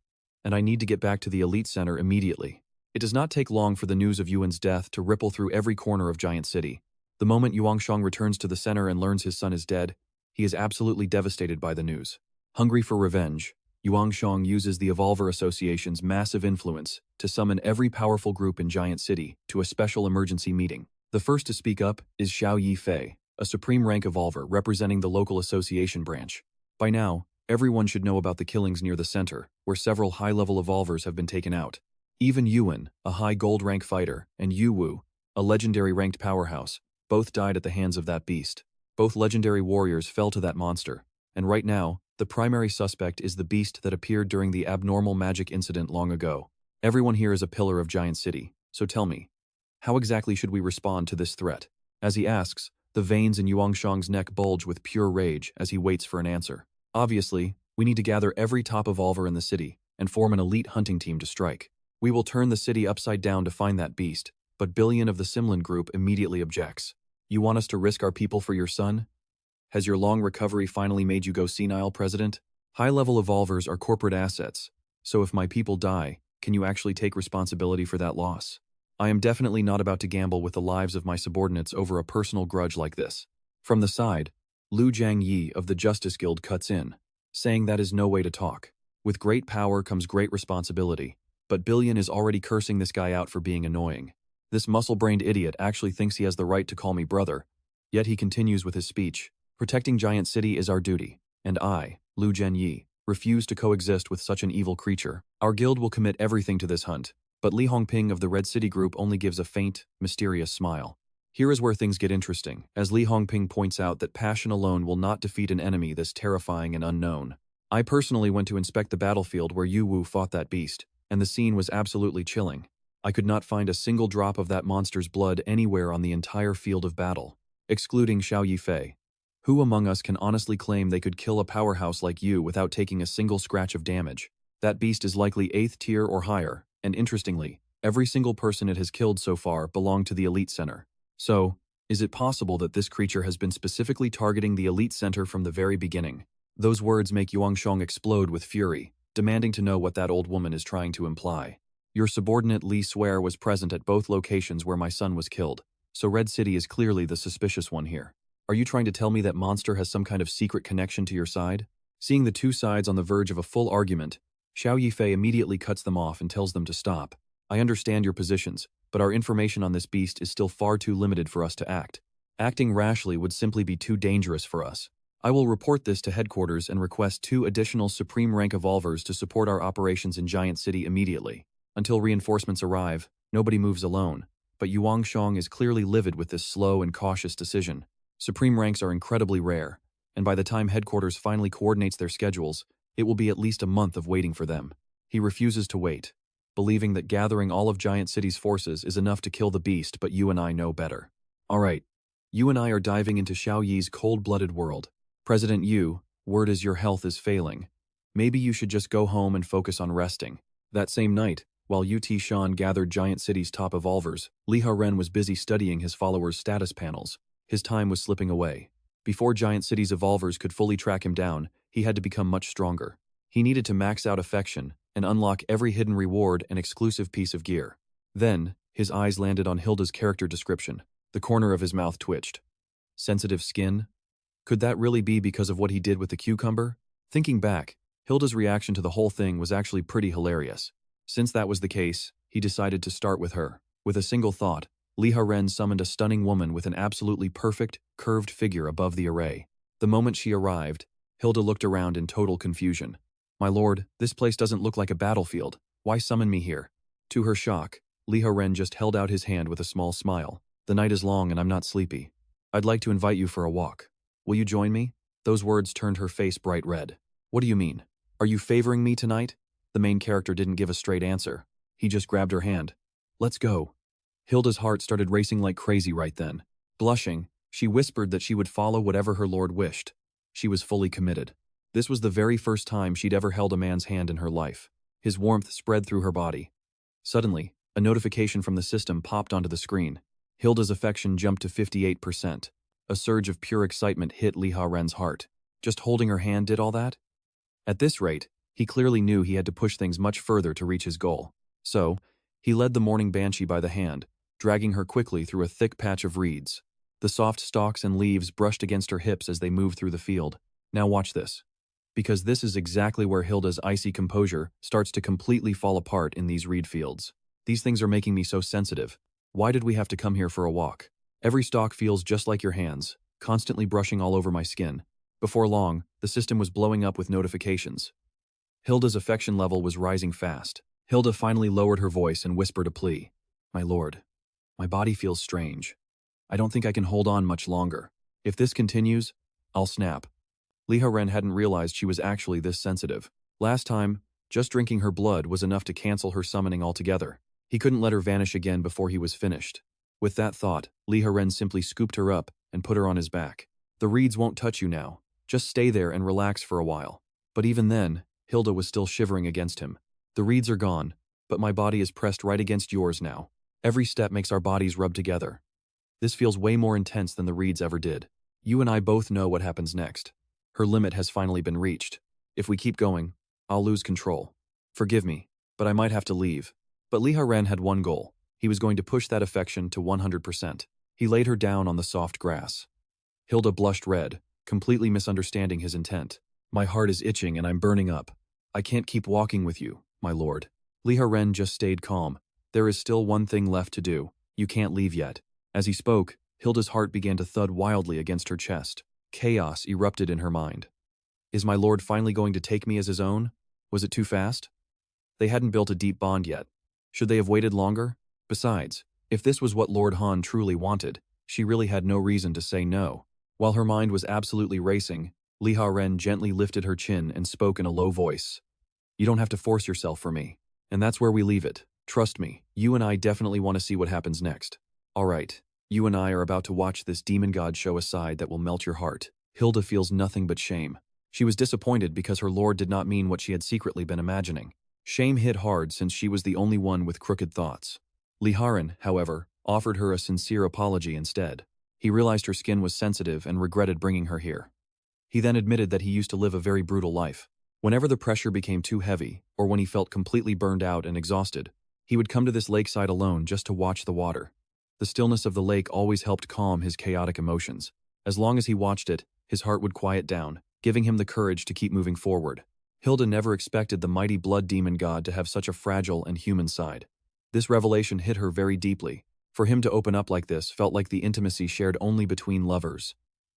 and I need to get back to the Elite Center immediately. It does not take long for the news of Yuan's death to ripple through every corner of Giant City. The moment Yuang Shong returns to the center and learns his son is dead, he is absolutely devastated by the news. Hungry for revenge, Yuang Shong uses the Evolver Association's massive influence to summon every powerful group in Giant City to a special emergency meeting. The first to speak up is Xiao Yifei, a supreme rank evolver representing the local association branch. By now, everyone should know about the killings near the center, where several high-level evolvers have been taken out. Even Yuan, a high gold rank fighter, and Yu Wu, a legendary ranked powerhouse, both died at the hands of that beast. Both legendary warriors fell to that monster, and right now, the primary suspect is the beast that appeared during the abnormal magic incident long ago. Everyone here is a pillar of Giant City, so tell me, how exactly should we respond to this threat? As he asks, the veins in Yuang Shong's neck bulge with pure rage as he waits for an answer. Obviously, we need to gather every top evolver in the city and form an elite hunting team to strike. We will turn the city upside down to find that beast, but Billion of the Simlin group immediately objects. You want us to risk our people for your son? Has your long recovery finally made you go senile, President? High-level evolvers are corporate assets, so if my people die, can you actually take responsibility for that loss? I am definitely not about to gamble with the lives of my subordinates over a personal grudge like this. From the side, Lu Jiangyi of the Justice Guild cuts in, saying that is no way to talk. With great power comes great responsibility, but Billion is already cursing this guy out for being annoying. This muscle-brained idiot actually thinks he has the right to call me brother, yet he continues with his speech. Protecting Giant City is our duty, and I, Lu Jiangyi, refuse to coexist with such an evil creature. Our guild will commit everything to this hunt, but Li Hongping of the Red City Group only gives a faint, mysterious smile. Here is where things get interesting, as Li Hongping points out that passion alone will not defeat an enemy this terrifying and unknown. I personally went to inspect the battlefield where Yu Wu fought that beast, and the scene was absolutely chilling. I could not find a single drop of that monster's blood anywhere on the entire field of battle, excluding Xiao Yifei. Who among us can honestly claim they could kill a powerhouse like you without taking a single scratch of damage? That beast is likely 8th tier or higher, and interestingly, every single person it has killed so far belonged to the Elite Center. So, is it possible that this creature has been specifically targeting the Elite Center from the very beginning? Those words make Yuang Shong explode with fury, demanding to know what that old woman is trying to imply. Your subordinate Li Swear was present at both locations where my son was killed, so Red City is clearly the suspicious one here. Are you trying to tell me that monster has some kind of secret connection to your side? Seeing the two sides on the verge of a full argument, Xiao Yifei immediately cuts them off and tells them to stop. I understand your positions, but our information on this beast is still far too limited for us to act. Acting rashly would simply be too dangerous for us. I will report this to headquarters and request 2 additional Supreme Rank Evolvers to support our operations in Giant City immediately. Until reinforcements arrive, nobody moves alone, but Yuang Shong is clearly livid with this slow and cautious decision. Supreme ranks are incredibly rare, and by the time headquarters finally coordinates their schedules, it will be at least a month of waiting for them. He refuses to wait, believing that gathering all of Giant City's forces is enough to kill the beast, but you and I know better. Alright, you and I are diving into Xiao Yi's cold-blooded world. President Yu, word is your health is failing. Maybe you should just go home and focus on resting. That same night, while UT Shan gathered Giant City's top evolvers, Liha Ren was busy studying his followers' status panels. His time was slipping away. Before Giant City's evolvers could fully track him down, he had to become much stronger. He needed to max out affection and unlock every hidden reward and exclusive piece of gear. Then, his eyes landed on Hilda's character description. The corner of his mouth twitched. Sensitive skin? Could that really be because of what he did with the cucumber? Thinking back, Hilda's reaction to the whole thing was actually pretty hilarious. Since that was the case, he decided to start with her. With a single thought, Liha Ren summoned a stunning woman with an absolutely perfect, curved figure above the array. The moment she arrived, Hilda looked around in total confusion. "My lord, this place doesn't look like a battlefield. Why summon me here?" To her shock, Liha Ren just held out his hand with a small smile. "The night is long and I'm not sleepy. I'd like to invite you for a walk. Will you join me?" Those words turned her face bright red. "What do you mean? Are you favoring me tonight?" The main character didn't give a straight answer. He just grabbed her hand. "Let's go." Hilda's heart started racing like crazy right then. Blushing, she whispered that she would follow whatever her lord wished. She was fully committed. This was the very first time she'd ever held a man's hand in her life. His warmth spread through her body. Suddenly, a notification from the system popped onto the screen. Hilda's affection jumped to 58%. A surge of pure excitement hit Liha Ren's heart. Just holding her hand did all that? At this rate, he clearly knew he had to push things much further to reach his goal. So, he led the morning banshee by the hand, dragging her quickly through a thick patch of reeds. The soft stalks and leaves brushed against her hips as they moved through the field. Now watch this. Because this is exactly where Hilda's icy composure starts to completely fall apart in these reed fields. These things are making me so sensitive. Why did we have to come here for a walk? Every stalk feels just like your hands, constantly brushing all over my skin. Before long, the system was blowing up with notifications. Hilda's affection level was rising fast. Hilda finally lowered her voice and whispered a plea. "My lord, my body feels strange. I don't think I can hold on much longer. If this continues, I'll snap." Liha Ren hadn't realized she was actually this sensitive. Last time, just drinking her blood was enough to cancel her summoning altogether. He couldn't let her vanish again before he was finished. With that thought, Liha Ren simply scooped her up and put her on his back. "The reeds won't touch you now. Just stay there and relax for a while." But even then, Hilda was still shivering against him. "The reeds are gone, but my body is pressed right against yours now. Every step makes our bodies rub together. This feels way more intense than the reeds ever did. You and I both know what happens next. Her limit has finally been reached. If we keep going, I'll lose control. Forgive me, but I might have to leave." But Liha Ren had one goal. He was going to push that affection to 100%. He laid her down on the soft grass. Hilda blushed red, completely misunderstanding his intent. "My heart is itching and I'm burning up. I can't keep walking with you, my lord." Liha Ren just stayed calm. "There is still one thing left to do. You can't leave yet." As he spoke, Hilda's heart began to thud wildly against her chest. Chaos erupted in her mind. Is my lord finally going to take me as his own? Was it too fast? They hadn't built a deep bond yet. Should they have waited longer? Besides, if this was what Lord Han truly wanted, she really had no reason to say no. While her mind was absolutely racing, Liha Ren gently lifted her chin and spoke in a low voice. "You don't have to force yourself for me. And that's where we leave it. Trust me, you and I definitely want to see what happens next. All right, you and I are about to watch this demon god show a side that will melt your heart." Hilda feels nothing but shame. She was disappointed because her lord did not mean what she had secretly been imagining. Shame hit hard since she was the only one with crooked thoughts. Liha Ren, however, offered her a sincere apology instead. He realized her skin was sensitive and regretted bringing her here. He then admitted that he used to live a very brutal life. Whenever the pressure became too heavy, or when he felt completely burned out and exhausted, he would come to this lakeside alone just to watch the water. The stillness of the lake always helped calm his chaotic emotions. As long as he watched it, his heart would quiet down, giving him the courage to keep moving forward. Hilda never expected the mighty blood demon god to have such a fragile and human side. This revelation hit her very deeply. For him to open up like this felt like the intimacy shared only between lovers.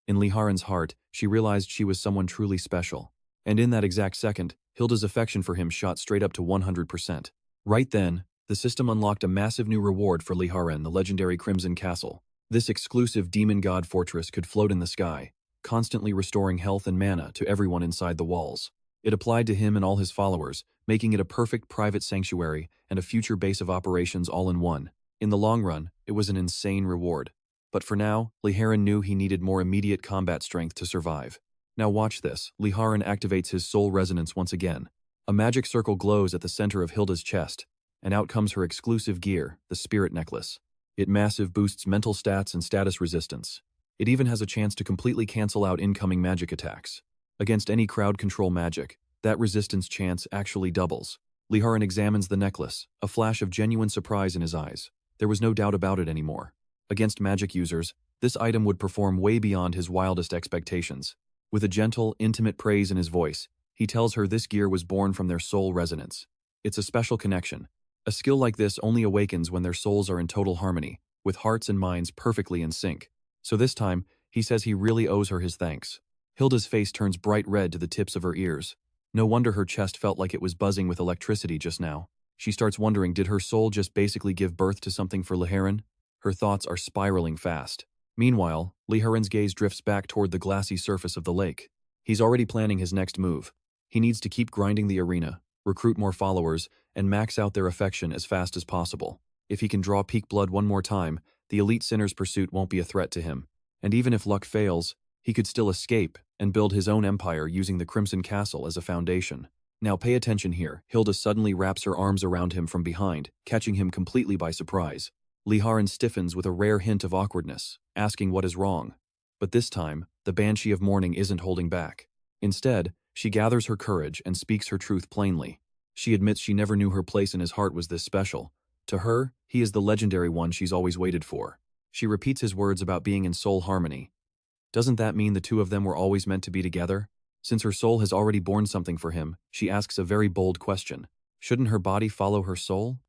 In Liha Ren's heart, she realized she was someone truly special. And in that exact second, Hilda's affection for him shot straight up to 100%. Right then, the system unlocked a massive new reward for Liha Ren, the legendary Crimson Castle. This exclusive demon god fortress could float in the sky, constantly restoring health and mana to everyone inside the walls. It applied to him and all his followers, making it a perfect private sanctuary and a future base of operations all in one. In the long run, it was an insane reward. But for now, Liha Ren knew he needed more immediate combat strength to survive. Now watch this. Liha Ren activates his soul resonance once again. A magic circle glows at the center of Hilda's chest, and out comes her exclusive gear, the spirit necklace. It massive boosts mental stats and status resistance. It even has a chance to completely cancel out incoming magic attacks. Against any crowd control magic, that resistance chance actually doubles. Liha Ren examines the necklace, a flash of genuine surprise in his eyes. There was no doubt about it anymore. Against magic users, this item would perform way beyond his wildest expectations. With a gentle, intimate praise in his voice, he tells her this gear was born from their soul resonance. It's a special connection. A skill like this only awakens when their souls are in total harmony, with hearts and minds perfectly in sync. So this time, he says he really owes her his thanks. Hilda's face turns bright red to the tips of her ears. No wonder her chest felt like it was buzzing with electricity just now. She starts wondering, did her soul just basically give birth to something for Liha Ren? Her thoughts are spiraling fast. Meanwhile, Liha Ren's gaze drifts back toward the glassy surface of the lake. He's already planning his next move. He needs to keep grinding the arena, recruit more followers, and max out their affection as fast as possible. If he can draw peak blood one more time, the elite sinner's pursuit won't be a threat to him. And even if luck fails, he could still escape and build his own empire using the Crimson Castle as a foundation. Now pay attention here. Hilda suddenly wraps her arms around him from behind, catching him completely by surprise. Liha Ren stiffens with a rare hint of awkwardness, asking what is wrong. But this time, the Banshee of Morning isn't holding back. Instead, she gathers her courage and speaks her truth plainly. She admits she never knew her place in his heart was this special. To her, he is the legendary one she's always waited for. She repeats his words about being in soul harmony. Doesn't that mean the two of them were always meant to be together? Since her soul has already borne something for him, she asks a very bold question. Shouldn't her body follow her soul?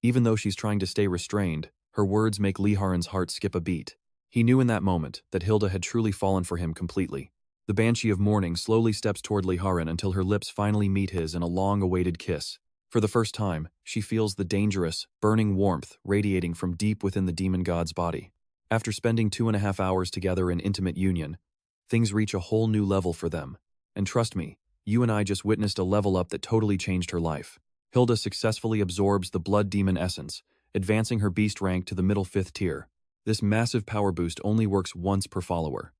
Even though she's trying to stay restrained, her words make Liha Ren's heart skip a beat. He knew in that moment that Hilda had truly fallen for him completely. The Banshee of Morning slowly steps toward Liha Ren until her lips finally meet his in a long-awaited kiss. For the first time, she feels the dangerous, burning warmth radiating from deep within the demon god's body. After spending 2.5 hours together in intimate union, things reach a whole new level for them. And trust me, you and I just witnessed a level up that totally changed her life. Hilda successfully absorbs the blood demon essence, advancing her beast rank to the middle 5th tier. This massive power boost only works once per follower.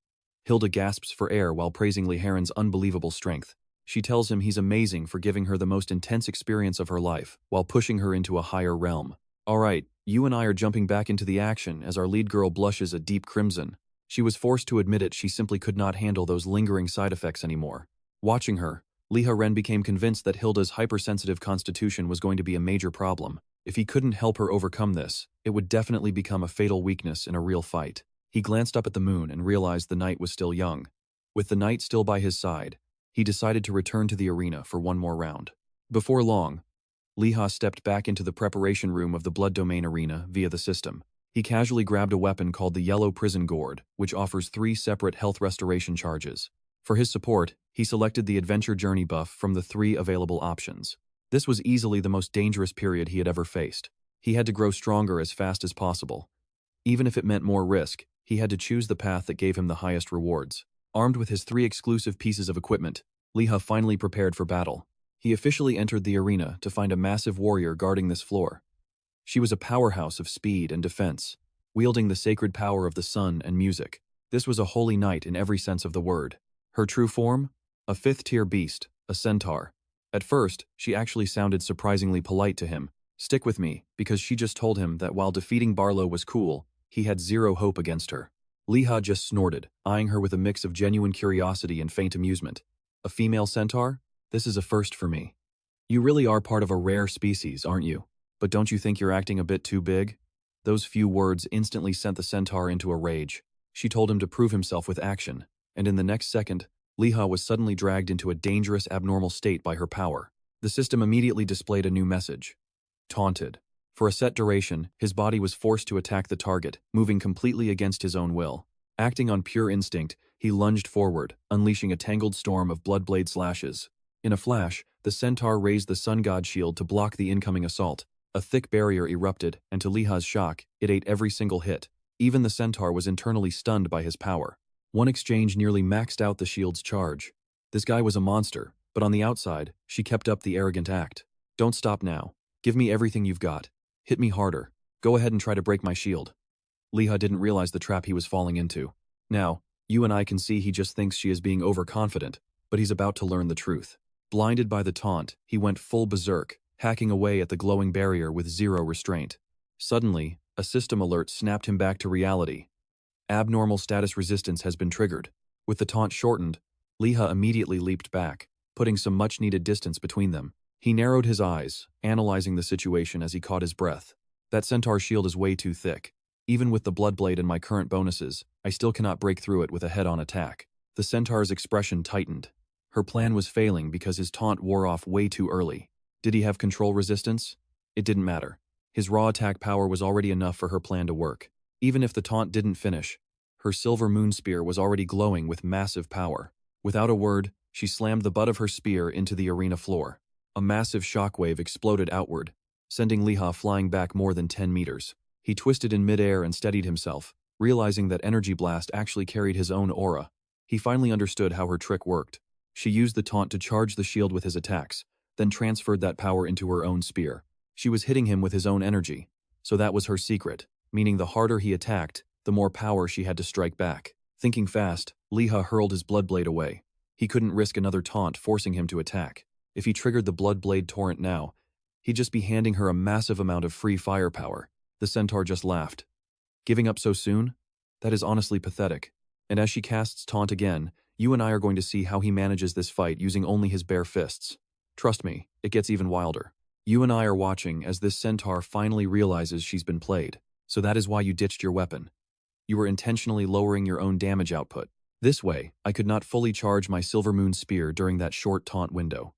Hilda gasps for air while praising Liha Ren's unbelievable strength. She tells him he's amazing for giving her the most intense experience of her life, while pushing her into a higher realm. Alright, you and I are jumping back into the action as our lead girl blushes a deep crimson. She was forced to admit it, she simply could not handle those lingering side effects anymore. Watching her, Liha Ren became convinced that Hilda's hypersensitive constitution was going to be a major problem. If he couldn't help her overcome this, it would definitely become a fatal weakness in a real fight. He glanced up at the moon and realized the night was still young. With the night still by his side, he decided to return to the arena for one more round. Before long, Liha stepped back into the preparation room of the Blood Domain arena via the system. He casually grabbed a weapon called the Yellow Prison Gourd, which offers 3 separate health restoration charges. For his support, he selected the Adventure Journey buff from the 3 available options. This was easily the most dangerous period he had ever faced. He had to grow stronger as fast as possible. Even if it meant more risk, he had to choose the path that gave him the highest rewards. Armed with his 3 exclusive pieces of equipment, Liha finally prepared for battle. He officially entered the arena to find a massive warrior guarding this floor. She was a powerhouse of speed and defense, wielding the sacred power of the sun and music. This was a holy knight in every sense of the word. Her true form? A 5th-tier beast, a centaur. At first, she actually sounded surprisingly polite to him. Stick with me, because she just told him that while defeating Barlow was cool, he had zero hope against her. Liha just snorted, eyeing her with a mix of genuine curiosity and faint amusement. A female centaur? This is a first for me. You really are part of a rare species, aren't you? But don't you think you're acting a bit too big? Those few words instantly sent the centaur into a rage. She told him to prove himself with action, and in the next second, Liha was suddenly dragged into a dangerous abnormal state by her power. The system immediately displayed a new message. Taunted. For a set duration, his body was forced to attack the target, moving completely against his own will. Acting on pure instinct, he lunged forward, unleashing a tangled storm of blood-blade slashes. In a flash, the centaur raised the sun god shield to block the incoming assault. A thick barrier erupted, and to Liha's shock, it ate every single hit. Even the centaur was internally stunned by his power. One exchange nearly maxed out the shield's charge. This guy was a monster, but on the outside, she kept up the arrogant act. Don't stop now. Give me everything you've got. Hit me harder. Go ahead and try to break my shield. Liha didn't realize the trap he was falling into. Now, You and I can see he just thinks she is being overconfident, but he's about to learn the truth. Blinded by the taunt, he went full berserk, hacking away at the glowing barrier with zero restraint. Suddenly, a system alert snapped him back to reality. Abnormal status resistance has been triggered. With the taunt shortened, Liha immediately leaped back, putting some much-needed distance between them. He narrowed his eyes, analyzing the situation as he caught his breath. That centaur shield is way too thick. Even with the Bloodblade and my current bonuses, I still cannot break through it with a head-on attack. The centaur's expression tightened. Her plan was failing because his taunt wore off way too early. Did he have control resistance? It didn't matter. His raw attack power was already enough for her plan to work. Even if the taunt didn't finish, her silver moon spear was already glowing with massive power. Without a word, she slammed the butt of her spear into the arena floor. A massive shockwave exploded outward, sending Liha flying back more than 10 meters. He twisted in midair and steadied himself, realizing that Energy Blast actually carried his own aura. He finally understood how her trick worked. She used the taunt to charge the shield with his attacks, then transferred that power into her own spear. She was hitting him with his own energy, so that was her secret, meaning the harder he attacked, the more power she had to strike back. Thinking fast, Liha hurled his Bloodblade away. He couldn't risk another taunt forcing him to attack. If he triggered the Bloodblade torrent now, he'd just be handing her a massive amount of free firepower. The centaur just laughed. Giving up so soon? That is honestly pathetic. And as she casts taunt again, you and I are going to see how he manages this fight using only his bare fists. Trust me, it gets even wilder. You and I are watching as this centaur finally realizes she's been played. So that is why you ditched your weapon. You were intentionally lowering your own damage output. This way, I could not fully charge my Silver Moon Spear during that short taunt window.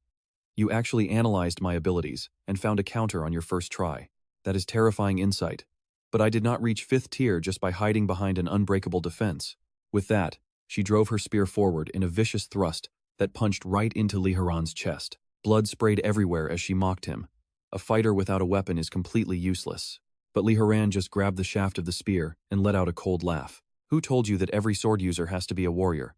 You actually analyzed my abilities and found a counter on your first try. That is terrifying insight. But I did not reach 5th tier just by hiding behind an unbreakable defense. With that, she drove her spear forward in a vicious thrust that punched right into Liha Ren's chest. Blood sprayed everywhere as she mocked him. A fighter without a weapon is completely useless. But Liha Ren just grabbed the shaft of the spear and let out a cold laugh. Who told you that every sword user has to be a warrior?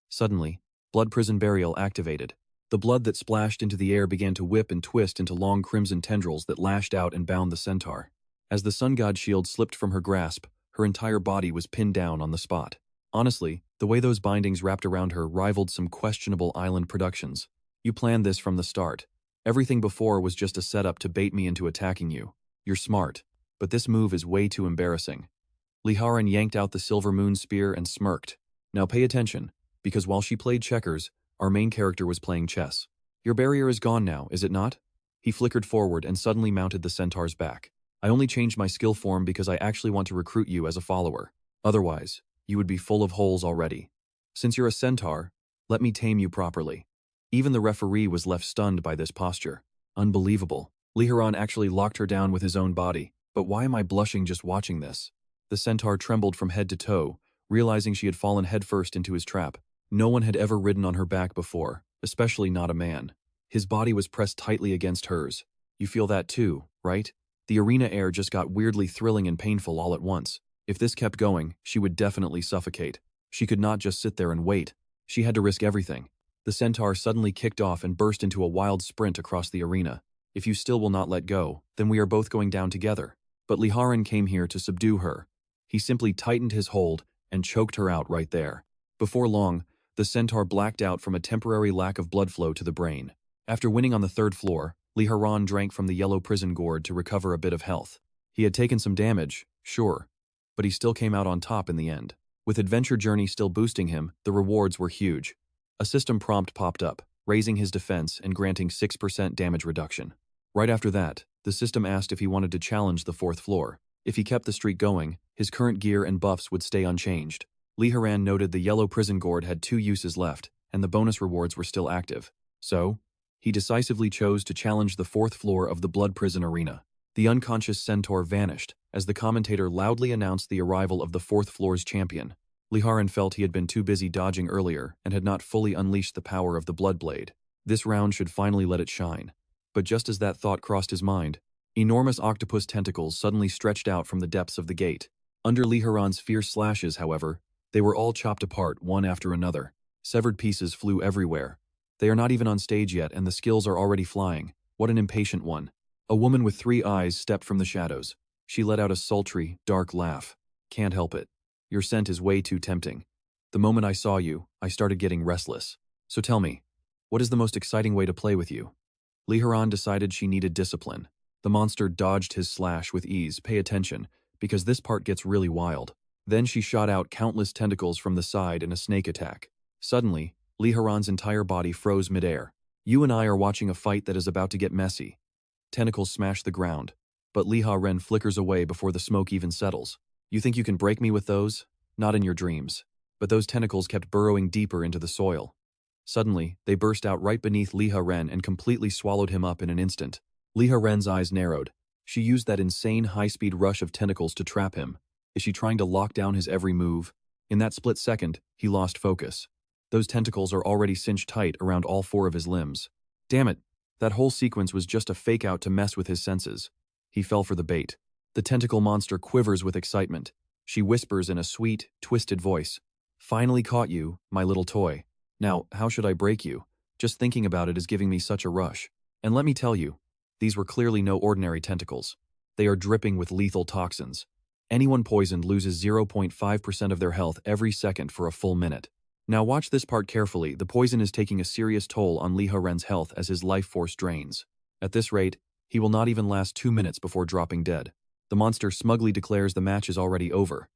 Suddenly, Blood Prison Burial activated. The blood that splashed into the air began to whip and twist into long crimson tendrils that lashed out and bound the centaur. As the sun god shield slipped from her grasp, her entire body was pinned down on the spot. Honestly, the way those bindings wrapped around her rivaled some questionable island productions. You planned this from the start. Everything before was just a setup to bait me into attacking you. You're smart, but this move is way too embarrassing. Liha Ren yanked out the Silver Moon Spear and smirked. Now pay attention, because while she played checkers, our main character was playing chess. Your barrier is gone now, is it not? He flickered forward and suddenly mounted the centaur's back. I only changed my skill form because I actually want to recruit you as a follower. Otherwise, you would be full of holes already. Since you're a centaur, let me tame you properly. Even the referee was left stunned by this posture. Unbelievable. Liha Ren actually locked her down with his own body. But why am I blushing just watching this? The centaur trembled from head to toe, realizing she had fallen headfirst into his trap. No one had ever ridden on her back before, especially not a man. His body was pressed tightly against hers. You feel that too, right? The arena air just got weirdly thrilling and painful all at once. If this kept going, she would definitely suffocate. She could not just sit there and wait. She had to risk everything. The centaur suddenly kicked off and burst into a wild sprint across the arena. If you still will not let go, then we are both going down together. But Liha Ren came here to subdue her. He simply tightened his hold and choked her out right there. Before long, the centaur blacked out from a temporary lack of blood flow to the brain. After winning on the 3rd floor, Liha Ren drank from the yellow prison gourd to recover a bit of health. He had taken some damage, sure, but he still came out on top in the end. With Adventure Journey still boosting him, the rewards were huge. A system prompt popped up, raising his defense and granting 6% damage reduction. Right after that, the system asked if he wanted to challenge the 4th floor. If he kept the streak going, his current gear and buffs would stay unchanged. Liha Ren noted the yellow prison gourd had 2 uses left, and the bonus rewards were still active. So, he decisively chose to challenge the 4th floor of the Blood Prison Arena. The unconscious centaur vanished, as the commentator loudly announced the arrival of the 4th floor's champion. Liha Ren felt he had been too busy dodging earlier and had not fully unleashed the power of the Bloodblade. This round should finally let it shine. But just as that thought crossed his mind, enormous octopus tentacles suddenly stretched out from the depths of the gate. Under Liha Ren's fierce slashes, however, they were all chopped apart one after another. Severed pieces flew everywhere. They are not even on stage yet and the skills are already flying. What an impatient one. A woman with 3 eyes stepped from the shadows. She let out a sultry, dark laugh. Can't help it. Your scent is way too tempting. The moment I saw you, I started getting restless. So tell me, what is the most exciting way to play with you? Liha Ren decided she needed discipline. The monster dodged his slash with ease. Pay attention, because this part gets really wild. Then she shot out countless tentacles from the side in a snake attack. Suddenly, Liha Ren's entire body froze midair. You and I are watching a fight that is about to get messy. Tentacles smash the ground, but Liha Ren flickers away before the smoke even settles. You think you can break me with those? Not in your dreams. But those tentacles kept burrowing deeper into the soil. Suddenly, they burst out right beneath Liha Ren and completely swallowed him up in an instant. Liha Ren's eyes narrowed. She used that insane high-speed rush of tentacles to trap him. Is she trying to lock down his every move? In that split second, he lost focus. Those tentacles are already cinched tight around all 4 of his limbs. Damn it, that whole sequence was just a fake-out to mess with his senses. He fell for the bait. The tentacle monster quivers with excitement. She whispers in a sweet, twisted voice. Finally caught you, my little toy. Now, how should I break you? Just thinking about it is giving me such a rush. And let me tell you, these were clearly no ordinary tentacles. They are dripping with lethal toxins. Anyone poisoned loses 0.5% of their health every second for a full minute. Now watch this part carefully. The poison is taking a serious toll on Liha Ren's health as his life force drains. At this rate, he will not even last 2 minutes before dropping dead. The monster smugly declares the match is already over.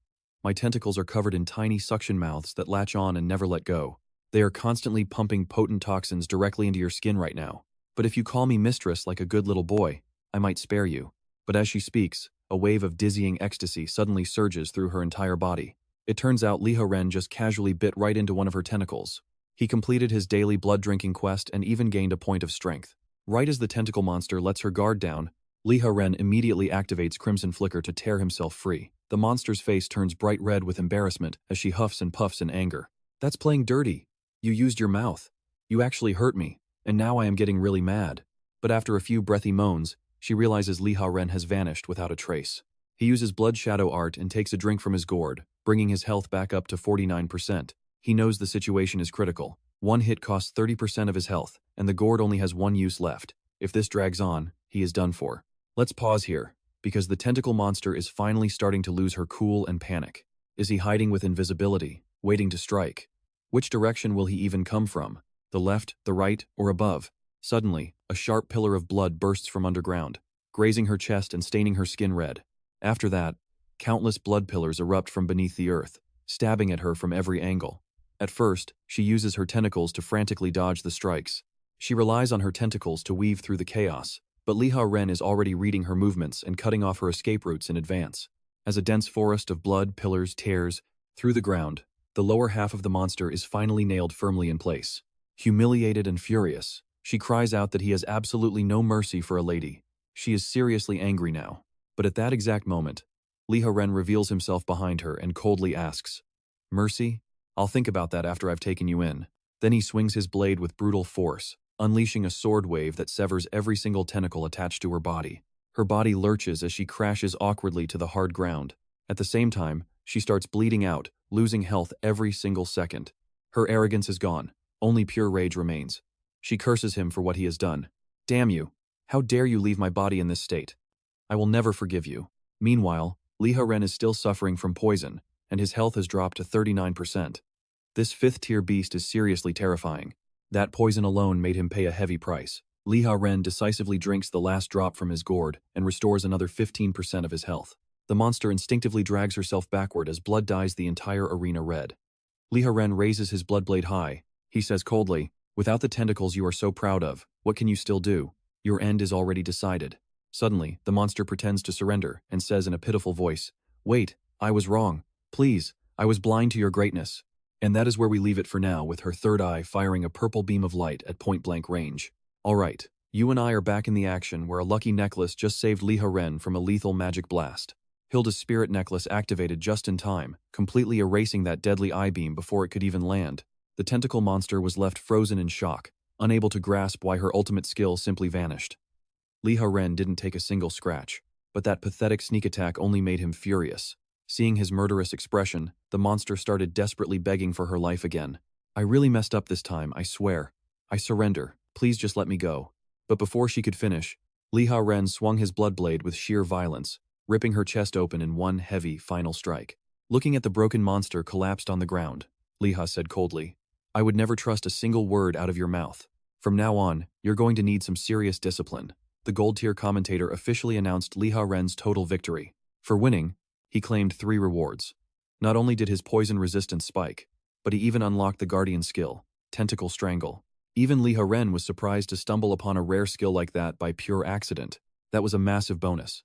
My tentacles are covered in tiny suction mouths that latch on and never let go. They are constantly pumping potent toxins directly into your skin right now. But if you call me mistress like a good little boy, I might spare you. But as she speaks, a wave of dizzying ecstasy suddenly surges through her entire body. It turns out Liha Ren just casually bit right into one of her tentacles. He completed his daily blood-drinking quest and even gained a point of strength. Right as the tentacle monster lets her guard down, Liha Ren immediately activates Crimson Flicker to tear himself free. The monster's face turns bright red with embarrassment as she huffs and puffs in anger. That's playing dirty. You used your mouth. You actually hurt me, and now I am getting really mad. But after a few breathy moans, she realizes Liha Ren has vanished without a trace. He uses Blood Shadow Art and takes a drink from his gourd, bringing his health back up to 49%. He knows the situation is critical. One hit costs 30% of his health, and the gourd only has one use left. If this drags on, he is done for. Let's pause here, because the tentacle monster is finally starting to lose her cool and panic. Is he hiding with invisibility, waiting to strike? Which direction will he even come from? The left, the right, or above? Suddenly, a sharp pillar of blood bursts from underground, grazing her chest and staining her skin red. After that, countless blood pillars erupt from beneath the earth, stabbing at her from every angle. At first, she uses her tentacles to frantically dodge the strikes. She relies on her tentacles to weave through the chaos, but Liha Ren is already reading her movements and cutting off her escape routes in advance. As a dense forest of blood pillars tears through the ground, the lower half of the monster is finally nailed firmly in place. Humiliated and furious, she cries out that he has absolutely no mercy for a lady. She is seriously angry now. But at that exact moment, Liha Ren reveals himself behind her and coldly asks, "Mercy? I'll think about that after I've taken you in." Then he swings his blade with brutal force, unleashing a sword wave that severs every single tentacle attached to her body. Her body lurches as she crashes awkwardly to the hard ground. At the same time, she starts bleeding out, losing health every single second. Her arrogance is gone. Only pure rage remains. She curses him for what he has done. "Damn you! How dare you leave my body in this state? I will never forgive you." Meanwhile, Liha Ren is still suffering from poison, and his health has dropped to 39%. This 5th-tier beast is seriously terrifying. That poison alone made him pay a heavy price. Liha Ren decisively drinks the last drop from his gourd and restores another 15% of his health. The monster instinctively drags herself backward as blood dyes the entire arena red. Liha Ren raises his blood blade high. He says coldly, "Without the tentacles you are so proud of, what can you still do? Your end is already decided." Suddenly, the monster pretends to surrender and says in a pitiful voice, "Wait, I was wrong. Please, I was blind to your greatness." And that is where we leave it for now, with her third eye firing a purple beam of light at point-blank range. Alright, you and I are back in the action where a lucky necklace just saved Liha Ren from a lethal magic blast. Hilda's spirit necklace activated just in time, completely erasing that deadly eye beam before it could even land. The tentacle monster was left frozen in shock, unable to grasp why her ultimate skill simply vanished. Liha Ren didn't take a single scratch, but that pathetic sneak attack only made him furious. Seeing his murderous expression, the monster started desperately begging for her life again. "I really messed up this time, I swear. I surrender, please just let me go." But before she could finish, Liha Ren swung his blood blade with sheer violence, ripping her chest open in one heavy, final strike. Looking at the broken monster collapsed on the ground, Liha said coldly. I would never trust a single word out of your mouth. From now on, you're going to need some serious discipline. The gold-tier commentator officially announced Liha Ren's total victory. For winning, he claimed 3 rewards. Not only did his poison resistance spike, but he even unlocked the guardian skill, Tentacle Strangle. Even Liha Ren was surprised to stumble upon a rare skill like that by pure accident. That was a massive bonus.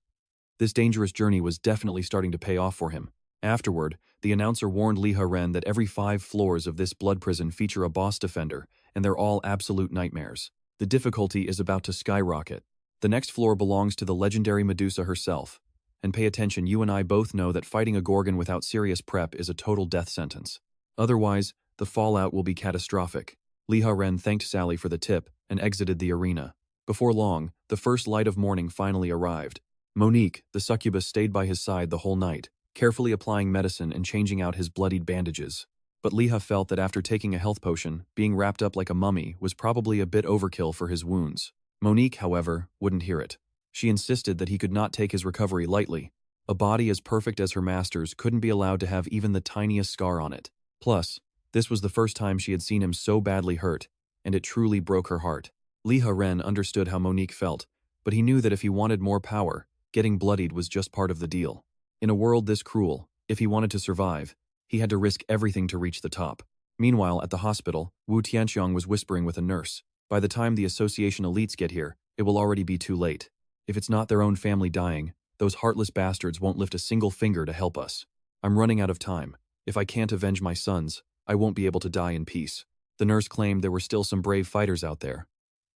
This dangerous journey was definitely starting to pay off for him. Afterward, the announcer warned Liha Ren that every 5 floors of this blood prison feature a boss defender, and they're all absolute nightmares. The difficulty is about to skyrocket. The next floor belongs to the legendary Medusa herself. And pay attention, you and I both know that fighting a Gorgon without serious prep is a total death sentence. Otherwise, the fallout will be catastrophic. Liha Ren thanked Sally for the tip and exited the arena. Before long, the first light of morning finally arrived. Monique, the succubus, stayed by his side the whole night, carefully applying medicine and changing out his bloodied bandages. But Liha felt that after taking a health potion, being wrapped up like a mummy was probably a bit overkill for his wounds. Monique, however, wouldn't hear it. She insisted that he could not take his recovery lightly. A body as perfect as her master's couldn't be allowed to have even the tiniest scar on it. Plus, this was the first time she had seen him so badly hurt, and it truly broke her heart. Liha Ren understood how Monique felt, but he knew that if he wanted more power, getting bloodied was just part of the deal. In a world this cruel, if he wanted to survive, he had to risk everything to reach the top. Meanwhile, at the hospital, Wu Tianxiang was whispering with a nurse. By the time the association elites get here, it will already be too late. If it's not their own family dying, those heartless bastards won't lift a single finger to help us. I'm running out of time. If I can't avenge my sons, I won't be able to die in peace. The nurse claimed there were still some brave fighters out there.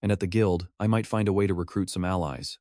And at the guild, I might find a way to recruit some allies.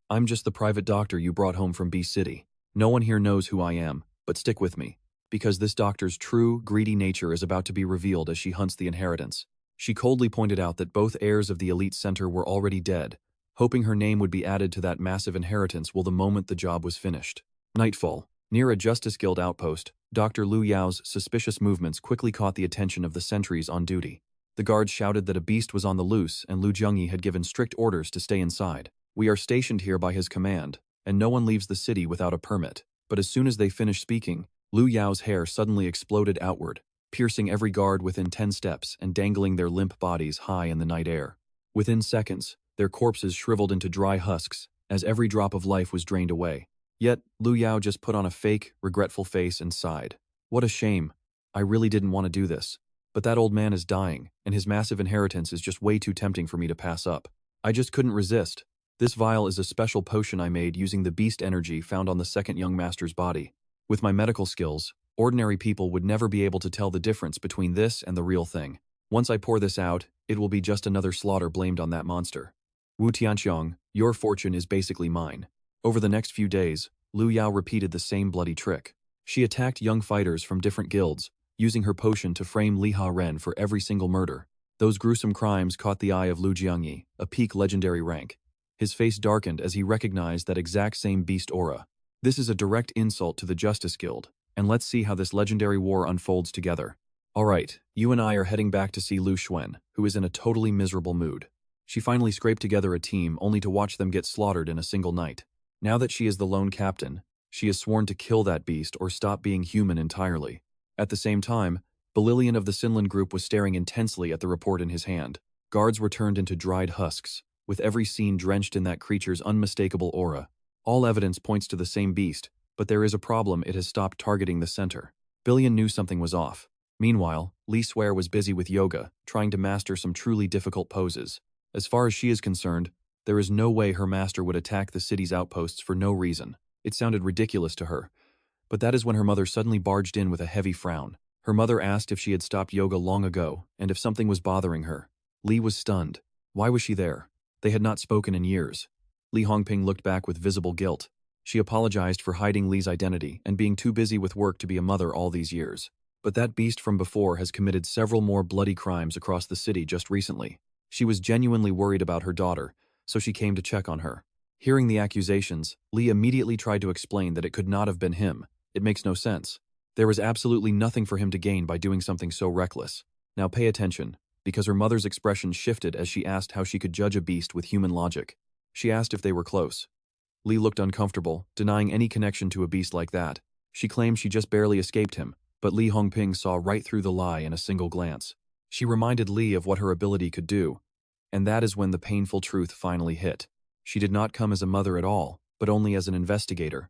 I'm just the private doctor you brought home from Beast City. No one here knows who I am, but stick with me. Because this doctor's true, greedy nature is about to be revealed as she hunts the inheritance. She coldly pointed out that both heirs of the elite center were already dead, hoping her name would be added to that massive inheritance the moment the job was finished. Nightfall. Near a Justice Guild outpost, Dr. Lu Yao's suspicious movements quickly caught the attention of the sentries on duty. The guards shouted that a beast was on the loose and Lu Jiangyi had given strict orders to stay inside. We are stationed here by his command, and no one leaves the city without a permit. But as soon as they finished speaking, Lu Yao's hair suddenly exploded outward, piercing every guard within 10 steps and dangling their limp bodies high in the night air. Within seconds, their corpses shriveled into dry husks as every drop of life was drained away. Yet, Lu Yao just put on a fake, regretful face and sighed. What a shame. I really didn't want to do this. But that old man is dying, and his massive inheritance is just way too tempting for me to pass up. I just couldn't resist. This vial is a special potion I made using the beast energy found on the second young master's body. With my medical skills, ordinary people would never be able to tell the difference between this and the real thing. Once I pour this out, it will be just another slaughter blamed on that monster. Wu Tianxiang, your fortune is basically mine. Over the next few days, Lu Yao repeated the same bloody trick. She attacked young fighters from different guilds, using her potion to frame Liha Ren for every single murder. Those gruesome crimes caught the eye of Lu Jiangyi, a peak legendary rank. His face darkened as he recognized that exact same beast aura. This is a direct insult to the Justice Guild, and let's see how this legendary war unfolds together. Alright, you and I are heading back to see Lu Xuen, who is in a totally miserable mood. She finally scraped together a team only to watch them get slaughtered in a single night. Now that she is the lone captain, she has sworn to kill that beast or stop being human entirely. At the same time, Belillion of the Sinlin group was staring intensely at the report in his hand. Guards were turned into dried husks, with every scene drenched in that creature's unmistakable aura. All evidence points to the same beast, but there is a problem: it has stopped targeting the center. Billion knew something was off. Meanwhile, Li Swear was busy with yoga, trying to master some truly difficult poses. As far as she is concerned, there is no way her master would attack the city's outposts for no reason. It sounded ridiculous to her. But that is when her mother suddenly barged in with a heavy frown. Her mother asked if she had stopped yoga long ago, and if something was bothering her. Li was stunned. Why was she there? They had not spoken in years. Li Hongping looked back with visible guilt. She apologized for hiding Li's identity and being too busy with work to be a mother all these years. But that beast from before has committed several more bloody crimes across the city just recently. She was genuinely worried about her daughter, so she came to check on her. Hearing the accusations, Li immediately tried to explain that it could not have been him. It makes no sense. There was absolutely nothing for him to gain by doing something so reckless. Now pay attention, because her mother's expression shifted as she asked how she could judge a beast with human logic. She asked if they were close. Li looked uncomfortable, denying any connection to a beast like that. She claimed she just barely escaped him, But Li Hongping saw right through the lie in a single glance. She reminded Li of what her ability could do, and that is when the painful truth finally hit. She did not come as a mother at all, but only as an investigator.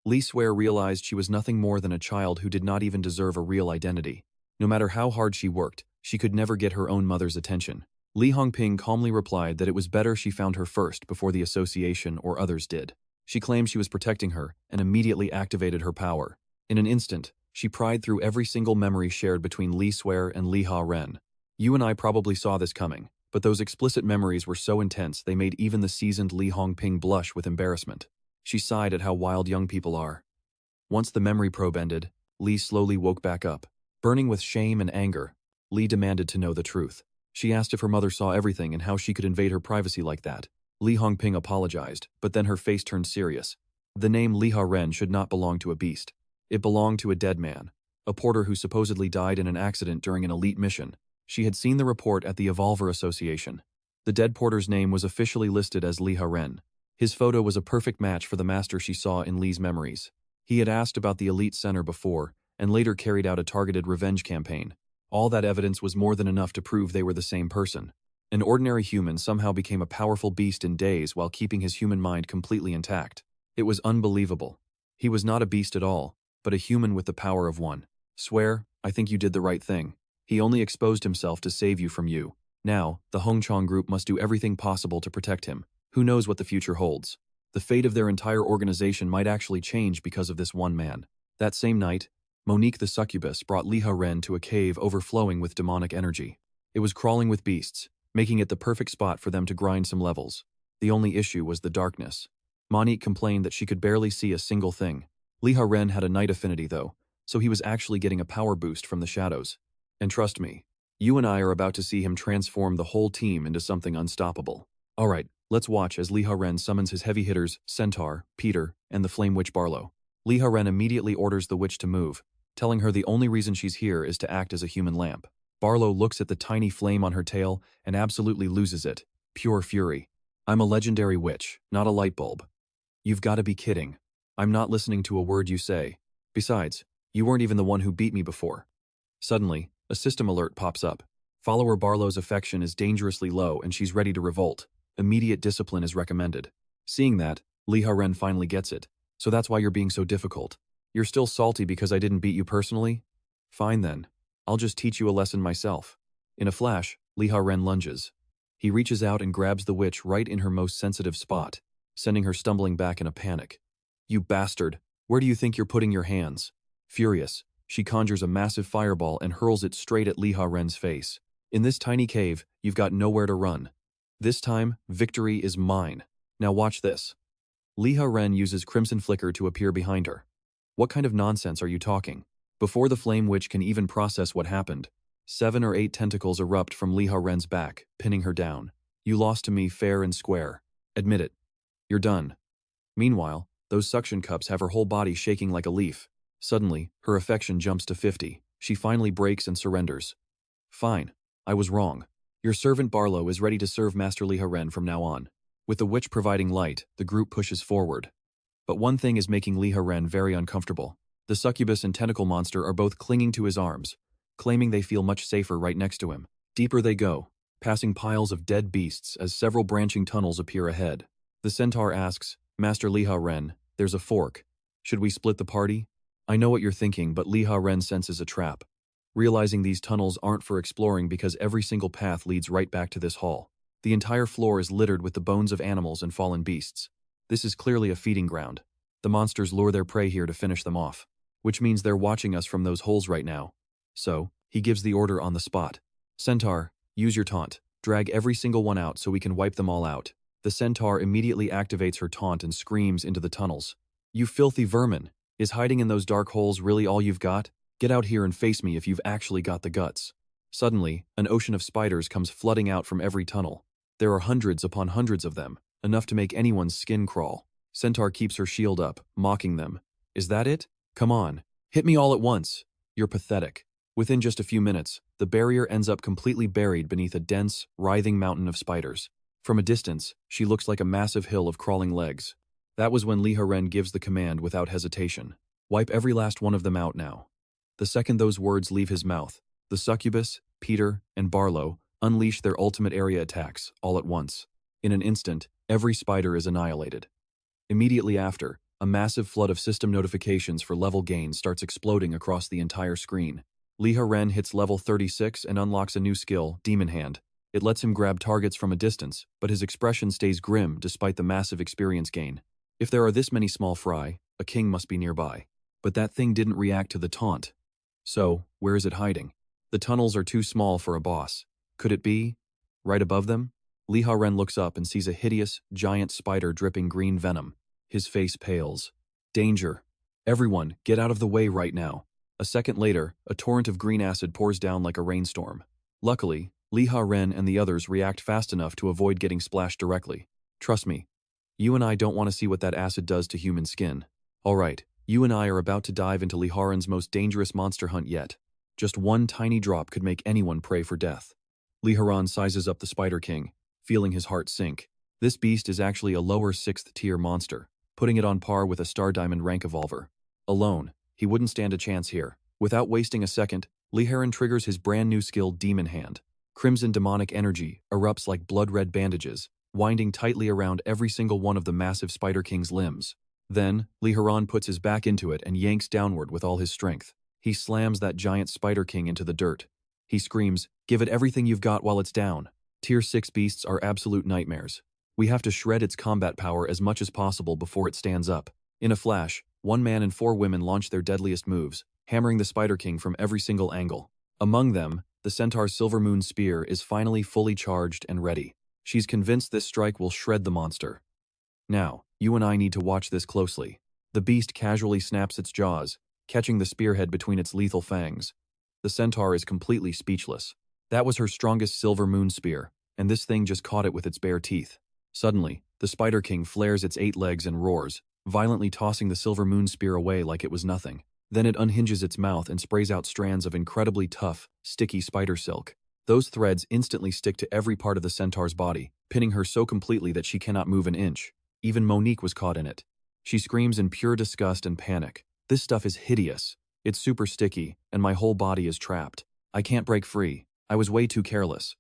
Li Swear realized she was nothing more than a child who did not even deserve a real identity. No matter how hard she worked, she could never get her own mother's attention. Li Hongping calmly replied that it was better she found her first before the association or others did. She claimed she was protecting her and immediately activated her power. In an instant, she pried through every single memory shared between Li Swear and Liha Ren. You and I probably saw this coming, but those explicit memories were so intense they made even the seasoned Li Hongping blush with embarrassment. She sighed at how wild young people are. Once the memory probe ended, Li slowly woke back up. Burning with shame and anger, Li demanded to know the truth. She asked if her mother saw everything and how she could invade her privacy like that. Li Hongping apologized, but then her face turned serious. The name Liha Ren should not belong to a beast. It belonged to a dead man, a porter who supposedly died in an accident during an elite mission. She had seen the report at the Evolver Association. The dead porter's name was officially listed as Liha Ren. His photo was a perfect match for the master she saw in Li's memories. He had asked about the elite center before, and later carried out a targeted revenge campaign. All that evidence was more than enough to prove they were the same person. An ordinary human somehow became a powerful beast in days while keeping his human mind completely intact. It was unbelievable. He was not a beast at all, but a human with the power of one. Swear, I think you did the right thing. He only exposed himself to save you from you. Now, the Hongchong group must do everything possible to protect him. Who knows what the future holds? The fate of their entire organization might actually change because of this one man. That same night, Monique the succubus brought Liha Ren to a cave overflowing with demonic energy. It was crawling with beasts, making it the perfect spot for them to grind some levels. The only issue was the darkness. Monique complained that she could barely see a single thing. Liha Ren had a night affinity though, so he was actually getting a power boost from the shadows. And trust me, you and I are about to see him transform the whole team into something unstoppable. Alright, let's watch as Liha Ren summons his heavy hitters, Centaur, Peter, and the Flame Witch Barlow. Liha Ren immediately orders the witch to move, telling her the only reason she's here is to act as a human lamp. Barlow looks at the tiny flame on her tail and absolutely loses it. Pure fury. I'm a legendary witch, not a light bulb. You've got to be kidding. I'm not listening to a word you say. Besides, you weren't even the one who beat me before. Suddenly, a system alert pops up. Follower Barlow's affection is dangerously low and she's ready to revolt. Immediate discipline is recommended. Seeing that, Liha Ren finally gets it. So that's why you're being so difficult. You're still salty because I didn't beat you personally? Fine then. I'll just teach you a lesson myself. In a flash, Liha Ren lunges. He reaches out and grabs the witch right in her most sensitive spot, sending her stumbling back in a panic. You bastard! Where do you think you're putting your hands? Furious, she conjures a massive fireball and hurls it straight at Liha Ren's face. In this tiny cave, you've got nowhere to run. This time, victory is mine. Now watch this. Liha Ren uses Crimson Flicker to appear behind her. What kind of nonsense are you talking? Before the Flame Witch can even process what happened, 7 or 8 tentacles erupt from Liha Ren's back, pinning her down. You lost to me fair and square. Admit it. You're done. Meanwhile, those suction cups have her whole body shaking like a leaf. Suddenly, her affection jumps to 50. She finally breaks and surrenders. Fine. I was wrong. Your servant Barlow is ready to serve Master Liha Ren from now on. With the witch providing light, the group pushes forward. But one thing is making Liha Ren very uncomfortable. The succubus and tentacle monster are both clinging to his arms, claiming they feel much safer right next to him. Deeper they go, passing piles of dead beasts as several branching tunnels appear ahead. The centaur asks, Master Liha Ren, there's a fork. Should we split the party? I know what you're thinking, but Liha Ren senses a trap. Realizing these tunnels aren't for exploring because every single path leads right back to this hall. The entire floor is littered with the bones of animals and fallen beasts. This is clearly a feeding ground. The monsters lure their prey here to finish them off, which means they're watching us from those holes right now. So, he gives the order on the spot. Centaur, use your taunt. Drag every single one out so we can wipe them all out. The centaur immediately activates her taunt and screams into the tunnels. You filthy vermin! Is hiding in those dark holes really all you've got? Get out here and face me if you've actually got the guts. Suddenly, an ocean of spiders comes flooding out from every tunnel. There are hundreds upon hundreds of them, enough to make anyone's skin crawl. Centaur keeps her shield up, mocking them. Is that it? Come on, hit me all at once. You're pathetic. Within just a few minutes, the barrier ends up completely buried beneath a dense, writhing mountain of spiders. From a distance, she looks like a massive hill of crawling legs. That was when Liha Ren gives the command without hesitation. Wipe every last one of them out now. The second those words leave his mouth, the succubus, Peter, and Barlow unleash their ultimate area attacks all at once. In an instant, every spider is annihilated. Immediately after, a massive flood of system notifications for level gains starts exploding across the entire screen. Liha Ren hits level 36 and unlocks a new skill, Demon Hand. It lets him grab targets from a distance, but his expression stays grim despite the massive experience gain. If there are this many small fry, a king must be nearby. But that thing didn't react to the taunt. So, where is it hiding? The tunnels are too small for a boss. Could it be? Right above them? Liha Ren looks up and sees a hideous, giant spider dripping green venom. His face pales. Danger. Everyone, get out of the way right now. A second later, a torrent of green acid pours down like a rainstorm. Luckily, Liha Ren and the others react fast enough to avoid getting splashed directly. Trust me. You and I don't want to see what that acid does to human skin. Alright, you and I are about to dive into Liha Ren's most dangerous monster hunt yet. Just one tiny drop could make anyone pray for death. Liha Ren sizes up the Spider King, feeling his heart sink. This beast is actually a lower 6th tier monster, putting it on par with a Star Diamond rank evolver. Alone, he wouldn't stand a chance here. Without wasting a second, Liha Ren triggers his brand new skill Demon Hand. Crimson demonic energy erupts like blood-red bandages, winding tightly around every single one of the massive Spider King's limbs. Then, Liha Ren puts his back into it and yanks downward with all his strength. He slams that giant Spider King into the dirt. He screams, "Give it everything you've got while it's down." Tier 6 beasts are absolute nightmares. We have to shred its combat power as much as possible before it stands up. In a flash, one man and 4 women launch their deadliest moves, hammering the Spider King from every single angle. Among them, the Centaur's Silver Moon Spear is finally fully charged and ready. She's convinced this strike will shred the monster. Now, you and I need to watch this closely. The beast casually snaps its jaws, catching the spearhead between its lethal fangs. The Centaur is completely speechless. That was her strongest Silver Moon Spear, and this thing just caught it with its bare teeth. Suddenly, the Spider King flares its 8 legs and roars, violently tossing the Silver Moon Spear away like it was nothing. Then it unhinges its mouth and sprays out strands of incredibly tough, sticky spider silk. Those threads instantly stick to every part of the Centaur's body, pinning her so completely that she cannot move an inch. Even Monique was caught in it. She screams in pure disgust and panic. This stuff is hideous. It's super sticky, and my whole body is trapped. I can't break free. I was way too careless.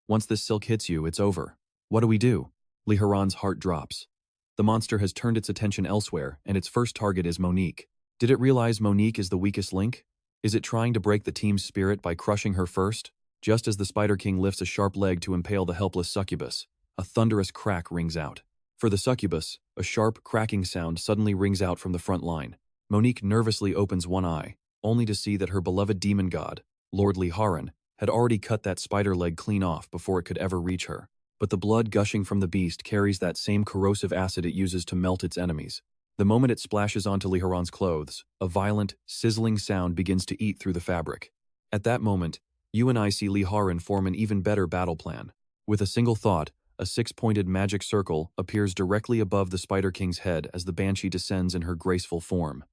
Once this silk hits you, it's over. What do we do? Liha Ren's heart drops. The monster has turned its attention elsewhere, and its first target is Monique. Did it realize Monique is the weakest link? Is it trying to break the team's spirit by crushing her first? Just as the Spider King lifts a sharp leg to impale the helpless succubus, a thunderous crack rings out. For the succubus, a sharp, cracking sound suddenly rings out from the front line. Monique nervously opens one eye, only to see that her beloved demon god, Lord Liha Ren, had already cut that spider leg clean off before it could ever reach her. But the blood gushing from the beast carries that same corrosive acid it uses to melt its enemies. The moment it splashes onto Liha Ren's clothes, a violent, sizzling sound begins to eat through the fabric. At that moment, you and I see Liha Ren form an even better battle plan. With a single thought, a 6-pointed magic circle appears directly above the Spider King's head as the Banshee descends in her graceful form.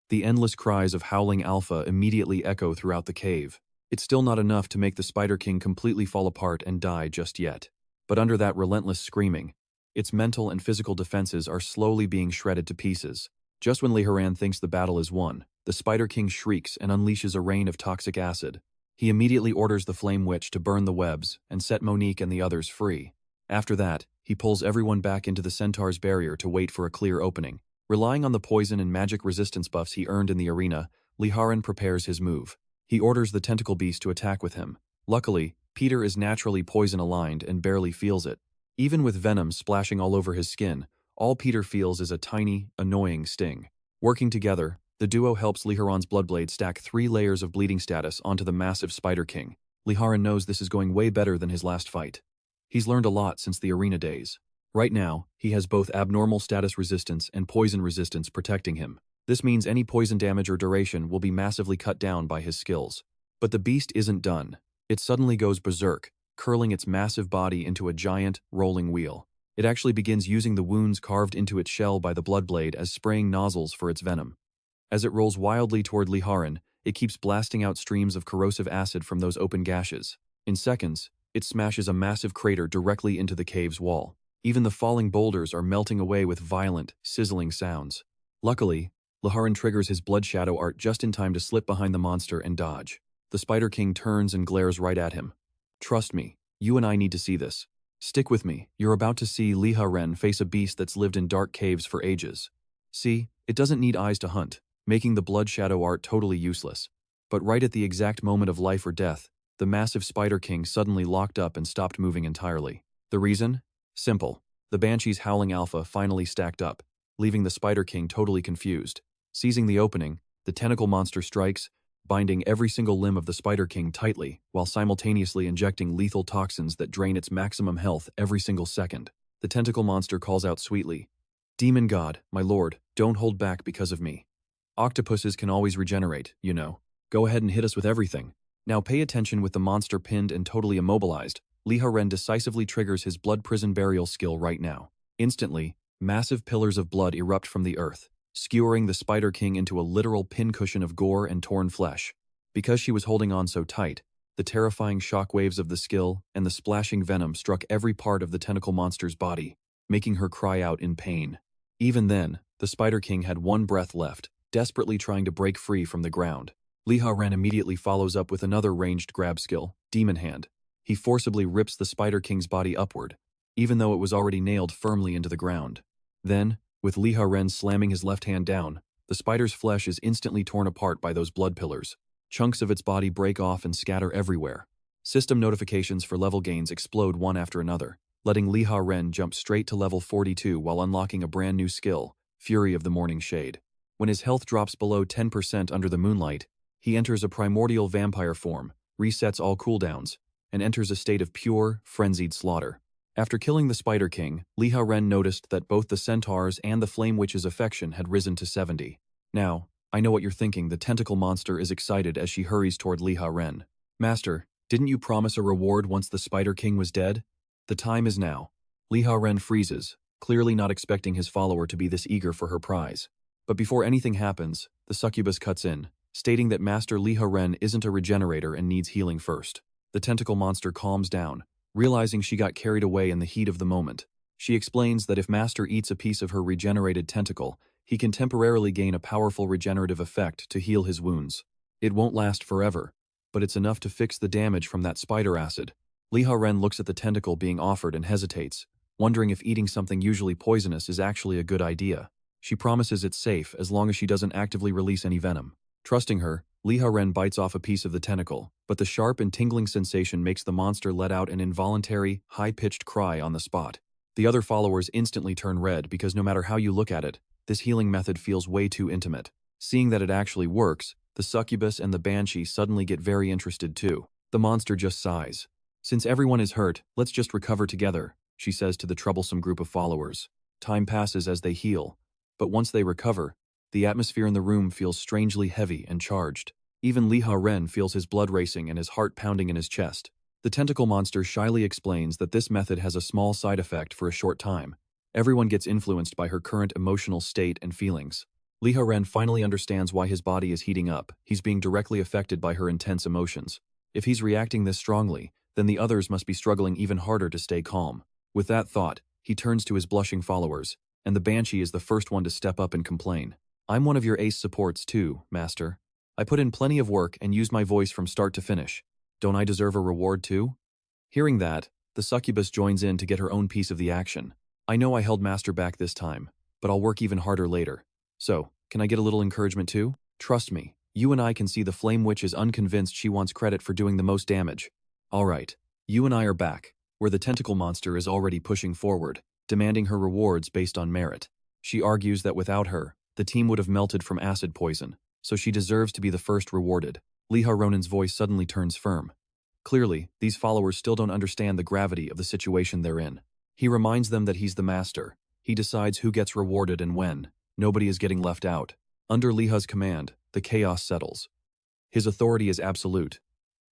The endless cries of howling alpha immediately echo throughout the cave. It's still not enough to make the Spider King completely fall apart and die just yet. But under that relentless screaming, its mental and physical defenses are slowly being shredded to pieces. Just when Liha Ren thinks the battle is won, the Spider King shrieks and unleashes a rain of toxic acid. He immediately orders the Flame Witch to burn the webs and set Monique and the others free. After that, he pulls everyone back into the Centaur's barrier to wait for a clear opening. Relying on the poison and magic resistance buffs he earned in the arena, Liha Ren prepares his move. He orders the tentacle beast to attack with him. Luckily, Peter is naturally poison-aligned and barely feels it. Even with venom splashing all over his skin, all Peter feels is a tiny, annoying sting. Working together, the duo helps Liha Ren's Bloodblade stack 3 layers of bleeding status onto the massive Spider King. Liha Ren knows this is going way better than his last fight. He's learned a lot since the arena days. Right now, he has both abnormal status resistance and poison resistance protecting him. This means any poison damage or duration will be massively cut down by his skills. But the beast isn't done. It suddenly goes berserk, curling its massive body into a giant, rolling wheel. It actually begins using the wounds carved into its shell by the Bloodblade as spraying nozzles for its venom. As it rolls wildly toward Liha Ren, it keeps blasting out streams of corrosive acid from those open gashes. In seconds, it smashes a massive crater directly into the cave's wall. Even the falling boulders are melting away with violent, sizzling sounds. Luckily, Liha Ren triggers his blood shadow art just in time to slip behind the monster and dodge. The Spider King turns and glares right at him. Trust me, you and I need to see this. Stick with me, you're about to see Liha Ren face a beast that's lived in dark caves for ages. See, it doesn't need eyes to hunt, making the blood shadow art totally useless. But right at the exact moment of life or death, the massive Spider King suddenly locked up and stopped moving entirely. The reason? Simple. The Banshee's howling alpha finally stacked up, leaving the Spider King totally confused. Seizing the opening, the tentacle monster strikes, binding every single limb of the Spider King tightly, while simultaneously injecting lethal toxins that drain its maximum health every single second. The tentacle monster calls out sweetly, "Demon God, my lord, don't hold back because of me. Octopuses can always regenerate, you know. Go ahead and hit us with everything." Now pay attention. With the monster pinned and totally immobilized, Liha Ren decisively triggers his blood prison burial skill right now. Instantly, massive pillars of blood erupt from the earth, skewering the Spider King into a literal pincushion of gore and torn flesh. Because she was holding on so tight, the terrifying shockwaves of the skill and the splashing venom struck every part of the tentacle monster's body, making her cry out in pain. Even then, the Spider King had one breath left, desperately trying to break free from the ground. Liha Ren immediately follows up with another ranged grab skill, Demon Hand. He forcibly rips the Spider King's body upward, even though it was already nailed firmly into the ground. Then, with Liha Ren slamming his left hand down, the spider's flesh is instantly torn apart by those blood pillars. Chunks of its body break off and scatter everywhere. System notifications for level gains explode one after another, letting Liha Ren jump straight to level 42 while unlocking a brand new skill, Fury of the Morning Shade. When his health drops below 10% under the moonlight, he enters a primordial vampire form, resets all cooldowns, and enters a state of pure, frenzied slaughter. After killing the Spider King, Liha Ren noticed that both the Centaur's and the Flame Witch's affection had risen to 70. Now, I know what you're thinking. The tentacle monster is excited as she hurries toward Liha Ren. "Master, didn't you promise a reward once the Spider King was dead? The time is now." Liha Ren freezes, clearly not expecting his follower to be this eager for her prize. But before anything happens, the succubus cuts in, stating that Master Liha Ren isn't a regenerator and needs healing first. The tentacle monster calms down, realizing she got carried away in the heat of the moment. She explains that if Master eats a piece of her regenerated tentacle, he can temporarily gain a powerful regenerative effect to heal his wounds. It won't last forever, but it's enough to fix the damage from that spider acid. Liha Ren looks at the tentacle being offered and hesitates, wondering if eating something usually poisonous is actually a good idea. She promises it's safe as long as she doesn't actively release any venom. Trusting her, Liha Ren bites off a piece of the tentacle, but the sharp and tingling sensation makes the monster let out an involuntary, high-pitched cry on the spot. The other followers instantly turn red because no matter how you look at it, this healing method feels way too intimate. Seeing that it actually works, the succubus and the banshee suddenly get very interested too. The monster just sighs. "Since everyone is hurt, let's just recover together," she says to the troublesome group of followers. Time passes as they heal, but once they recover, the atmosphere in the room feels strangely heavy and charged. Even Liha Ren feels his blood racing and his heart pounding in his chest. The tentacle monster shyly explains that this method has a small side effect for a short time. Everyone gets influenced by her current emotional state and feelings. Liha Ren finally understands why his body is heating up. He's being directly affected by her intense emotions. If he's reacting this strongly, then the others must be struggling even harder to stay calm. With that thought, he turns to his blushing followers, and the banshee is the first one to step up and complain. "I'm one of your ace supports too, Master. I put in plenty of work and used my voice from start to finish. Don't I deserve a reward too?" Hearing that, the succubus joins in to get her own piece of the action. "I know I held Master back this time, but I'll work even harder later. So, can I get a little encouragement too? Trust me, you and I can see the Flame Witch is unconvinced she wants credit for doing the most damage. Alright, you and I are back, where the tentacle monster is already pushing forward, demanding her rewards based on merit. She argues that without her, the team would have melted from acid poison, so she deserves to be the first rewarded." Liha Ronen's voice suddenly turns firm. Clearly, these followers still don't understand the gravity of the situation they're in. He reminds them that he's the master. He decides who gets rewarded and when. Nobody is getting left out. Under Liha's command, the chaos settles. His authority is absolute,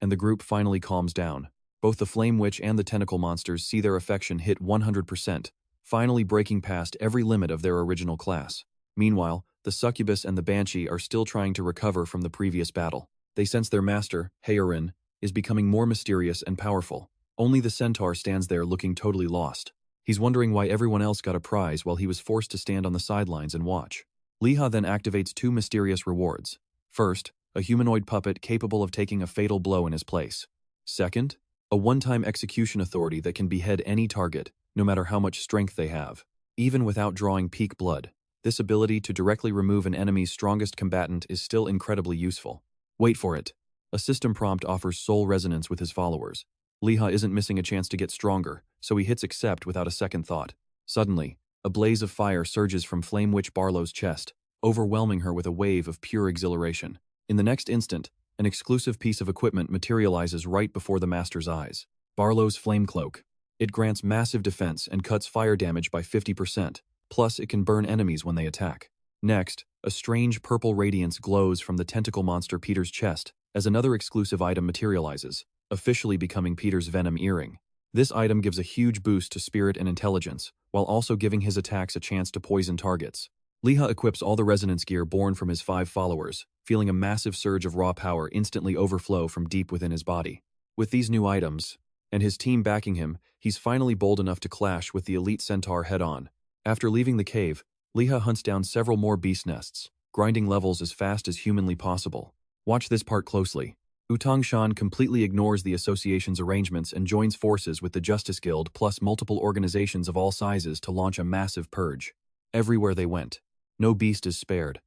and the group finally calms down. Both the Flame Witch and the tentacle monsters see their affection hit 100%, finally breaking past every limit of their original class. Meanwhile, the succubus and the banshee are still trying to recover from the previous battle. They sense their master, Liha Ren, is becoming more mysterious and powerful. Only the centaur stands there looking totally lost. He's wondering why everyone else got a prize while he was forced to stand on the sidelines and watch. Liha then activates two mysterious rewards. First, a humanoid puppet capable of taking a fatal blow in his place. Second, a one-time execution authority that can behead any target, no matter how much strength they have. Even without drawing peak blood, this ability to directly remove an enemy's strongest combatant is still incredibly useful. Wait for it. A system prompt offers soul resonance with his followers. Liha isn't missing a chance to get stronger, so he hits accept without a second thought. Suddenly, a blaze of fire surges from Flame Witch Barlow's chest, overwhelming her with a wave of pure exhilaration. In the next instant, an exclusive piece of equipment materializes right before the master's eyes. Barlow's flame cloak. It grants massive defense and cuts fire damage by 50%, plus it can burn enemies when they attack. Next, a strange purple radiance glows from the tentacle monster Peter's chest as another exclusive item materializes, officially becoming Peter's venom earring. This item gives a huge boost to spirit and intelligence, while also giving his attacks a chance to poison targets. Liha equips all the resonance gear born from his 5 followers, feeling a massive surge of raw power instantly overflow from deep within his body. With these new items, and his team backing him, he's finally bold enough to clash with the elite centaur head-on. After leaving the cave, Liha hunts down several more beast nests, grinding levels as fast as humanly possible. Watch this part closely. Utangshan completely ignores the association's arrangements and joins forces with the Justice Guild plus multiple organizations of all sizes to launch a massive purge. Everywhere they went, no beast is spared.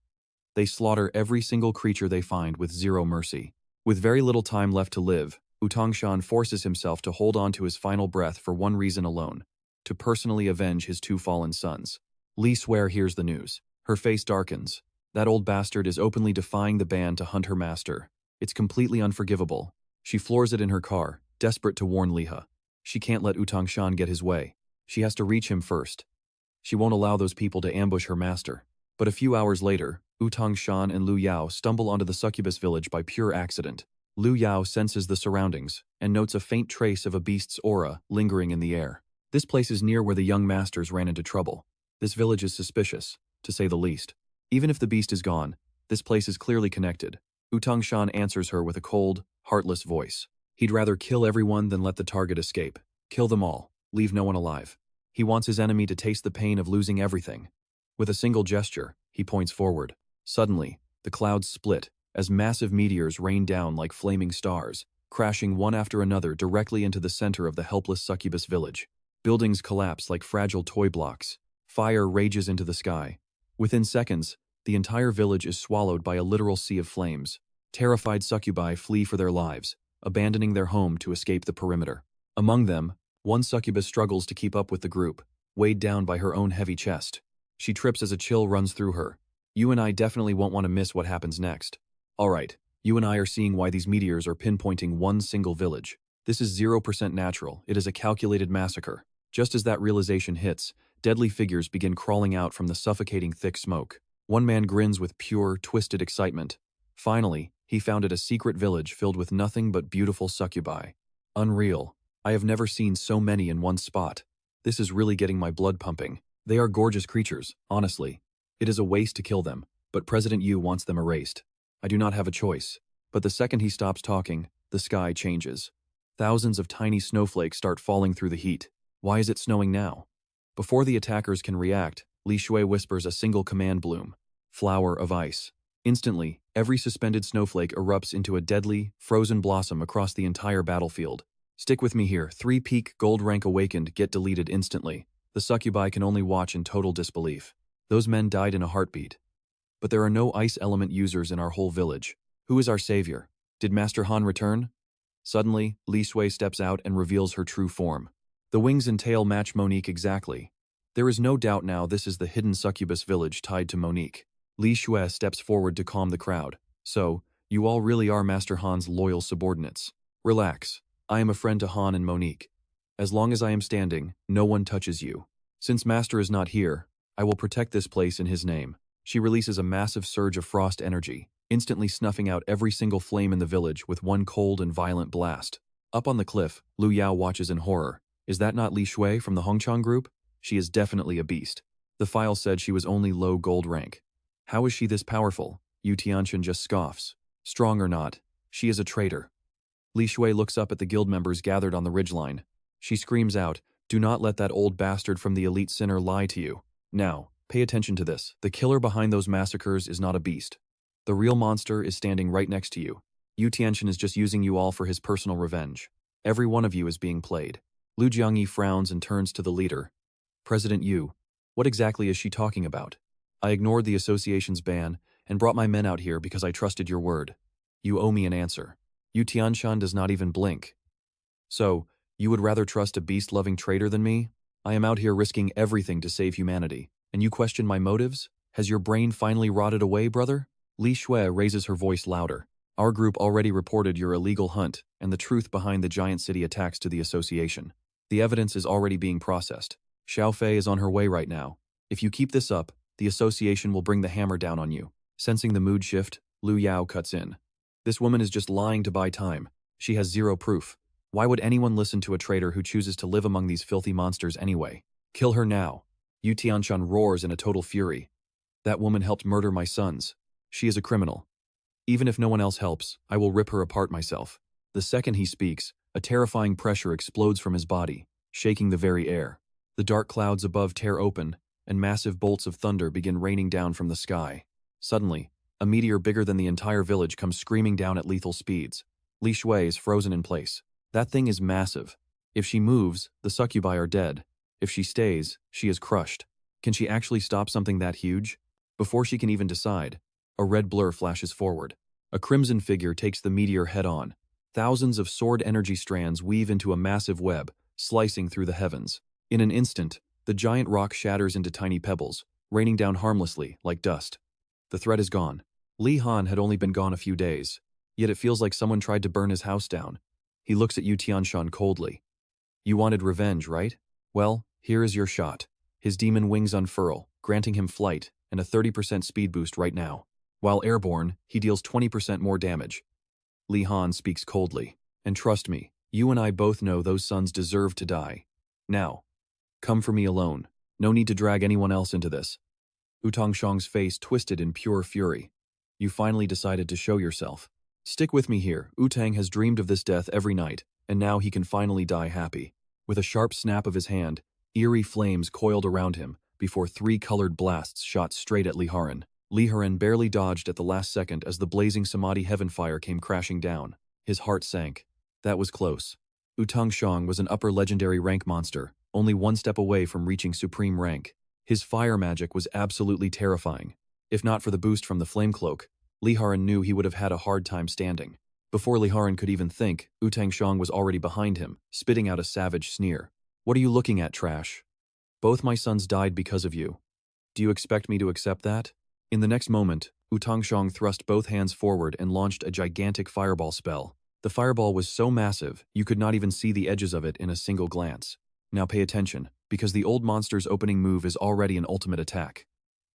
They slaughter every single creature they find with zero mercy. With very little time left to live, Utangshan forces himself to hold on to his final breath for one reason alone: to personally avenge his 2 fallen sons. Li Swear hears the news. Her face darkens. That old bastard is openly defying the ban to hunt her master. It's completely unforgivable. She floors it in her car, desperate to warn Liha. She can't let Utangshan get his way. She has to reach him first. She won't allow those people to ambush her master. But a few hours later, Utangshan and Lu Yao stumble onto the succubus village by pure accident. Lu Yao senses the surroundings and notes a faint trace of a beast's aura lingering in the air. This place is near where the young masters ran into trouble. This village is suspicious, to say the least. Even if the beast is gone, this place is clearly connected. Utangshan answers her with a cold, heartless voice. He'd rather kill everyone than let the target escape. Kill them all, leave no one alive. He wants his enemy to taste the pain of losing everything. With a single gesture, he points forward. Suddenly, the clouds split as massive meteors rain down like flaming stars, crashing one after another directly into the center of the helpless succubus village. Buildings collapse like fragile toy blocks. Fire rages into the sky. Within seconds, the entire village is swallowed by a literal sea of flames. Terrified succubi flee for their lives, abandoning their home to escape the perimeter. Among them, one succubus struggles to keep up with the group, weighed down by her own heavy chest. She trips as a chill runs through her. You and I definitely won't want to miss what happens next. Alright, you and I are seeing why these meteors are pinpointing one single village. This is 0% natural, it is a calculated massacre. Just as that realization hits, deadly figures begin crawling out from the suffocating thick smoke. One man grins with pure, twisted excitement. Finally, he founded a secret village filled with nothing but beautiful succubi. Unreal. I have never seen so many in one spot. This is really getting my blood pumping. They are gorgeous creatures, honestly. It is a waste to kill them, but President Yu wants them erased. I do not have a choice. But the second he stops talking, the sky changes. Thousands of tiny snowflakes start falling through the heat. Why is it snowing now? Before the attackers can react, Li Shui whispers a single command bloom. Flower of ice. Instantly, every suspended snowflake erupts into a deadly, frozen blossom across the entire battlefield. Stick with me here. 3 peak gold rank awakened get deleted instantly. The succubi can only watch in total disbelief. Those men died in a heartbeat. But there are no ice element users in our whole village. Who is our savior? Did Master Han return? Suddenly, Li Shui steps out and reveals her true form. The wings and tail match Monique exactly. There is no doubt now this is the hidden succubus village tied to Monique. Li Shui steps forward to calm the crowd. So, you all really are Master Han's loyal subordinates. Relax. I am a friend to Han and Monique. As long as I am standing, no one touches you. Since Master is not here, I will protect this place in his name. She releases a massive surge of frost energy, instantly snuffing out every single flame in the village with one cold and violent blast. Up on the cliff, Lu Yao watches in horror. Is that not Li Shui from the Hongchang group? She is definitely a beast. The file said she was only low gold rank. How is she this powerful? Yu Tianxian just scoffs. Strong or not, she is a traitor. Li Shui looks up at the guild members gathered on the ridgeline. She screams out, "Do not let that old bastard from the elite sinner lie to you. Now, Pay attention to this. The killer behind those massacres is not a beast. The real monster is standing right next to you. Yu Tianxian is just using you all for his personal revenge. Every one of you is being played. Lu Jiangyi frowns and turns to the leader. President Yu, what exactly is she talking about? I ignored the association's ban and brought my men out here because I trusted your word. You owe me an answer. Yu Tianshan does not even blink. So, you would rather trust a beast-loving traitor than me? I am out here risking everything to save humanity, and you question my motives? Has your brain finally rotted away, brother? Li Shui raises her voice louder. Our group already reported your illegal hunt and the truth behind the giant city attacks to the association. The evidence is already being processed. Xiao Fei is on her way right now. If you keep this up, the association will bring the hammer down on you. Sensing the mood shift, Lu Yao cuts in. This woman is just lying to buy time. She has zero proof. Why would anyone listen to a traitor who chooses to live among these filthy monsters anyway? Kill her now. Yu Tianshan roars in a total fury. That woman helped murder my sons. She is a criminal. Even if no one else helps, I will rip her apart myself. The second he speaks, a terrifying pressure explodes from his body, shaking the very air. The dark clouds above tear open, and massive bolts of thunder begin raining down from the sky. Suddenly, a meteor bigger than the entire village comes screaming down at lethal speeds. Li Shui is frozen in place. That thing is massive. If she moves, the succubi are dead. If she stays, she is crushed. Can she actually stop something that huge? Before she can even decide, a red blur flashes forward. A crimson figure takes the meteor head-on. Thousands of sword energy strands weave into a massive web, slicing through the heavens. In an instant, the giant rock shatters into tiny pebbles, raining down harmlessly, like dust. The threat is gone. Li Han had only been gone a few days, yet it feels like someone tried to burn his house down. He looks at Yu Tianshan coldly. You wanted revenge, right? Well, here is your shot. His demon wings unfurl, granting him flight and a 30% speed boost right now. While airborne, he deals 20% more damage. Li Han speaks coldly. And trust me, you and I both know those sons deserve to die. Now, come for me alone. No need to drag anyone else into this. Wu Tongshang's face twisted in pure fury. You finally decided to show yourself. Stick with me here. Wu Tang has dreamed of this death every night, and now he can finally die happy. With a sharp snap of his hand, eerie flames coiled around him before 3 colored blasts shot straight at Liha Ren. Liha Ren barely dodged at the last second as the blazing Samadhi heaven fire came crashing down. His heart sank. That was close. Wu Tongshang was an upper legendary rank monster, only 1 step away from reaching supreme rank. His fire magic was absolutely terrifying. If not for the boost from the flame cloak, Liha Ren knew he would have had a hard time standing. Before Liha Ren could even think, Wu Tongshang was already behind him, spitting out a savage sneer. What are you looking at, trash? Both my sons died because of you. Do you expect me to accept that? In the next moment, Wu Tongshang thrust both hands forward and launched a gigantic fireball spell. The fireball was so massive, you could not even see the edges of it in a single glance. Now pay attention, because the old monster's opening move is already an ultimate attack.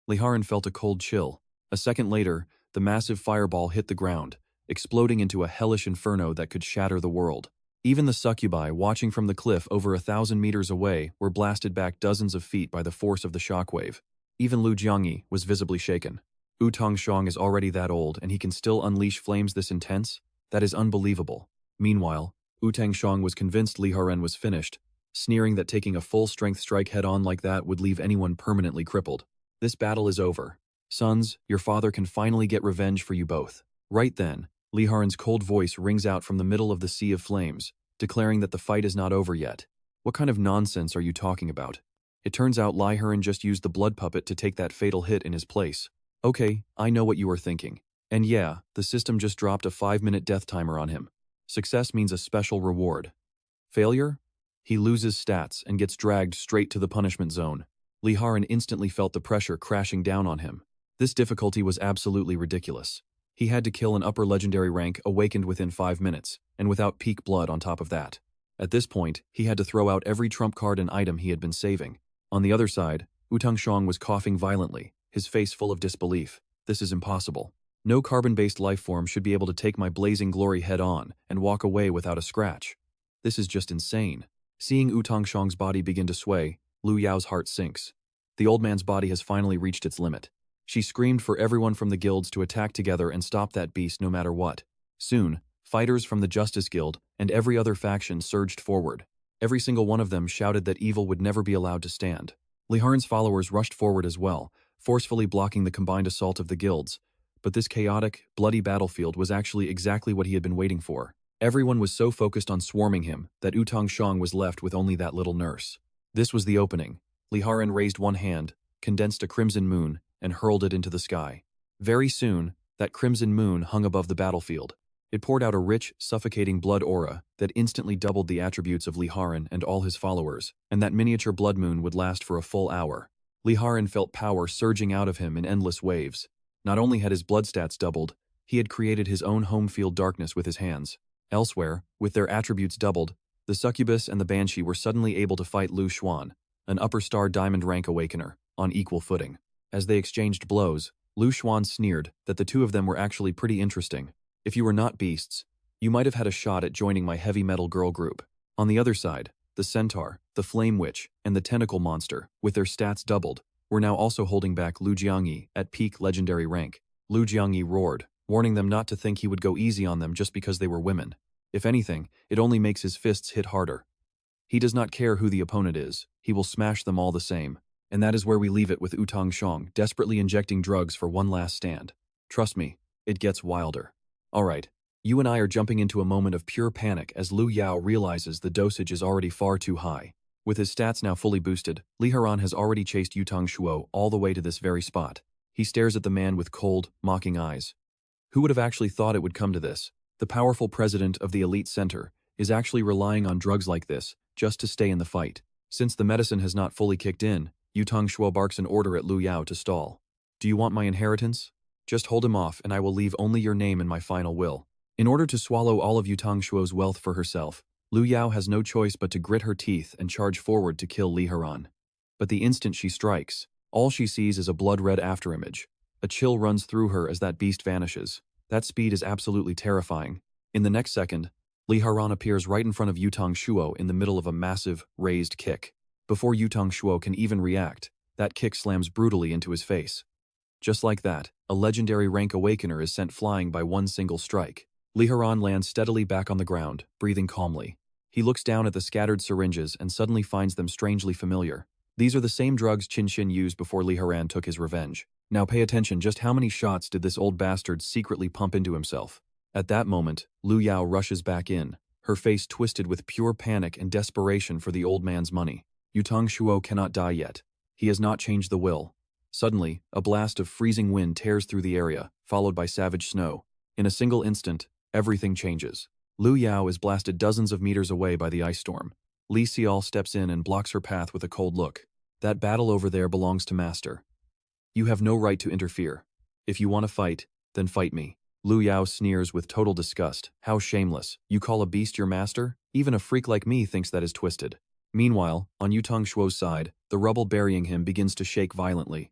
Liha Ren felt a cold chill. A second later, the massive fireball hit the ground, exploding into a hellish inferno that could shatter the world. Even the succubi, watching from the cliff over 1,000 meters away, were blasted back dozens of feet by the force of the shockwave. Even Lu Jiangyi was visibly shaken. Wu Tongshang is already that old, and he can still unleash flames this intense? That is unbelievable. Meanwhile, Wu Tongshang was convinced Liha Ren was finished, sneering that taking a full-strength strike head-on like that would leave anyone permanently crippled. This battle is over. Sons, your father can finally get revenge for you both. Right then, Liha Ren's cold voice rings out from the middle of the sea of flames, declaring that the fight is not over yet. What kind of nonsense are you talking about? It turns out Liha Ren just used the blood puppet to take that fatal hit in his place. Okay, I know what you are thinking. And yeah, the system just dropped a 5-minute death timer on him. Success means a special reward. Failure? He loses stats and gets dragged straight to the punishment zone. Liha Ren instantly felt the pressure crashing down on him. This difficulty was absolutely ridiculous. He had to kill an upper legendary rank awakened within 5 minutes, and without peak blood on top of that. At this point, he had to throw out every trump card and item he had been saving. On the other side, Wu Tongshang was coughing violently, his face full of disbelief. This is impossible. No carbon-based life form should be able to take my blazing glory head-on and walk away without a scratch. This is just insane. Seeing Wu Tongshang's body begin to sway, Lu Yao's heart sinks. The old man's body has finally reached its limit. She screamed for everyone from the guilds to attack together and stop that beast no matter what. Soon, fighters from the Justice Guild and every other faction surged forward. Every single one of them shouted that evil would never be allowed to stand. Liha Ren's followers rushed forward as well, forcefully blocking the combined assault of the guilds. But this chaotic, bloody battlefield was actually exactly what he had been waiting for. Everyone was so focused on swarming him that Wutong Shang was left with only that little nurse. This was the opening. Liha Ren raised one hand, condensed a crimson moon, and hurled it into the sky. Very soon, that crimson moon hung above the battlefield. It poured out a rich, suffocating blood aura that instantly doubled the attributes of Liha Ren and all his followers, and that miniature blood moon would last for a full hour. Liha Ren felt power surging out of him in endless waves. Not only had his blood stats doubled, he had created his own home field darkness with his hands. Elsewhere, with their attributes doubled, the succubus and the banshee were suddenly able to fight Lu Xuan, an upper star diamond rank awakener, on equal footing. As they exchanged blows, Lu Xuan sneered that the two of them were actually pretty interesting. If you were not beasts, you might have had a shot at joining my heavy metal girl group. On the other side, the centaur, the flame witch, and the tentacle monster, with their stats doubled, were now also holding back Lu Jiangyi at peak legendary rank. Lu Jiangyi roared, warning them not to think he would go easy on them just because they were women. If anything, it only makes his fists hit harder. He does not care who the opponent is, he will smash them all the same. And that is where we leave it with Wutong Shang desperately injecting drugs for one last stand. Trust me, it gets wilder. Alright, you and I are jumping into a moment of pure panic as Lu Yao realizes the dosage is already far too high. With his stats now fully boosted, Liha Ren has already chased Yutong Shuo all the way to this very spot. He stares at the man with cold, mocking eyes. Who would have actually thought it would come to this? The powerful president of the elite center is actually relying on drugs like this just to stay in the fight. Since the medicine has not fully kicked in, Yutong Shuo barks an order at Lu Yao to stall. Do you want my inheritance? Just hold him off and I will leave only your name in my final will. In order to swallow all of Yutong Shuo's wealth for herself, Lu Yao has no choice but to grit her teeth and charge forward to kill Liha Ren. But the instant she strikes, all she sees is a blood-red afterimage. A chill runs through her as that beast vanishes. That speed is absolutely terrifying. In the next second, Liha Ren appears right in front of Yutong Shuo in the middle of a massive, raised kick. Before Yutong Shuo can even react, that kick slams brutally into his face. Just like that, a legendary rank awakener is sent flying by one single strike. Liha Ren lands steadily back on the ground, breathing calmly. He looks down at the scattered syringes and suddenly finds them strangely familiar. These are the same drugs Qin Xin used before Liha Ren took his revenge. Now pay attention, just how many shots did this old bastard secretly pump into himself? At that moment, Lu Yao rushes back in, her face twisted with pure panic and desperation for the old man's money. Yutong Shuo cannot die yet. He has not changed the will. Suddenly, a blast of freezing wind tears through the area, followed by savage snow. In a single instant, everything changes. Lu Yao is blasted dozens of meters away by the ice storm. Li Xiao steps in and blocks her path with a cold look. That battle over there belongs to Master. You have no right to interfere. If you want to fight, then fight me. Lu Yao sneers with total disgust. How shameless. You call a beast your master? Even a freak like me thinks that is twisted. Meanwhile, on Yutong Shuo's side, the rubble burying him begins to shake violently.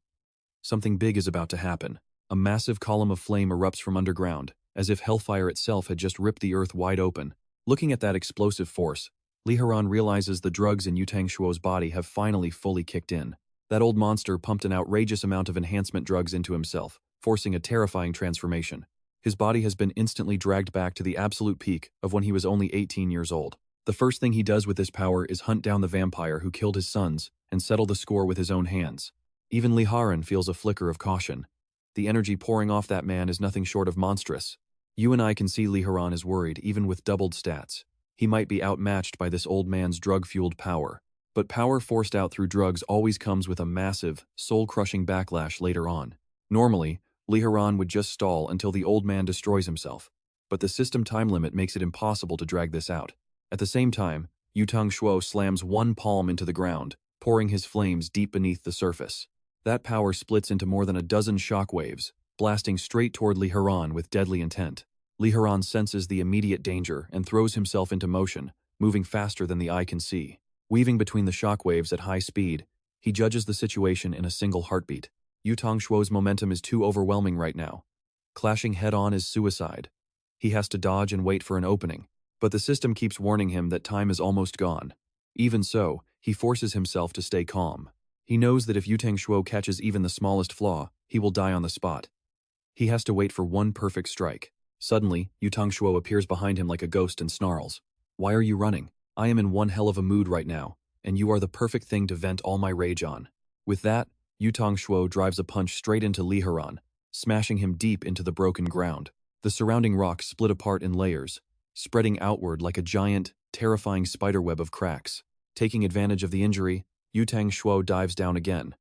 Something big is about to happen. A massive column of flame erupts from underground, as if hellfire itself had just ripped the earth wide open. Looking at that explosive force, Liha Ren realizes the drugs in Yutong Shuo's body have finally fully kicked in. That old monster pumped an outrageous amount of enhancement drugs into himself, forcing a terrifying transformation. His body has been instantly dragged back to the absolute peak of when he was only 18 years old. The first thing he does with this power is hunt down the vampire who killed his sons and settle the score with his own hands. Even Liha Ren feels a flicker of caution. The energy pouring off that man is nothing short of monstrous. You and I can see Liha Ren is worried even with doubled stats. He might be outmatched by this old man's drug-fueled power. But power forced out through drugs always comes with a massive, soul-crushing backlash later on. Normally, Liha Ren would just stall until the old man destroys himself. But the system time limit makes it impossible to drag this out. At the same time, Yutong Shuo slams one palm into the ground, pouring his flames deep beneath the surface. That power splits into more than a dozen shockwaves, blasting straight toward Liha Ren with deadly intent. Liha Ren senses the immediate danger and throws himself into motion, moving faster than the eye can see. Weaving between the shockwaves at high speed, he judges the situation in a single heartbeat. Yutong Shuo's momentum is too overwhelming right now. Clashing head-on is suicide. He has to dodge and wait for an opening. But the system keeps warning him that time is almost gone. Even so, he forces himself to stay calm. He knows that if Yutong Shuo catches even the smallest flaw, he will die on the spot. He has to wait for one perfect strike. Suddenly, Yutong Shuo appears behind him like a ghost and snarls. Why are you running? I am in one hell of a mood right now, and you are the perfect thing to vent all my rage on. With that, Yu Tongshuo drives a punch straight into Liha Ren, smashing him deep into the broken ground. The surrounding rock split apart in layers, spreading outward like a giant, terrifying spiderweb of cracks. Taking advantage of the injury, Yu Tongshuo dives down again.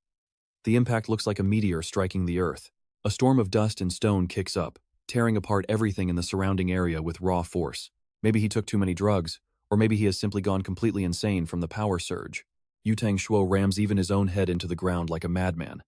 The impact looks like a meteor striking the earth. A storm of dust and stone kicks up, tearing apart everything in the surrounding area with raw force. Maybe he took too many drugs, or maybe he has simply gone completely insane from the power surge. Yu Tongshuo rams even his own head into the ground like a madman.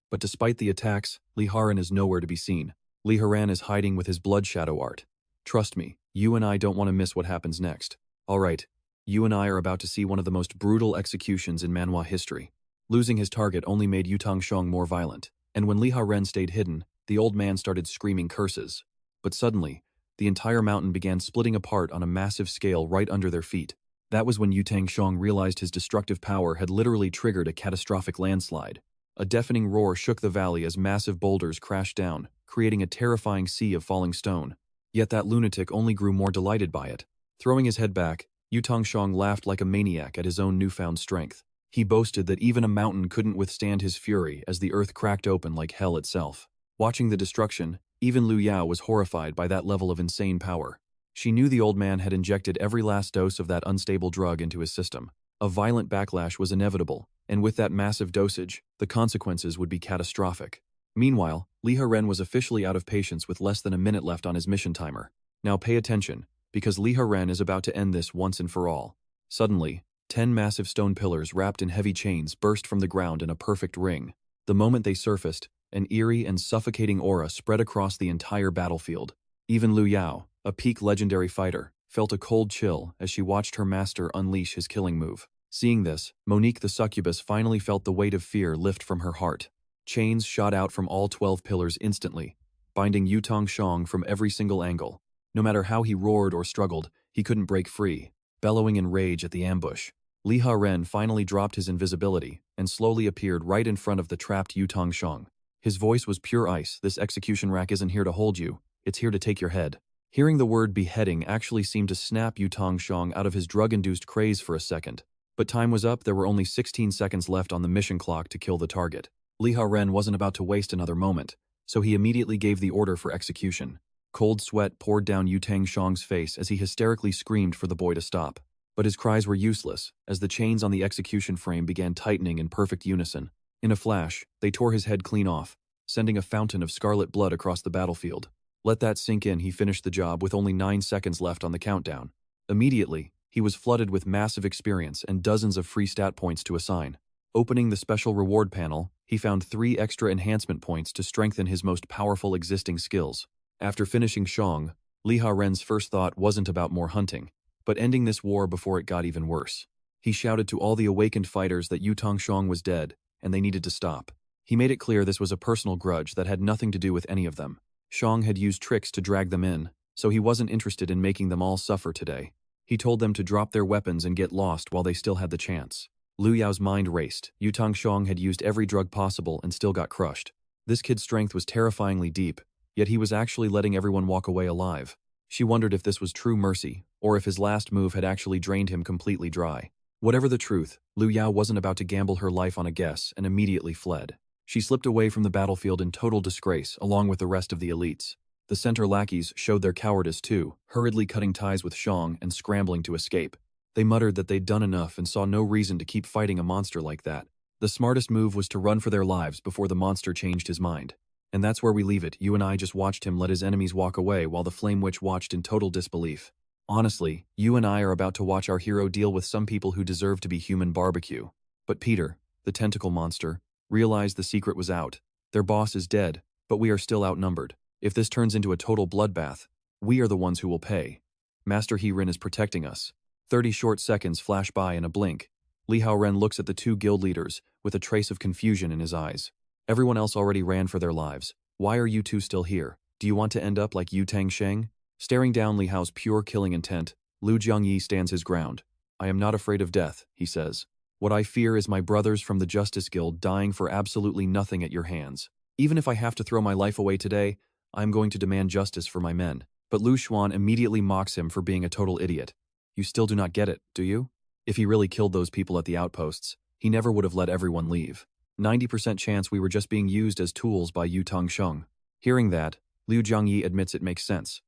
But despite the attacks, Liha Ren is nowhere to be seen. Liha Ren is hiding with his blood shadow art. Trust me, you and I don't want to miss what happens next. Alright, you and I are about to see one of the most brutal executions in Manhwa history. Losing his target only made Yu Tongshuo more violent, and when Liha Ren stayed hidden, the old man started screaming curses. But suddenly, the entire mountain began splitting apart on a massive scale right under their feet. That was when Yu Tongshuo realized his destructive power had literally triggered a catastrophic landslide. A deafening roar shook the valley as massive boulders crashed down, creating a terrifying sea of falling stone. Yet that lunatic only grew more delighted by it. Throwing his head back, Yu Tongshuo laughed like a maniac at his own newfound strength. He boasted that even a mountain couldn't withstand his fury as the earth cracked open like hell itself. Watching the destruction, even Lu Yao was horrified by that level of insane power. She knew the old man had injected every last dose of that unstable drug into his system. A violent backlash was inevitable, and with that massive dosage, the consequences would be catastrophic. Meanwhile, Liha Ren was officially out of patience with less than a minute left on his mission timer. Now pay attention, because Liha Ren is about to end this once and for all. Suddenly, 10 massive stone pillars wrapped in heavy chains burst from the ground in a perfect ring. The moment they surfaced, an eerie and suffocating aura spread across the entire battlefield. Even Lu Yao, a peak legendary fighter, felt a cold chill as she watched her master unleash his killing move. Seeing this, Monique the succubus finally felt the weight of fear lift from her heart. Chains shot out from all 12 pillars instantly, binding Yu Tongshuo from every single angle. No matter how he roared or struggled, he couldn't break free, bellowing in rage at the ambush. Liha Ren finally dropped his invisibility and slowly appeared right in front of the trapped Yu Tongshuo. His voice was pure ice. "This execution rack isn't here to hold you, it's here to take your head." Hearing the word beheading actually seemed to snap Yu Tongshuo out of his drug-induced craze for a second. But time was up. There were only 16 seconds left on the mission clock to kill the target. Liha Ren wasn't about to waste another moment, so he immediately gave the order for execution. Cold sweat poured down Yu Tongshuo's face as he hysterically screamed for the boy to stop. But his cries were useless, as the chains on the execution frame began tightening in perfect unison. In a flash, they tore his head clean off, sending a fountain of scarlet blood across the battlefield. Let that sink in. He finished the job with only 9 seconds left on the countdown. Immediately, he was flooded with massive experience and dozens of free stat points to assign. Opening the special reward panel, he found 3 extra enhancement points to strengthen his most powerful existing skills. After finishing Shang, Liha Ren's first thought wasn't about more hunting, but ending this war before it got even worse. He shouted to all the awakened fighters that Yu Tongshuo was dead, and they needed to stop. He made it clear this was a personal grudge that had nothing to do with any of them. Shang had used tricks to drag them in, so he wasn't interested in making them all suffer today. He told them to drop their weapons and get lost while they still had the chance. Lu Yao's mind raced. Yu Tongshuo had used every drug possible and still got crushed. This kid's strength was terrifyingly deep, yet he was actually letting everyone walk away alive. She wondered if this was true mercy, or if his last move had actually drained him completely dry. Whatever the truth, Lu Yao wasn't about to gamble her life on a guess and immediately fled. She slipped away from the battlefield in total disgrace along with the rest of the elites. The center lackeys showed their cowardice too, hurriedly cutting ties with Shang and scrambling to escape. They muttered that they'd done enough and saw no reason to keep fighting a monster like that. The smartest move was to run for their lives before the monster changed his mind. And that's where we leave it. You and I just watched him let his enemies walk away while the Flame Witch watched in total disbelief. Honestly, you and I are about to watch our hero deal with some people who deserve to be human barbecue. But Peter, the tentacle monster, realized the secret was out. Their boss is dead, but we are still outnumbered. If this turns into a total bloodbath, we are the ones who will pay. Master Liha Ren is protecting us. 30 short seconds flash by in a blink. Liha Ren looks at the 2 guild leaders with a trace of confusion in his eyes. Everyone else already ran for their lives. Why are you 2 still here? Do you want to end up like Yu Tongshuo? Staring down Li Hao's pure killing intent, Lu Jiangyi stands his ground. I am not afraid of death, he says. What I fear is my brothers from the Justice Guild dying for absolutely nothing at your hands. Even if I have to throw my life away today, I am going to demand justice for my men. But Lu Xuan immediately mocks him for being a total idiot. You still do not get it, do you? If he really killed those people at the outposts, he never would have let everyone leave. 90% chance we were just being used as tools by Yu Tongsheng. Hearing that, Liu Jiangyi admits it makes sense.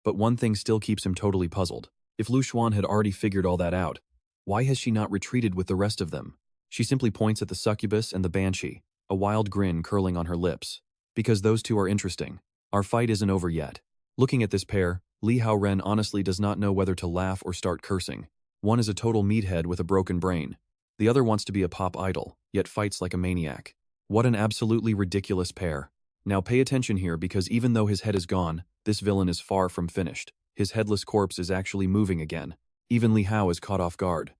But one thing still keeps him totally puzzled. If Lu Xuan had already figured all that out, why has she not retreated with the rest of them? She simply points at the succubus and the banshee, a wild grin curling on her lips. Because those two are interesting. Our fight isn't over yet. Looking at this pair, Liha Ren honestly does not know whether to laugh or start cursing. One is a total meathead with a broken brain. The other wants to be a pop idol, yet fights like a maniac. What an absolutely ridiculous pair. Now pay attention here because even though his head is gone, this villain is far from finished. His headless corpse is actually moving again. Even Li Hao is caught off guard.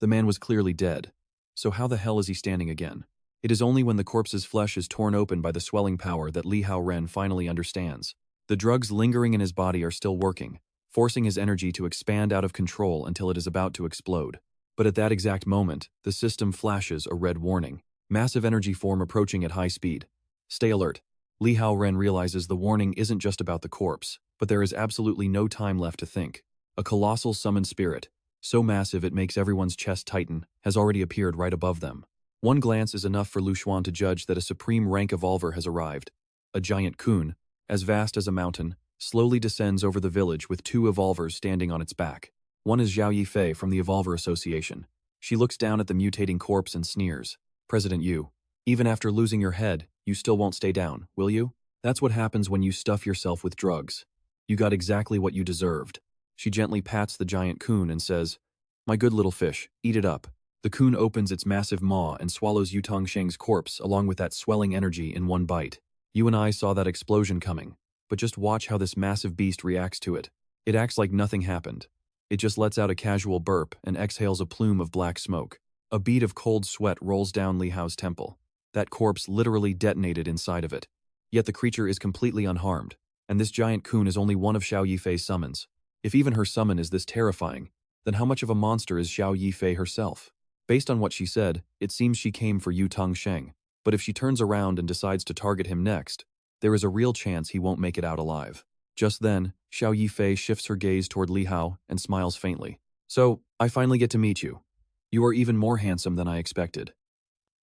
The man was clearly dead. So how the hell is he standing again? It is only when the corpse's flesh is torn open by the swelling power that Liha Ren finally understands. The drugs lingering in his body are still working, forcing his energy to expand out of control until it is about to explode. But at that exact moment, the system flashes a red warning. Massive energy form approaching at high speed. Stay alert. Liha Ren realizes the warning isn't just about the corpse, but there is absolutely no time left to think. A colossal summoned spirit, so massive it makes everyone's chest tighten, has already appeared right above them. One glance is enough for Lu Xuan to judge that a supreme rank evolver has arrived. A giant kun, as vast as a mountain, slowly descends over the village with two evolvers standing on its back. One is Zhao Yifei from the Evolver Association. She looks down at the mutating corpse and sneers. President Yu, even after losing your head, you still won't stay down, will you? That's what happens when you stuff yourself with drugs. You got exactly what you deserved. She gently pats the giant kun and says, "My good little fish, eat it up." The kun opens its massive maw and swallows Yu Tongsheng's corpse along with that swelling energy in one bite. You and I saw that explosion coming, but just watch how this massive beast reacts to it. It acts like nothing happened. It just lets out a casual burp and exhales a plume of black smoke. A bead of cold sweat rolls down Li Hao's temple. That corpse literally detonated inside of it. Yet the creature is completely unharmed, and this giant kun is only one of Zhao Yifei's summons. If even her summon is this terrifying, then how much of a monster is Zhao Yifei herself? Based on what she said, it seems she came for Yu Tongsheng, but if she turns around and decides to target him next, there is a real chance he won't make it out alive. Just then, Zhao Yifei shifts her gaze toward Li Hao and smiles faintly. "So, I finally get to meet you. You are even more handsome than I expected."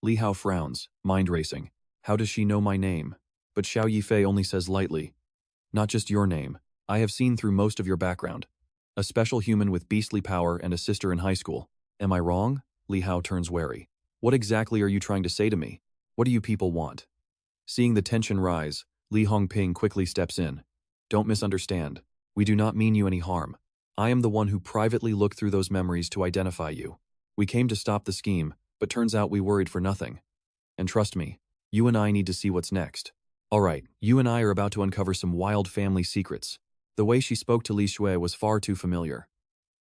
Li Hao frowns, mind racing. How does she know my name? But Zhao Yifei only says lightly, "Not just your name. I have seen through most of your background. A special human with beastly power and a sister in high school. Am I wrong?" Li Hao turns wary. "What exactly are you trying to say to me? What do you people want?" Seeing the tension rise, Li Hongping quickly steps in. "Don't misunderstand. We do not mean you any harm. I am the one who privately looked through those memories to identify you. We came to stop the scheme, but turns out we worried for nothing. And trust me, you and I need to see what's next. Alright, you and I are about to uncover some wild family secrets." The way she spoke to Li Shui was far too familiar.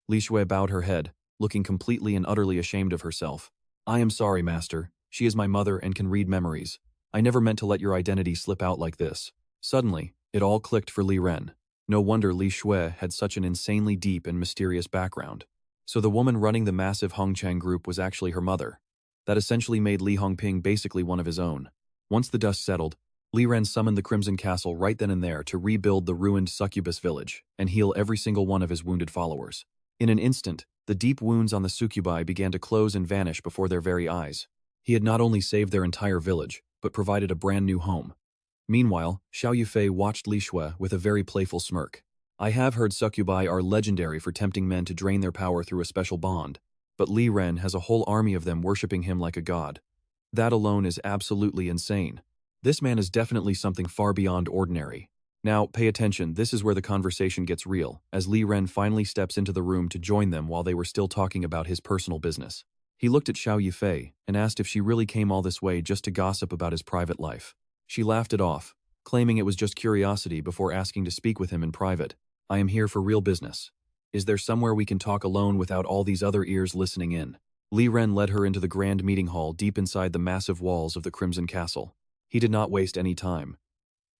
Li Shui bowed her head, looking completely and utterly ashamed of herself. "I am sorry, master. She is my mother and can read memories. I never meant to let your identity slip out like this." Suddenly, it all clicked for Li Ren. No wonder Li Shui had such an insanely deep and mysterious background. So the woman running the massive Hongchang group was actually her mother. That essentially made Li Hongping basically one of his own. Once the dust settled, Li Ren summoned the Crimson Castle right then and there to rebuild the ruined succubus village and heal every single one of his wounded followers. In an instant, the deep wounds on the succubi began to close and vanish before their very eyes. He had not only saved their entire village, but provided a brand new home. Meanwhile, Zhao Yifei watched Li Shui with a very playful smirk. "I have heard succubi are legendary for tempting men to drain their power through a special bond, but Li Ren has a whole army of them worshipping him like a god. That alone is absolutely insane. This man is definitely something far beyond ordinary." Now, pay attention, this is where the conversation gets real, as Li Ren finally steps into the room to join them while they were still talking about his personal business. He looked at Zhao Yifei and asked if she really came all this way just to gossip about his private life. She laughed it off, claiming it was just curiosity before asking to speak with him in private. "I am here for real business. Is there somewhere we can talk alone without all these other ears listening in?" Li Ren led her into the grand meeting hall deep inside the massive walls of the Crimson Castle. He did not waste any time.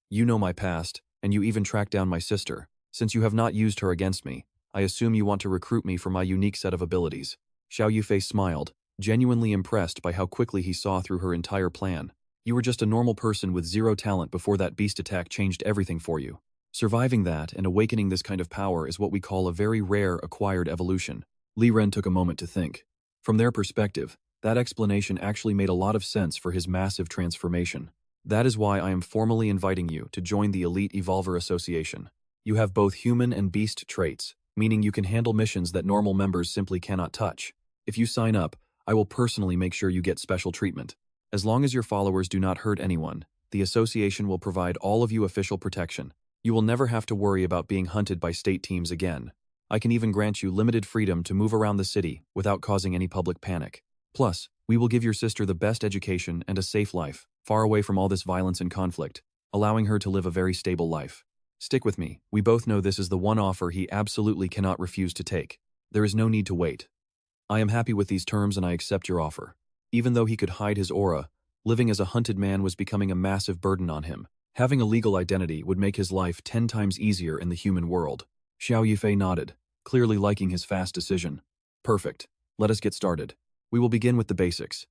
"You know my past, and you even tracked down my sister. Since you have not used her against me, I assume you want to recruit me for my unique set of abilities." Zhao Yifei smiled, genuinely impressed by how quickly he saw through her entire plan. "You were just a normal person with zero talent before that beast attack changed everything for you. Surviving that and awakening this kind of power is what we call a very rare acquired evolution." Li Ren took a moment to think. From their perspective, That explanation actually made a lot of sense for his massive transformation. That is why I am formally inviting you to join the Elite Evolver Association. You have both human and beast traits, meaning you can handle missions that normal members simply cannot touch. If you sign up, I will personally make sure you get special treatment. As long as your followers do not hurt anyone, the association will provide all of you official protection. You will never have to worry about being hunted by state teams again. I can even grant you limited freedom to move around the city without causing any public panic. Plus, we will give your sister the best education and a safe life, far away from all this violence and conflict, allowing her to live a very stable life. Stick with me, we both know this is the one offer he absolutely cannot refuse to take. There is no need to wait. I am happy with these terms and I accept your offer. Even though he could hide his aura, living as a hunted man was becoming a massive burden on him. Having a legal identity would make his life 10 times easier in the human world. Xiao Yifei nodded, clearly liking his fast decision. Perfect. Let us get started. We will begin with the basics.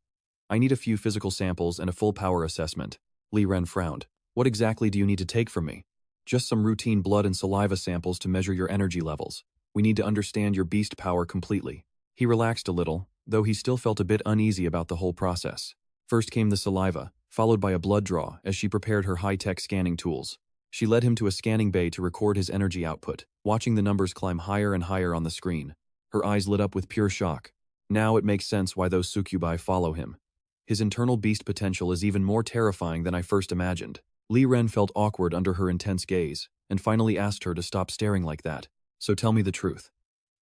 I need a few physical samples and a full power assessment. Liha Ren frowned. What exactly do you need to take from me? Just some routine blood and saliva samples to measure your energy levels. We need to understand your beast power completely. He relaxed a little, though he still felt a bit uneasy about the whole process. First came the saliva, followed by a blood draw as she prepared her high-tech scanning tools. She led him to a scanning bay to record his energy output, watching the numbers climb higher and higher on the screen. Her eyes lit up with pure shock. Now it makes sense why those succubi follow him. His internal beast potential is even more terrifying than I first imagined. Liha Ren felt awkward under her intense gaze, and finally asked her to stop staring like that. So tell me the truth.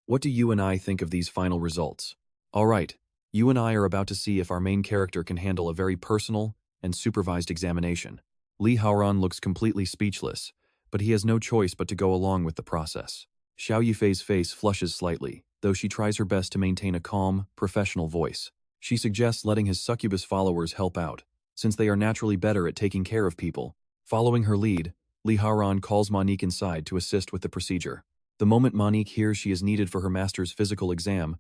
What do you and I think of these final results? Alright, you and I are about to see if our main character can handle a very personal and supervised examination. Liha Ren looks completely speechless, but he has no choice but to go along with the process. Xiao Yifei's face flushes slightly, though she tries her best to maintain a calm, professional voice. She suggests letting his succubus followers help out, since they are naturally better at taking care of people. Following her lead, Liha Ren calls Monique inside to assist with the procedure. The moment Monique hears she is needed for her master's physical exam,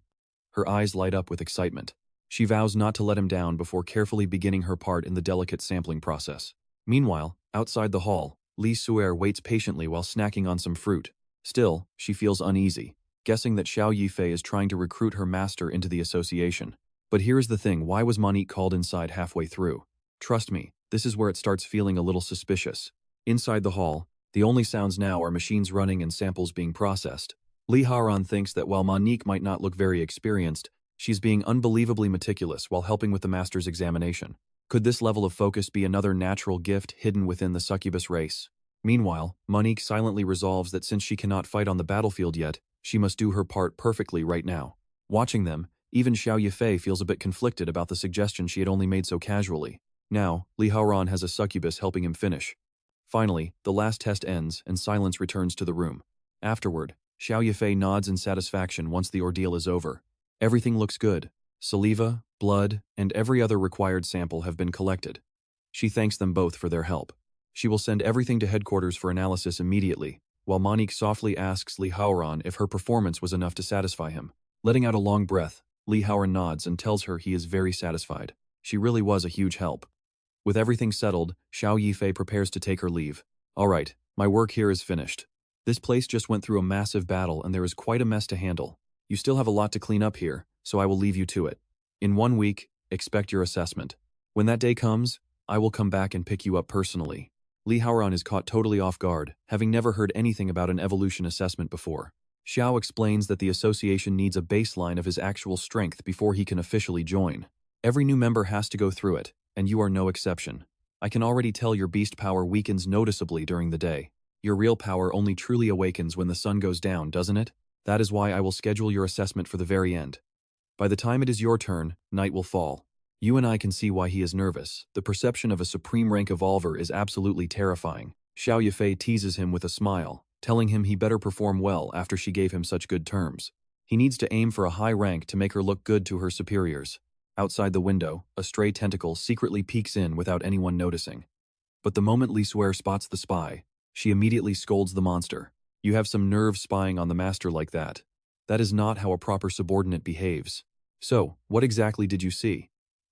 her eyes light up with excitement. She vows not to let him down before carefully beginning her part in the delicate sampling process. Meanwhile, outside the hall, Li Suer waits patiently while snacking on some fruit. Still, she feels uneasy, guessing that Xiao Yifei is trying to recruit her master into the association. But here is the thing, why was Monique called inside halfway through? Trust me, this is where it starts feeling a little suspicious. Inside the hall, the only sounds now are machines running and samples being processed. Liha Ren thinks that while Monique might not look very experienced, she's being unbelievably meticulous while helping with the master's examination. Could this level of focus be another natural gift hidden within the succubus race? Meanwhile, Monique silently resolves that since she cannot fight on the battlefield yet, she must do her part perfectly right now. Watching them, even Xiao Yifei feels a bit conflicted about the suggestion she had only made so casually. Now, Liha Ren has a succubus helping him finish. Finally, the last test ends and silence returns to the room. Afterward, Xiao Yifei nods in satisfaction once the ordeal is over. Everything looks good. Saliva, blood, and every other required sample have been collected. She thanks them both for their help. She will send everything to headquarters for analysis immediately, while Monique softly asks Liha Ren if her performance was enough to satisfy him. Letting out a long breath, Liha Ren nods and tells her he is very satisfied. She really was a huge help. With everything settled, Xiao Yifei prepares to take her leave. Alright, my work here is finished. This place just went through a massive battle and there is quite a mess to handle. You still have a lot to clean up here, so I will leave you to it. In 1 week, expect your assessment. When that day comes, I will come back and pick you up personally. Liha Ren is caught totally off guard, having never heard anything about an evolution assessment before. Xiao explains that the association needs a baseline of his actual strength before he can officially join. Every new member has to go through it, and you are no exception. I can already tell your beast power weakens noticeably during the day. Your real power only truly awakens when the sun goes down, doesn't it? That is why I will schedule your assessment for the very end. By the time it is your turn, night will fall. You and I can see why he is nervous. The perception of a supreme rank evolver is absolutely terrifying. Xiao Yifei teases him with a smile, telling him he better perform well after she gave him such good terms. He needs to aim for a high rank to make her look good to her superiors. Outside the window, a stray tentacle secretly peeks in without anyone noticing. But the moment Li Suer spots the spy, she immediately scolds the monster. You have some nerve spying on the master like that. That is not how a proper subordinate behaves. So, what exactly did you see?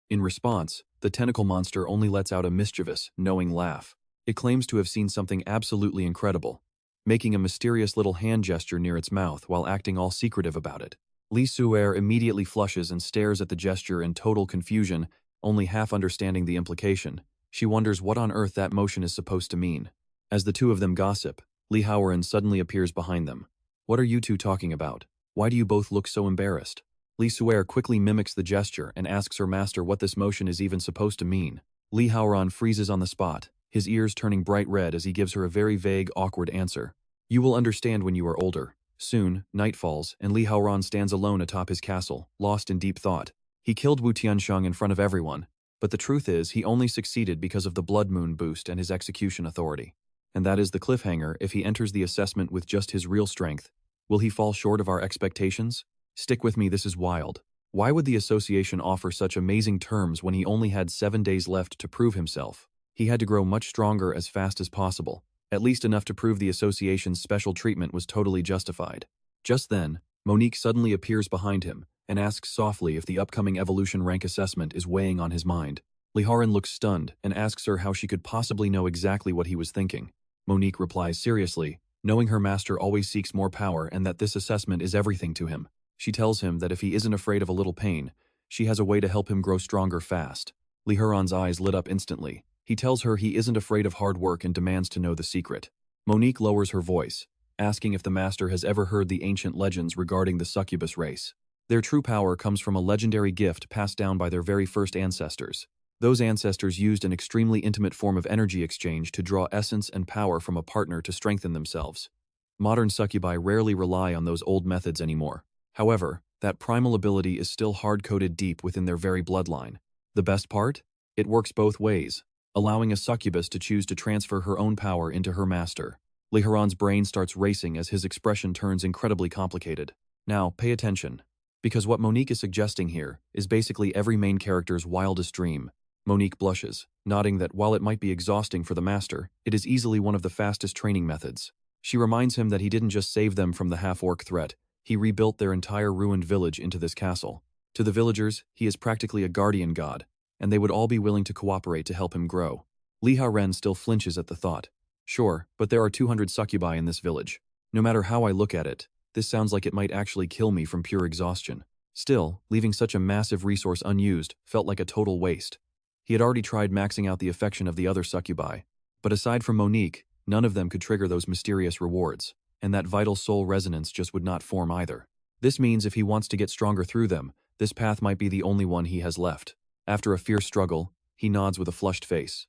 In response, the tentacle monster only lets out a mischievous, knowing laugh. It claims to have seen something absolutely incredible, making a mysterious little hand gesture near its mouth while acting all secretive about it. Li Suer immediately flushes and stares at the gesture in total confusion, only half understanding the implication. She wonders what on earth that motion is supposed to mean. As the two of them gossip, Liha Ren suddenly appears behind them. What are you two talking about? Why do you both look so embarrassed? Li Suer quickly mimics the gesture and asks her master what this motion is even supposed to mean. Li Haoran freezes on the spot, his ears turning bright red as he gives her a very vague, awkward answer. You will understand when you are older. Soon, night falls, and Li Haoran stands alone atop his castle, lost in deep thought. He killed Wu Tiansheng in front of everyone, but the truth is he only succeeded because of the blood moon boost and his execution authority. And that is the cliffhanger. If he enters the assessment with just his real strength, will he fall short of our expectations? Stick with me, this is wild. Why would the association offer such amazing terms when he only had 7 days left to prove himself? He had to grow much stronger as fast as possible, at least enough to prove the association's special treatment was totally justified. Just then, Monique suddenly appears behind him and asks softly if the upcoming evolution rank assessment is weighing on his mind. Liha Ren looks stunned and asks her how she could possibly know exactly what he was thinking. Monique replies seriously, knowing her master always seeks more power and that this assessment is everything to him. She tells him that if he isn't afraid of a little pain, she has a way to help him grow stronger fast. Li Huron's eyes lit up instantly. He tells her he isn't afraid of hard work and demands to know the secret. Monique lowers her voice, asking if the master has ever heard the ancient legends regarding the succubus race. Their true power comes from a legendary gift passed down by their very first ancestors. Those ancestors used an extremely intimate form of energy exchange to draw essence and power from a partner to strengthen themselves. Modern succubi rarely rely on those old methods anymore. However, that primal ability is still hard-coded deep within their very bloodline. The best part? It works both ways, allowing a succubus to choose to transfer her own power into her master. Li Huron's brain starts racing as his expression turns incredibly complicated. Now, pay attention, because what Monique is suggesting here is basically every main character's wildest dream. Monique blushes, nodding that while it might be exhausting for the master, it is easily one of the fastest training methods. She reminds him that he didn't just save them from the half-orc threat, he rebuilt their entire ruined village into this castle. To the villagers, he is practically a guardian god, and they would all be willing to cooperate to help him grow. Liha Ren still flinches at the thought. Sure, but there are 200 succubi in this village. No matter how I look at it, this sounds like it might actually kill me from pure exhaustion. Still, leaving such a massive resource unused felt like a total waste. He had already tried maxing out the affection of the other succubi, but aside from Monique, none of them could trigger those mysterious rewards, and that vital soul resonance just would not form either. This means if he wants to get stronger through them, this path might be the only one he has left. After a fierce struggle, he nods with a flushed face.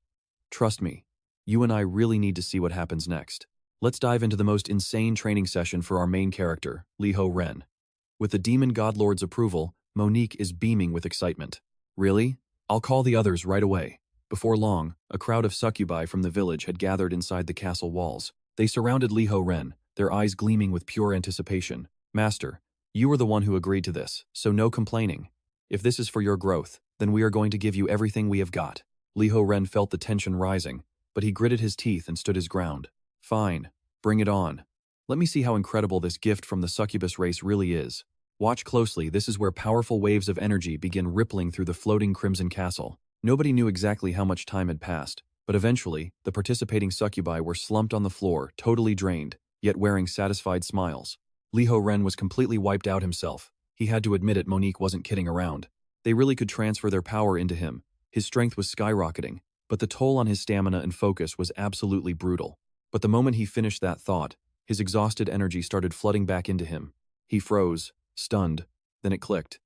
Trust me, you and I really need to see what happens next. Let's dive into the most insane training session for our main character, Liha Ren. With the demon godlord's approval, Monique is beaming with excitement. Really? I'll call the others right away. Before long, a crowd of succubi from the village had gathered inside the castle walls. They surrounded Liha Ren, their eyes gleaming with pure anticipation. Master, you were the one who agreed to this, so no complaining. If this is for your growth, then we are going to give you everything we have got. Liha Ren felt the tension rising, but he gritted his teeth and stood his ground. Fine, bring it on. Let me see how incredible this gift from the succubus race really is. Watch closely, this is where powerful waves of energy begin rippling through the floating crimson castle. Nobody knew exactly how much time had passed, but eventually, the participating succubi were slumped on the floor, totally drained, yet wearing satisfied smiles. Liha Ren was completely wiped out himself. He had to admit it, Monique wasn't kidding around. They really could transfer their power into him. His strength was skyrocketing, but the toll on his stamina and focus was absolutely brutal. But the moment he finished that thought, his exhausted energy started flooding back into him. He froze, stunned, then it clicked.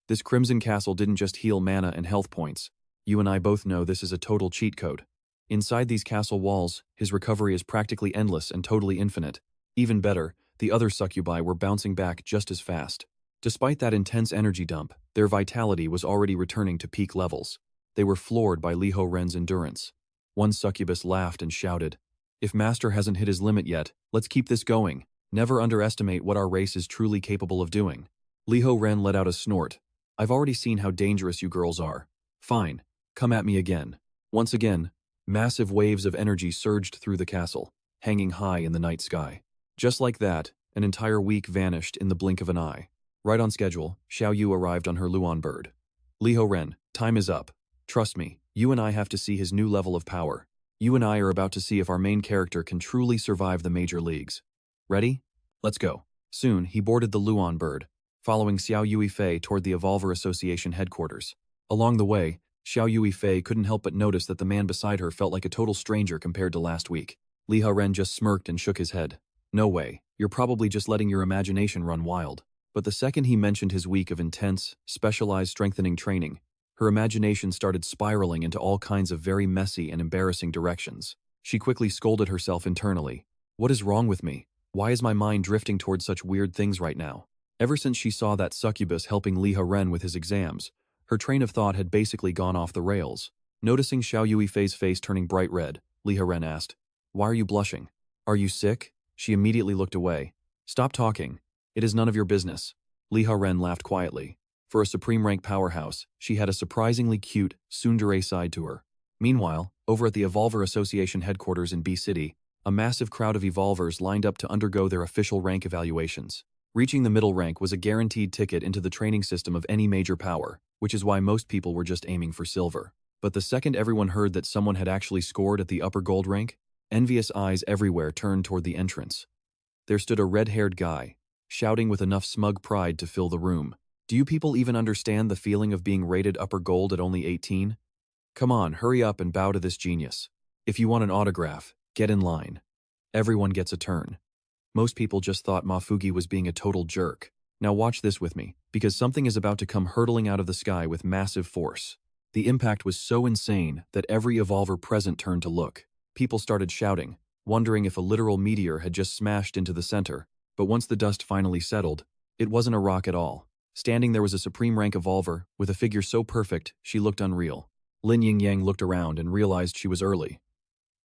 This Crimson Castle didn't just heal mana and health points. You and I both know this is a total cheat code. Inside these castle walls, his recovery is practically endless and totally infinite. Even better, the other succubi were bouncing back just as fast. Despite that intense energy dump, their vitality was already returning to peak levels. They were floored by Liha Ren's endurance. One succubus laughed and shouted, "If Master hasn't hit his limit yet, let's keep this going. Never underestimate what our race is truly capable of doing." Liha Ren let out a snort. "I've already seen how dangerous you girls are. Fine, come at me again." Once again, massive waves of energy surged through the castle, hanging high in the night sky. Just like that, an entire week vanished in the blink of an eye. Right on schedule, Xiao Yu arrived on her Luan bird. "Liha Ren, time is up. Trust me, you and I have to see his new level of power. You and I are about to see if our main character can truly survive the major leagues. Ready? Let's go." Soon, he boarded the Luan bird, following Xiao Yuifei toward the Evolver Association headquarters. Along the way, Xiao Yuifei couldn't help but notice that the man beside her felt like a total stranger compared to last week. Liha Ren just smirked and shook his head. No way, you're probably just letting your imagination run wild. But the second he mentioned his week of intense, specialized strengthening training, her imagination started spiraling into all kinds of very messy and embarrassing directions. She quickly scolded herself internally. What is wrong with me? Why is my mind drifting towards such weird things right now? Ever since she saw that succubus helping Liha Ren with his exams, her train of thought had basically gone off the rails. Noticing Xiao Yuifei's face turning bright red, Liha Ren asked, "Why are you blushing? Are you sick?" She immediately looked away. "Stop talking. It is none of your business." Liha Ren laughed quietly. For a supreme rank powerhouse, she had a surprisingly cute, tsundere side to her. Meanwhile, over at the Evolver Association headquarters in B City, a massive crowd of Evolvers lined up to undergo their official rank evaluations. Reaching the middle rank was a guaranteed ticket into the training system of any major power, which is why most people were just aiming for silver. But the second everyone heard that someone had actually scored at the upper gold rank, envious eyes everywhere turned toward the entrance. There stood a red-haired guy, shouting with enough smug pride to fill the room. Do you people even understand the feeling of being rated upper gold at only 18? Come on, hurry up and bow to this genius. If you want an autograph, get in line. Everyone gets a turn. Most people just thought Mafugi was being a total jerk. Now watch this with me, because something is about to come hurtling out of the sky with massive force. The impact was so insane that every Evolver present turned to look. People started shouting, wondering if a literal meteor had just smashed into the center, but once the dust finally settled, it wasn't a rock at all. Standing there was a supreme rank Evolver, with a figure so perfect, she looked unreal. Lin Yingyang looked around and realized she was early.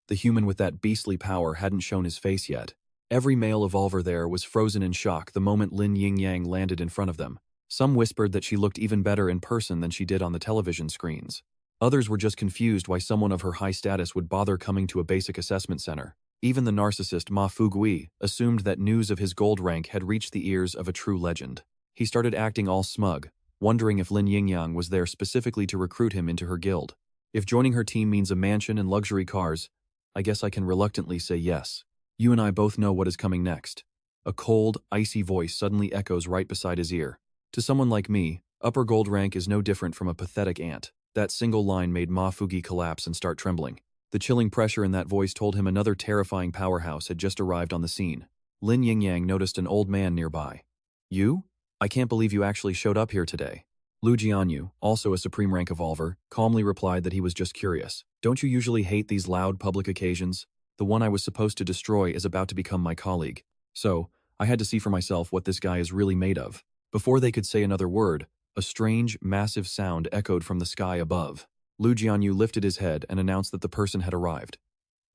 The human with that beastly power hadn't shown his face yet. Every male Evolver there was frozen in shock the moment Lin Yingyang landed in front of them. Some whispered that she looked even better in person than she did on the television screens. Others were just confused why someone of her high status would bother coming to a basic assessment center. Even the narcissist Ma Fugui assumed that news of his gold rank had reached the ears of a true legend. He started acting all smug, wondering if Lin Yingyang was there specifically to recruit him into her guild. If joining her team means a mansion and luxury cars, I guess I can reluctantly say yes. You and I both know what is coming next. A cold, icy voice suddenly echoes right beside his ear. To someone like me, upper gold rank is no different from a pathetic ant. That single line made Ma Fugi collapse and start trembling. The chilling pressure in that voice told him another terrifying powerhouse had just arrived on the scene. Lin Yingyang noticed an old man nearby. You? I can't believe you actually showed up here today. Lu Jianyu, also a supreme rank Evolver, calmly replied that he was just curious. Don't you usually hate these loud public occasions? The one I was supposed to destroy is about to become my colleague. So, I had to see for myself what this guy is really made of. Before they could say another word, a strange, massive sound echoed from the sky above. Lu Jianyu lifted his head and announced that the person had arrived.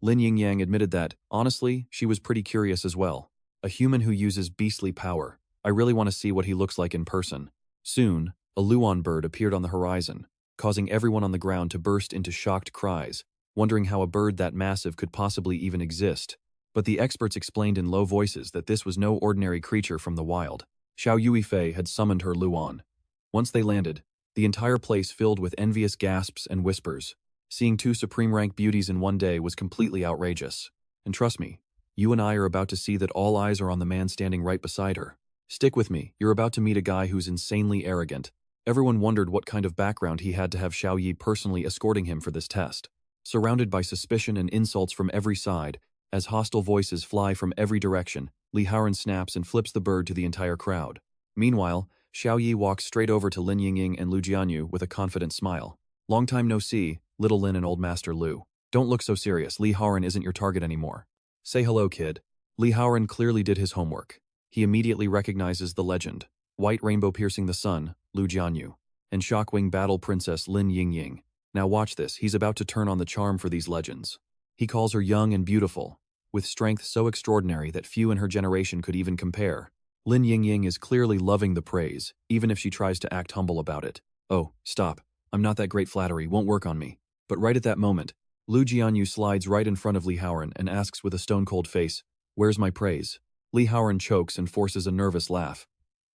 Lin Yingyang admitted that, honestly, she was pretty curious as well. A human who uses beastly power. I really want to see what he looks like in person. Soon, a Luan bird appeared on the horizon, causing everyone on the ground to burst into shocked cries, wondering how a bird that massive could possibly even exist. But the experts explained in low voices that this was no ordinary creature from the wild. Xiao Yuifei had summoned her Luan. Once they landed, the entire place filled with envious gasps and whispers. Seeing two supreme rank beauties in one day was completely outrageous. And trust me, you and I are about to see that all eyes are on the man standing right beside her. Stick with me, you're about to meet a guy who's insanely arrogant. Everyone wondered what kind of background he had to have Xiao Yi personally escorting him for this test. Surrounded by suspicion and insults from every side, as hostile voices fly from every direction, Liha Ren snaps and flips the bird to the entire crowd. Meanwhile, Xiao Yi walks straight over to Lin Yingying and Lu Jianyu with a confident smile. Long time no see, little Lin and old Master Lu. Don't look so serious, Liha Ren isn't your target anymore. Say hello, kid. Liha Ren clearly did his homework. He immediately recognizes the legend, White Rainbow Piercing the Sun, Lu Jianyu, and Shockwing Battle Princess Lin Yingying. Now watch this, he's about to turn on the charm for these legends. He calls her young and beautiful, with strength so extraordinary that few in her generation could even compare. Lin Yingying is clearly loving the praise, even if she tries to act humble about it. Oh, stop. I'm not that great, flattery won't work on me. But right at that moment, Lu Jianyu slides right in front of Liha Ren and asks with a stone-cold face, "Where's my praise?" Liha Ren chokes and forces a nervous laugh.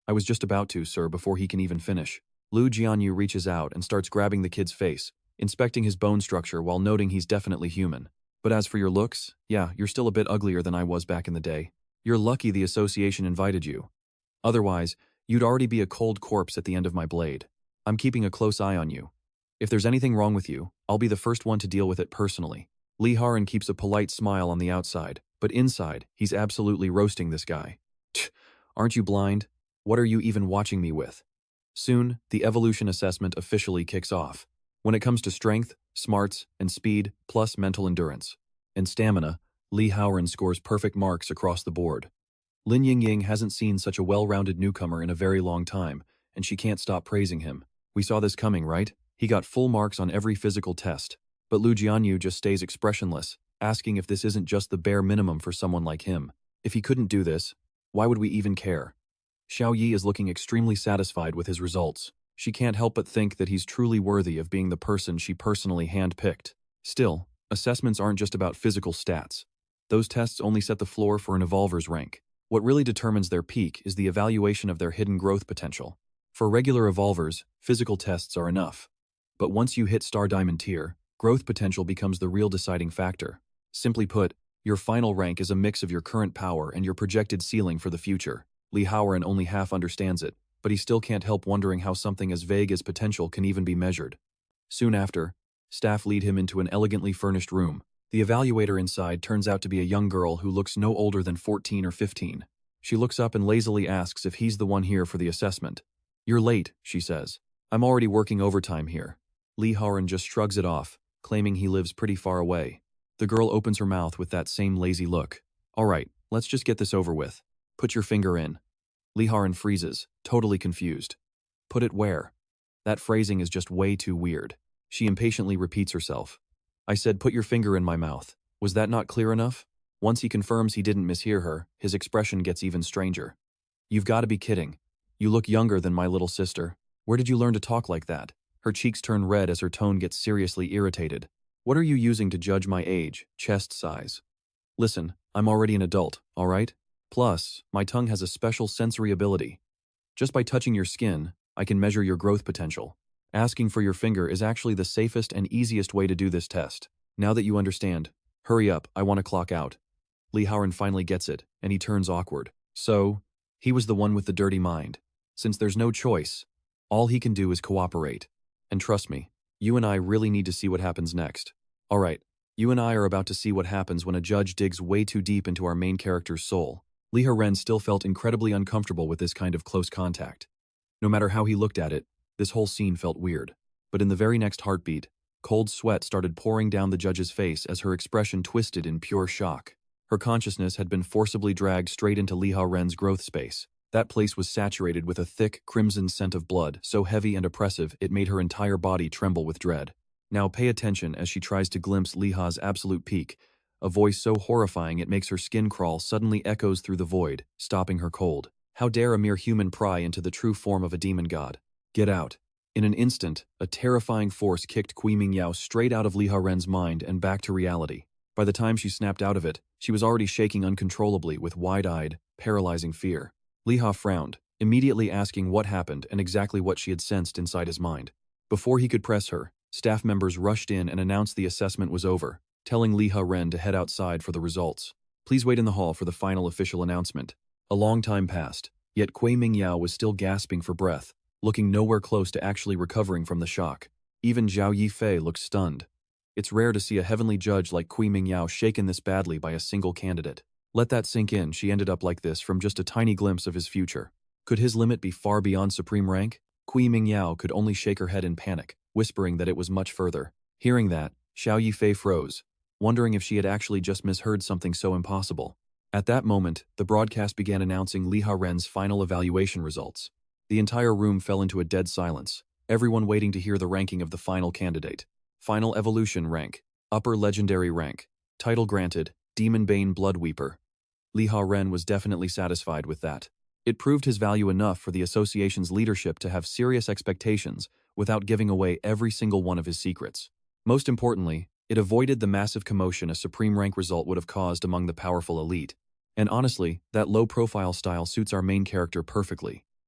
"I was just about to, sir," before he can even finish. Lu Jianyu reaches out and starts grabbing the kid's face, inspecting his bone structure while noting he's definitely human. "But as for your looks, yeah, you're still a bit uglier than I was back in the day. You're lucky the association invited you. Otherwise, You'd already be a cold corpse at the end of my blade. I'm keeping a close eye on you. If there's anything wrong with you, I'll be the first one to deal with it personally. Liha Ren keeps a polite smile on the outside, but inside, he's absolutely roasting this guy. Tch, aren't you blind? What are you even watching me with? Soon, the evolution assessment officially kicks off. When it comes to strength, smarts, and speed, plus mental endurance and stamina, Liha Ren scores perfect marks across the board. Lin Yingying hasn't seen such a well-rounded newcomer in a very long time, and she can't stop praising him. We saw this coming, right? He got full marks on every physical test. But Lu Jianyu just stays expressionless, asking if this isn't just the bare minimum for someone like him. If he couldn't do this, why would we even care? Xiao Yi is looking extremely satisfied with his results. She can't help but think that he's truly worthy of being the person she personally handpicked. Still, assessments aren't just about physical stats. Those tests only set the floor for an evolver's rank. What really determines their peak is the evaluation of their hidden growth potential. For regular evolvers, physical tests are enough. But once you hit Star Diamond tier, growth potential becomes the real deciding factor. Simply put, your final rank is a mix of your current power and your projected ceiling for the future. Liha Ren only half understands it, but he still can't help wondering how something as vague as potential can even be measured. Soon after, staff lead him into an elegantly furnished room. The evaluator inside turns out to be a young girl who looks no older than 14 or 15. She looks up and lazily asks if he's the one here for the assessment. "You're late," she says. "I'm already working overtime here." Liha Ren just shrugs it off, claiming he lives pretty far away. The girl opens her mouth with that same lazy look. "All right, let's just get this over with. Put your finger in." Liha Ren freezes, totally confused. Put it where? That phrasing is just way too weird. She impatiently repeats herself. "I said put your finger in my mouth. Was that not clear enough?" Once he confirms he didn't mishear her, his expression gets even stranger. "You've got to be kidding. You look younger than my little sister. Where did you learn to talk like that?" Her cheeks turn red as her tone gets seriously irritated. "What are you using to judge my age, chest size?" "Listen, I'm already an adult, all right? Plus, my tongue has a special sensory ability. Just by touching your skin, I can measure your growth potential. Asking for your finger is actually the safest and easiest way to do this test. Now that you understand, hurry up, I want to clock out." Liha Ren finally gets it, and he turns awkward. So, he was the one with the dirty mind. Since there's no choice, all he can do is cooperate. And trust me, you and I really need to see what happens next. Alright, you and I are about to see what happens when a judge digs way too deep into our main character's soul. Liha Ren still felt incredibly uncomfortable with this kind of close contact. No matter how he looked at it, this whole scene felt weird. But in the very next heartbeat, cold sweat started pouring down the judge's face as her expression twisted in pure shock. Her consciousness had been forcibly dragged straight into Liha Ren's growth space. That place was saturated with a thick, crimson scent of blood, so heavy and oppressive it made her entire body tremble with dread. Now pay attention as she tries to glimpse Liha's absolute peak. A voice so horrifying it makes her skin crawl suddenly echoes through the void, stopping her cold. How dare a mere human pry into the true form of a demon god? Get out. In an instant, a terrifying force kicked Kui Mingyao straight out of Liha Ren's mind and back to reality. By the time she snapped out of it, she was already shaking uncontrollably with wide-eyed, paralyzing fear. Liha frowned, immediately asking what happened and exactly what she had sensed inside his mind. Before he could press her, staff members rushed in and announced the assessment was over, telling Liha Ren to head outside for the results. Please wait in the hall for the final official announcement. A long time passed, yet Kui Mingyao was still gasping for breath, looking nowhere close to actually recovering from the shock. Even Zhao Yifei looked stunned. It's rare to see a heavenly judge like Kui Mingyao shaken this badly by a single candidate. Let that sink in, she ended up like this from just a tiny glimpse of his future. Could his limit be far beyond supreme rank? Kui Mingyao could only shake her head in panic, whispering that it was much further. Hearing that, Zhao Yifei froze, wondering if she had actually just misheard something so impossible. At that moment, the broadcast began announcing Liha Ren's final evaluation results. The entire room fell into a dead silence, everyone waiting to hear the ranking of the final candidate. Final evolution rank, upper legendary rank, title granted, Demon Bane Bloodweeper. Liha Ren was definitely satisfied with that. It proved his value enough for the association's leadership to have serious expectations without giving away every single one of his secrets. Most importantly, it avoided the massive commotion a supreme rank result would have caused among the powerful elite. And honestly, that low-profile style suits our main character perfectly.